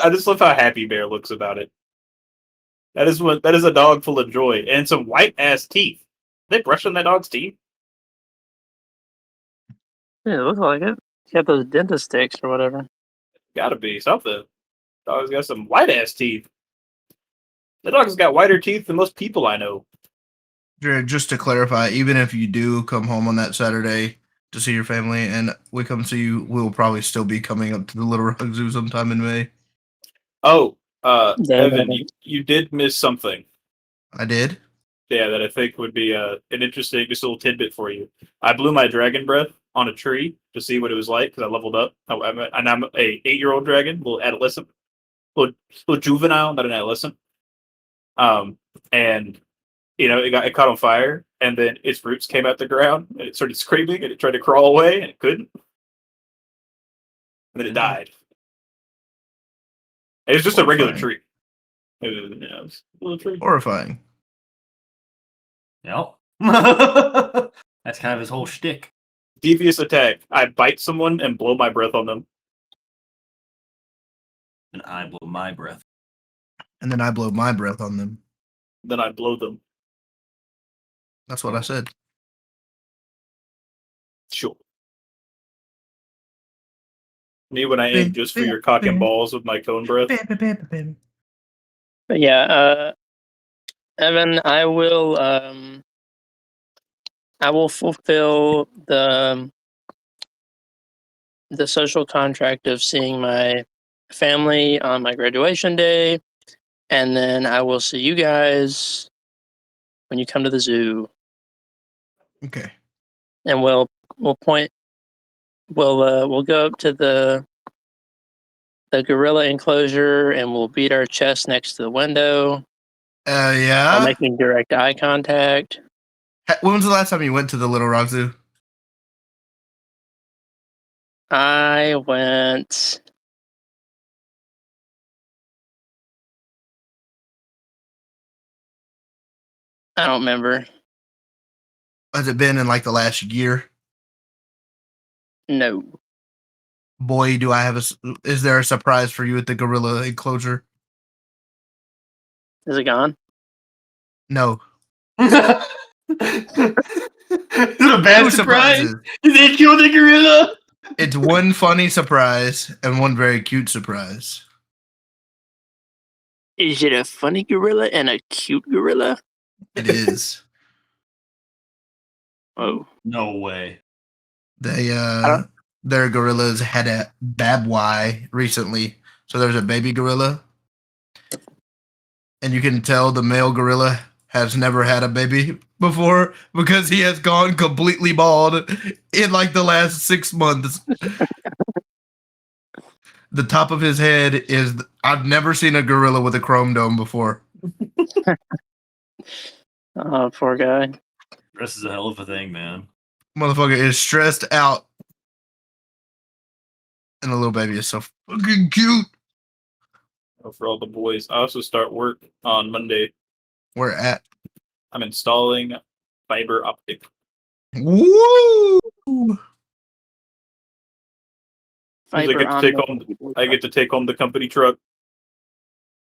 I just love how happy Bear looks about it. That is a dog full of joy and some white ass teeth. They brushing that dog's teeth. Yeah, it looks like it. You got those dentist sticks or whatever. Gotta be something. Dog's got some white ass teeth. That dog's got whiter teeth than most people I know. Jared, just to clarify, even if you do come home on that Saturday to see your family and we come see you, we'll probably still be coming up to the Little Rock Zoo sometime in May. Oh, Yeah, Evan, maybe. you did miss something. I did. Yeah, that I think would be an interesting, just a little tidbit for you. I blew my dragon breath on a tree to see what it was like because I leveled up. And I'm a 8-year-old dragon, little adolescent, little juvenile, not an adolescent. And it caught on fire, and then its roots came out the ground, and it started screaming, and it tried to crawl away, and it couldn't. And then it died. It was just a regular Horrifying. tree. It was a little tree. Horrifying. Yep. That's kind of his whole shtick. Devious attack. I bite someone and blow my breath on them. And I blow my breath. And then I blow my breath on them. Then I blow them. That's what I said. Sure. Me when I aim just for your cock and balls with my cone breath. But yeah, Evan, I will fulfill the social contract of seeing my family on my graduation day, and then I will see you guys when you come to the zoo, Okay. and we'll go up to the gorilla enclosure, and we'll beat our chest next to the window while Yeah. making direct eye contact. When was the last time you went to the Little Rock Zoo? I went. I don't remember. Has it been in like the last year? No. Boy, do I have is there a surprise for you at the gorilla enclosure? Is it gone? No. Is it a bad Two surprise? surprises. Did they kill the gorilla? It's one funny surprise and one very cute surprise. Is it a funny gorilla and a cute gorilla? It is. Oh. No way. They don't- their gorillas had a babwy recently. So there's a baby gorilla. and you can tell the male gorilla has never had a baby before because he has gone completely bald in like the last 6 months. The top of his head is. I've never seen a gorilla with a chrome dome before. Oh, poor guy. This is a hell of a thing, man. Motherfucker is stressed out. And the little baby is so fucking cute. For all the boys. I also start work on Monday. We're at. I'm installing fiber optic. Woo! I Fiber get to take home. I get to take home the company truck.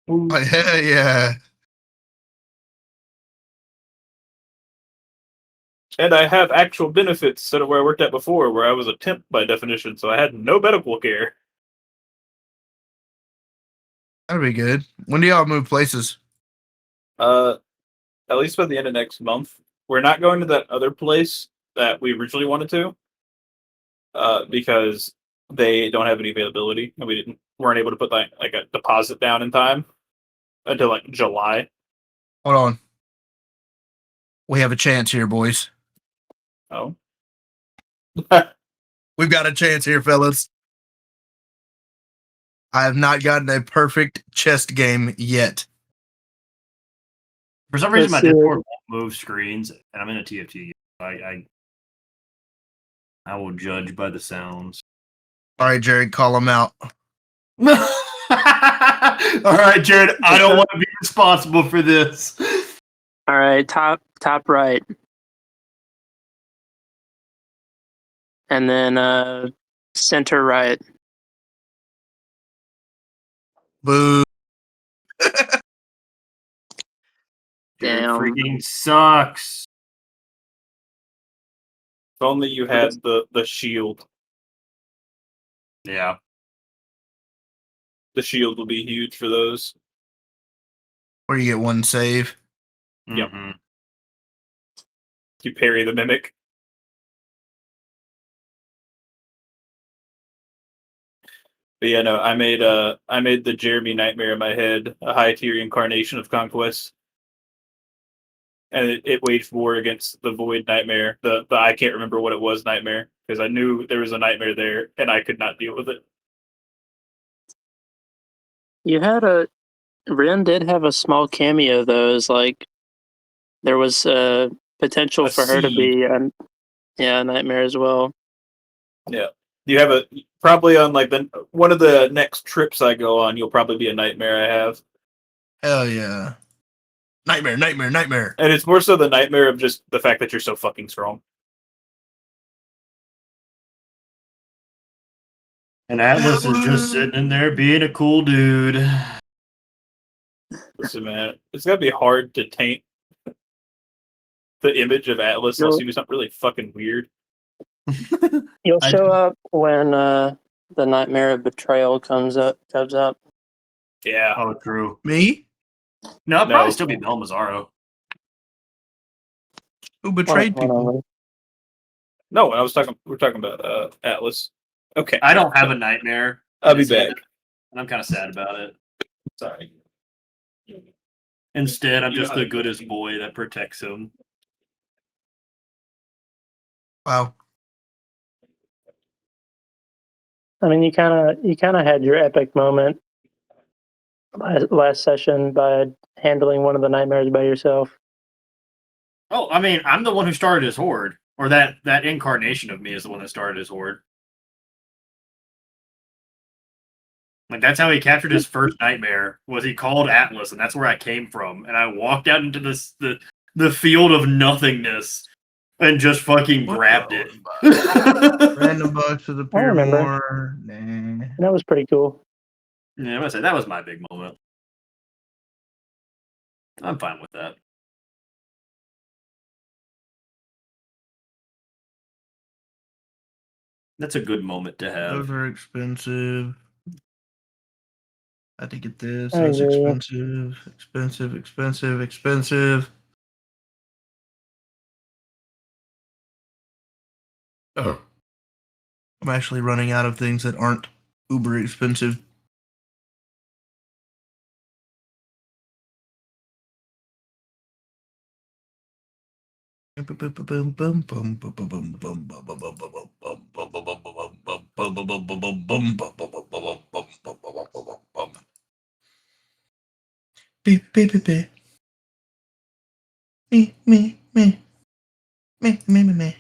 Hell yeah. And I have actual benefits instead of where I worked at before, where I was a temp by definition, so I had no medical care. That'll be good. When do y'all move places? At least by the end of next month. We're not going to that other place that we originally wanted to, because they don't have any availability, and weren't able to put like a deposit down in time until like July. Hold on. We have a chance here, boys. Oh, We've got a chance here, fellas. I have not gotten a perfect chest game yet. For some reason, my Let's see. Discord won't move screens, and I'm in a TFT. I will judge by the sounds. All right, Jared, call him out. All right, Jared. I don't want to be responsible for this. All right, top right, and then center right. Boo. Jared Damn. freaking sucks. if only you had the shield. Yeah. The shield will be huge for those. Where you get one save. Yep. Mhm. You parry the mimic. But yeah, no, I made the Jeremy Nightmare in my head a high tier incarnation of Conquest. And it waged war against the Void Nightmare. The I can't remember what it was Nightmare, because I knew there was a nightmare there and I could not deal with it. You had Ren did have a small cameo though. Is like there was potential A for her to seed. be a nightmare as well. You have probably on like one of the next trips I go on, you'll probably be a nightmare I have. Hell yeah. Nightmare, nightmare, nightmare. And it's more so the nightmare of just the fact that you're so fucking strong. And Atlas is just sitting in there being a cool dude. Listen, man, it's gotta be hard to taint the image of Atlas unless you do something really fucking weird. You'll I- show up when the nightmare of betrayal comes up. Yeah. Oh, true. Me? No, it'd No. probably still be Mel Mazzaro. Who betrayed One of people? them. No, we're talking about Atlas. Okay. I don't have a nightmare. I'll be back. And I'm kind of sad about it. Sorry. Instead, I'm just the goodest boy that protects him. Wow. I mean, you kind of had your epic moment last session by handling one of the nightmares by yourself. Oh, I mean, I'm the one who started his horde. Or that incarnation of me is the one that started his horde. Like, that's how he captured his first nightmare, was he called Atlas, and that's where I came from. And I walked out into the field of nothingness and just fucking grabbed it. Random bucks with a I remember. more. Nah. That was pretty cool. Yeah, I'm gonna say that was my big moment. I'm fine with that. That's a good moment to have. Over expensive. I had to get this. I That's hear ya. expensive. Oh. I'm actually running out of things that aren't uber expensive. Beep, beep, beep, beep. Me.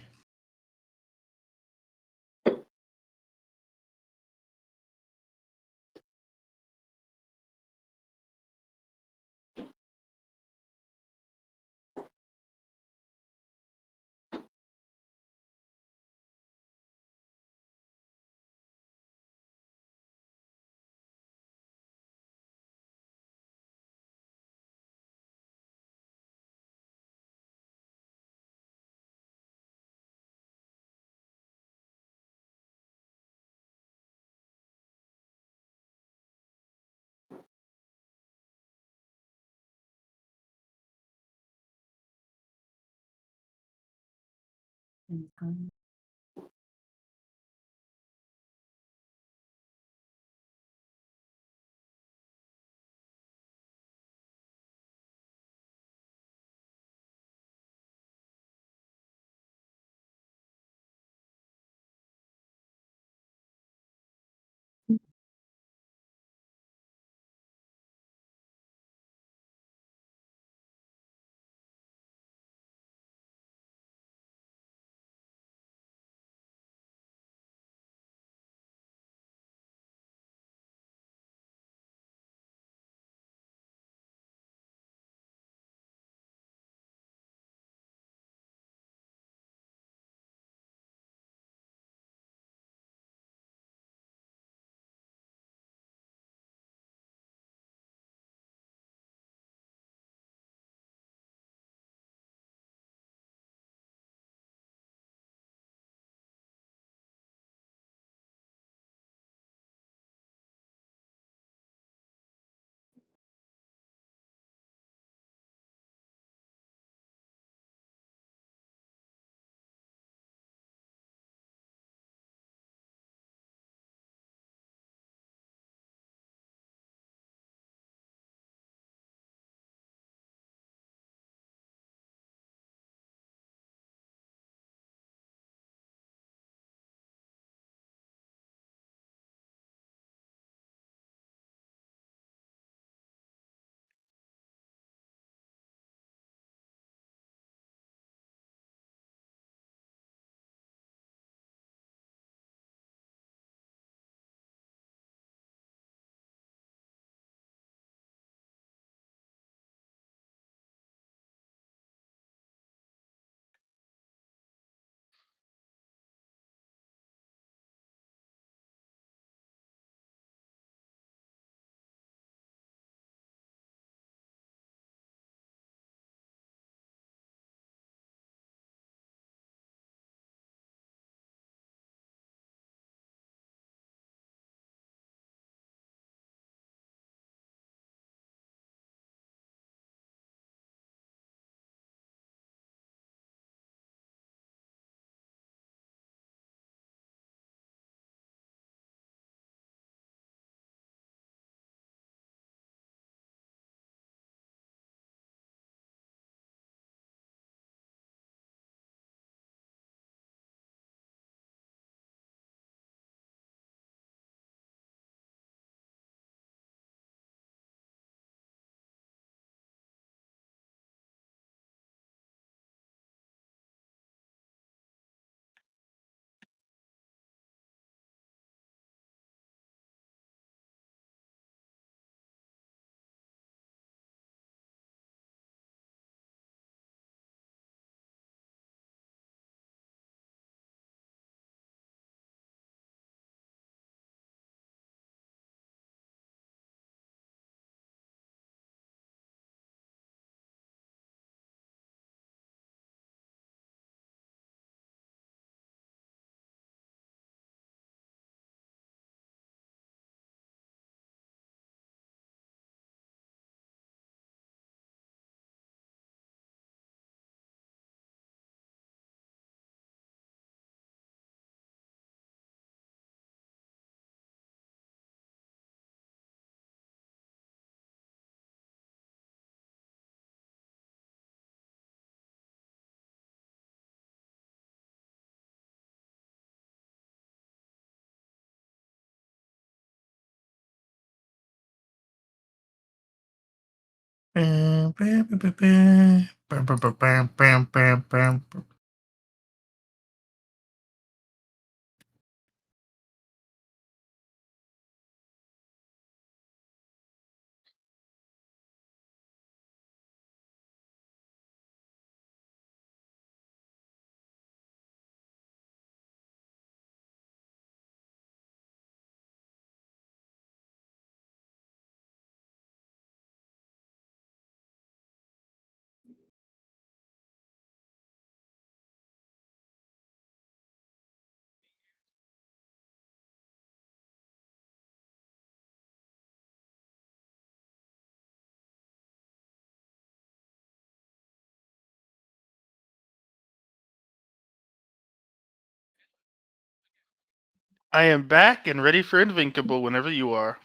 I am back and ready for Invincible whenever you are.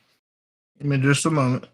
Give me just a moment.